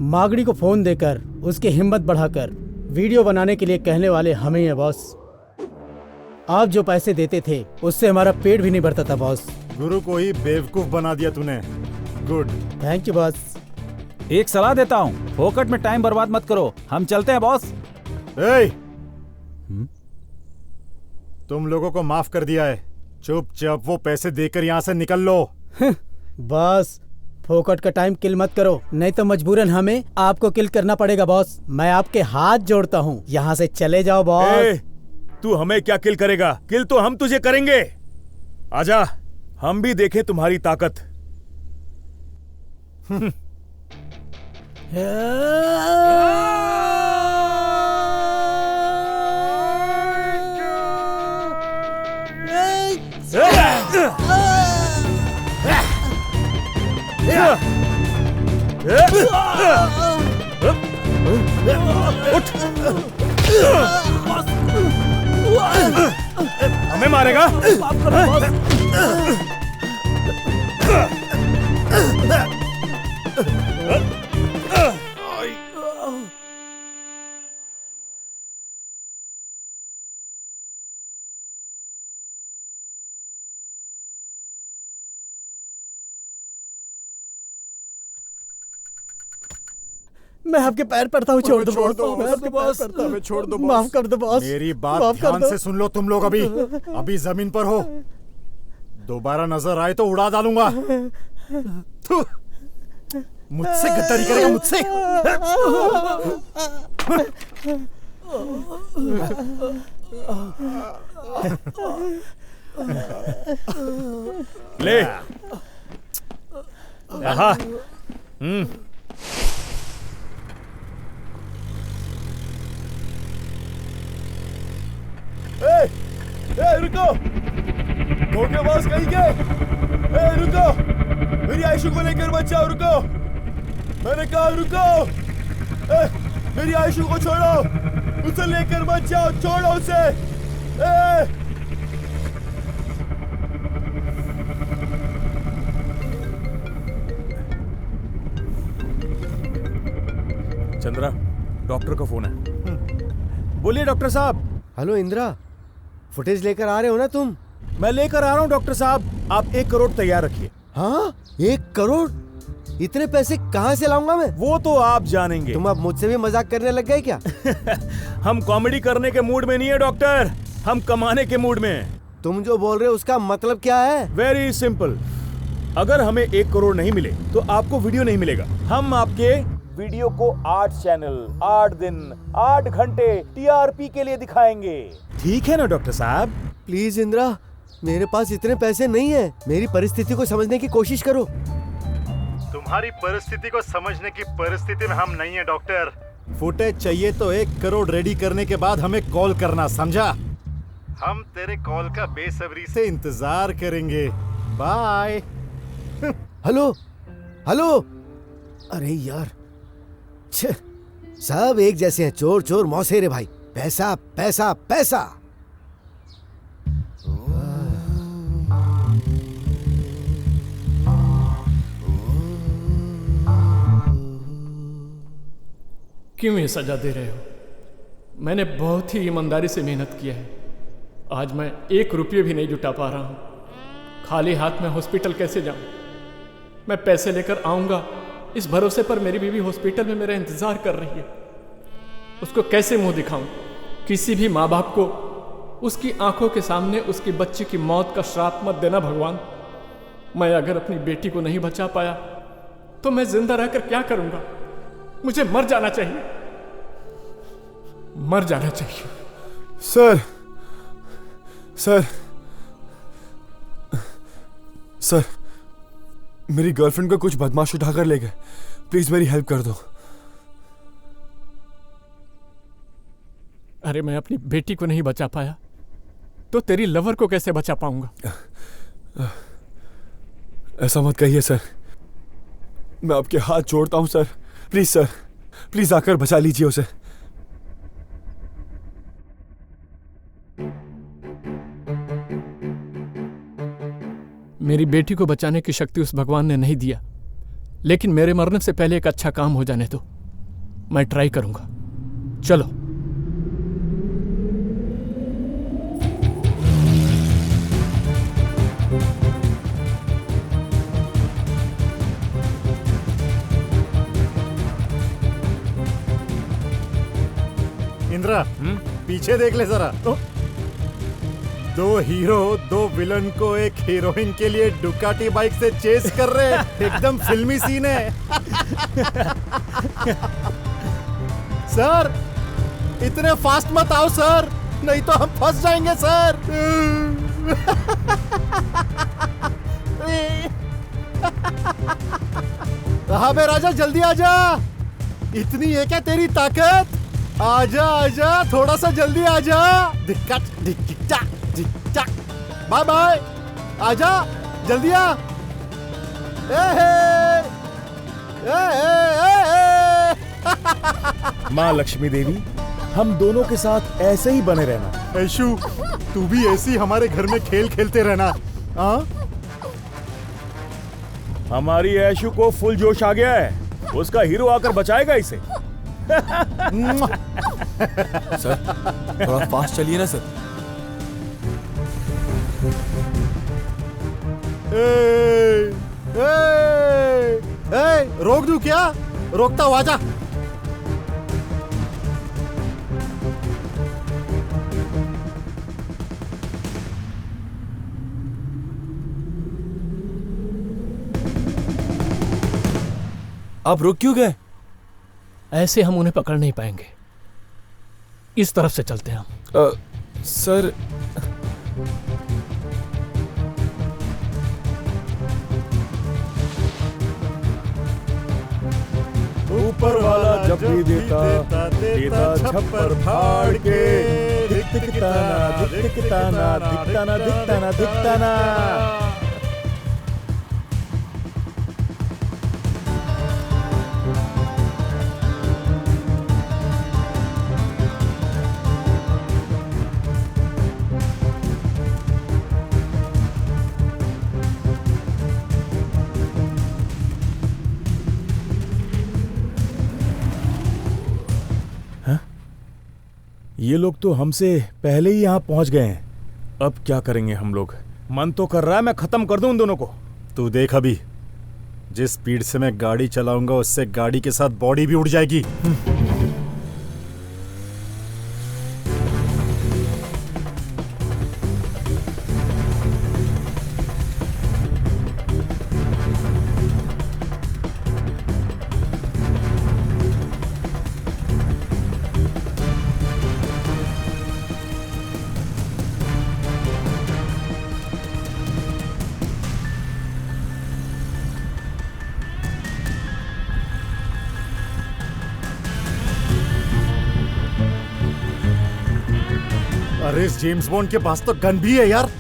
मागड़ी को फोन देकर उसकी हिम्मत बढ़ाकर वीडियो बनाने के लिए कहने वाले हम ही हैं बॉस। आप जो पैसे देते थे उससे हमारा पेट भी नहीं भरता था बॉस। गुरु को ही बेवकूफ बना दिया तूने। गुड। Thank you boss. एक सलाह देता हूँ, फोकट में टाइम बर्बाद मत करो, हम चलते हैं बॉस। ए, तुम लोगों को माफ कर दिया है, चुपचाप वो पैसे देकर यहाँ से निकल लो। बॉस, फोकट का टाइम किल मत करो, नहीं तो मजबूरन हमें आपको किल करना पड़ेगा बॉस। मैं आपके हाथ जोड़ता हूँ, यहाँ से चले जाओ बॉस। तू हमें क्या किल करेगा? किल तो हम तुझे करेंगे। आजा, हम भी देखें तुम्हारी ताकत। हमें मारेगा? मैं आपके पैर पड़ता हूँ, छोड़ दो छोड़ बॉस, दो मैं आपके पैर पड़ता हूँ। हमें छोड़ दो बॉस। माफ कर दो बॉस, मेरी बात माफ कर ध्यान दो। से सुन लो तुम लोग। अभी जमीन पर हो, दोबारा नजर आए तो उड़ा डालूंगा। थू, मुझसे गद्दारी करेगा मुझसे? ले आहा। रुको, धोखेबाज कहीं के। रुको, मेरी आयशु को लेकर मत जाओ। रुको, मैंने कहा रुको। मेरी आयशु को छोड़ो, उसे लेकर मत जाओ, छोड़ो उसे। चंद्रा, डॉक्टर का फोन है। बोलिए डॉक्टर साहब। हेलो इंदिरा, फुटेज लेकर आ रहे हो ना तुम? मैं लेकर आ रहा हूँ डॉक्टर साहब। आप 1 करोड़ तैयार रखिए। हाँ, 1 करोड़? इतने पैसे कहाँ से लाऊंगा मैं? वो तो आप जानेंगे। तुम अब मुझसे भी मजाक करने लग गए क्या? हम कॉमेडी करने के मूड में नहीं है डॉक्टर, हम कमाने के मूड में हैं। तुम जो बोल रहे हो उसका मतलब क्या है? Very simple. अगर हमें 1 करोड़ नहीं मिले तो आपको वीडियो नहीं मिलेगा। हम आपके वीडियो को 8 चैनल, 8 दिन, 8 घंटे टीआरपी के लिए दिखाएंगे। ठीक है ना डॉक्टर साहब? प्लीज इंदिरा, मेरे पास इतने पैसे नहीं है। मेरी परिस्थिति को समझने की कोशिश करो। तुम्हारी परिस्थिति को समझने की परिस्थिति में हम नहीं है डॉक्टर। फुटेज चाहिए तो 1 करोड़ रेडी करने के बाद हमें कॉल करना, समझा? हम तेरे कॉल का बेसब्री से इंतजार करेंगे। बाय। Hello hello. अरे यार, छे, सब एक जैसे हैं, चोर चोर मौसेरे भाई। पैसा पैसा पैसा। क्यों ये सजा दे रहे हो? मैंने बहुत ही ईमानदारी से मेहनत किया है। आज मैं 1 रुपये भी नहीं जुटा पा रहा हूँ। खाली हाथ में हॉस्पिटल कैसे जाऊँ? मैं पैसे लेकर आऊँगा इस भरोसे पर मेरी बीवी हॉस्पिटल में मेरा इंतज़ार कर रही है। उसको कैसे मुंह दिखाऊं? किसी भी माँ बाप को उसकी आंखों के सामने उसकी बच्ची की मौत का श्राप मत देना भगवान। मैं अगर अपनी बेटी को नहीं बचा पाया तो मैं जिंदा रहकर क्या करूंगा? मुझे मर जाना चाहिए, मर जाना चाहिए। सर सर सर, मेरी गर्लफ्रेंड को कुछ बदमाश उठाकर ले गए। प्लीज मेरी हेल्प कर दो। अरे मैं अपनी बेटी को नहीं बचा पाया तो तेरी लवर को कैसे बचा पाऊंगा? ऐसा मत कहिए सर, मैं आपके हाथ जोड़ता हूं सर। प्लीज सर, प्लीज आकर बचा लीजिए उसे। मेरी बेटी को बचाने की शक्ति उस भगवान ने नहीं दिया, लेकिन मेरे मरने से पहले एक अच्छा काम हो जाने दो। मैं ट्राई करूंगा। चलो। इंद्रा, पीछे देख ले जरा। 2 हीरो 2 विलन को एक हीरोइन के लिए डुकाटी बाइक से चेस कर रहे हैं। एकदम फिल्मी सीन है। सर, इतने फास्ट मत आओ सर, नहीं तो हम फंस जाएंगे सर। अबे राजा, जल्दी आजा। इतनी है क्या तेरी ताकत? आजा आजा, थोड़ा सा जल्दी आजा। दिक्कत दिक्कत दिक्कत। बाय बाय, आजा जल्दी आ। माँ लक्ष्मी देवी, हम दोनों के साथ ऐसे ही बने रहना। ऐशु, तू भी ऐसी हमारे घर में खेल खेलते रहना। हाँ, हमारी ऐशु को फुल जोश आ गया है, उसका हीरो आकर बचाएगा इसे। सर, थोड़ा फास्ट चलिए ना सर। रोक दूं क्या? रोकता हूँ, आजा आप रुक क्यों गए? ऐसे हम उन्हें पकड़ नहीं पाएंगे, इस तरफ से चलते हैं हम। सर ऊपर वाला जब भी देता देता छप्पर फाड़ के, दिखता ना दिखता ना दिखता ना दिखता ना दिखता ना। ये लोग तो हमसे पहले ही यहाँ पहुंच गए हैं। अब क्या करेंगे हम लोग? मन तो कर रहा है मैं खत्म कर दूं उन दोनों को। तू देख अभी, जिस स्पीड से मैं गाड़ी चलाऊंगा उससे गाड़ी के साथ बॉडी भी उड़ जाएगी। अरे इस जेम्स बॉन्ड के पास तो गन भी है यार।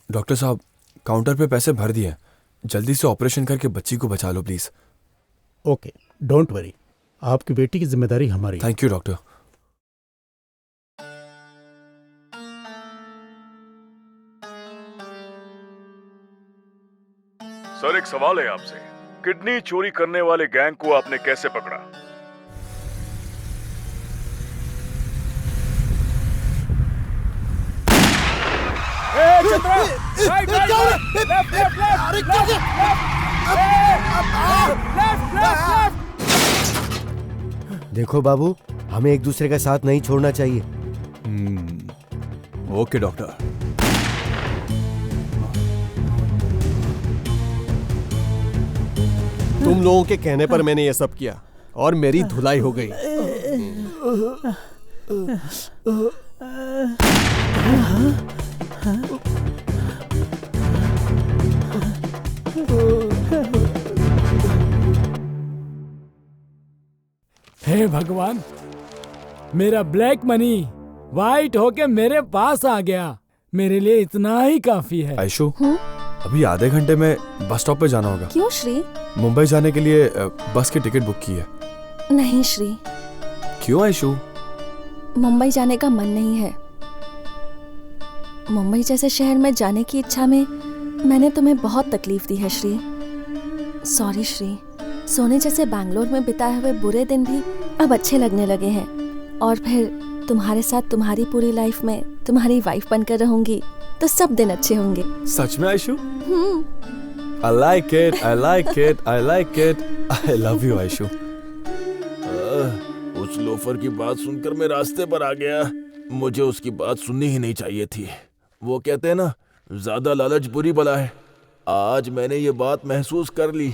डॉक्टर साहब, काउंटर पे पैसे भर दिए, जल्दी से ऑपरेशन करके बच्ची को बचा लो प्लीज। ओके, डोंट वरी, आपकी बेटी की जिम्मेदारी हमारी। Thank you doctor. सर एक सवाल है आपसे, किडनी चोरी करने वाले गैंग को आपने कैसे पकड़ा? देखो बाबू, हमें एक दूसरे का साथ नहीं छोड़ना चाहिए। Okay doctor. तुम लोगों के कहने पर मैंने ये सब किया और मेरी धुलाई हो गई। हे भगवान, मेरा ब्लैक मनी वाइट होके मेरे पास आ गया। मेरे लिए इतना ही काफी है। आयशु, अभी आधे घंटे में बस स्टॉप पे जाना होगा। क्यों श्री? मुंबई जाने के लिए बस की टिकट बुक की है। नहीं श्री। क्यों आयशु? मुंबई जाने का मन नहीं है। मुंबई जैसे शहर में जाने की इच्छा में मैंने तुम्हें बहुत तकलीफ दी है श्री। सॉरी श्री। सोने जैसे बैंगलोर में बिताए हुए बुरे दिन भी अब अच्छे लगने लगे हैं, और फिर तुम्हारे साथ तुम्हारी पूरी लाइफ में तुम्हारी वाइफ बनकर रहूंगी तो सब दिन अच्छे होंगे। सच में Aishu? I like it, I like it, I like it. I love you Aishu. उस लोफर की बात सुनकर मैं रास्ते पर आ गया। मुझे उसकी बात सुननी ही नहीं चाहिए थी। वो कहते हैं ना, ज्यादा लालच बुरी बला है। आज मैंने ये बात महसूस कर ली।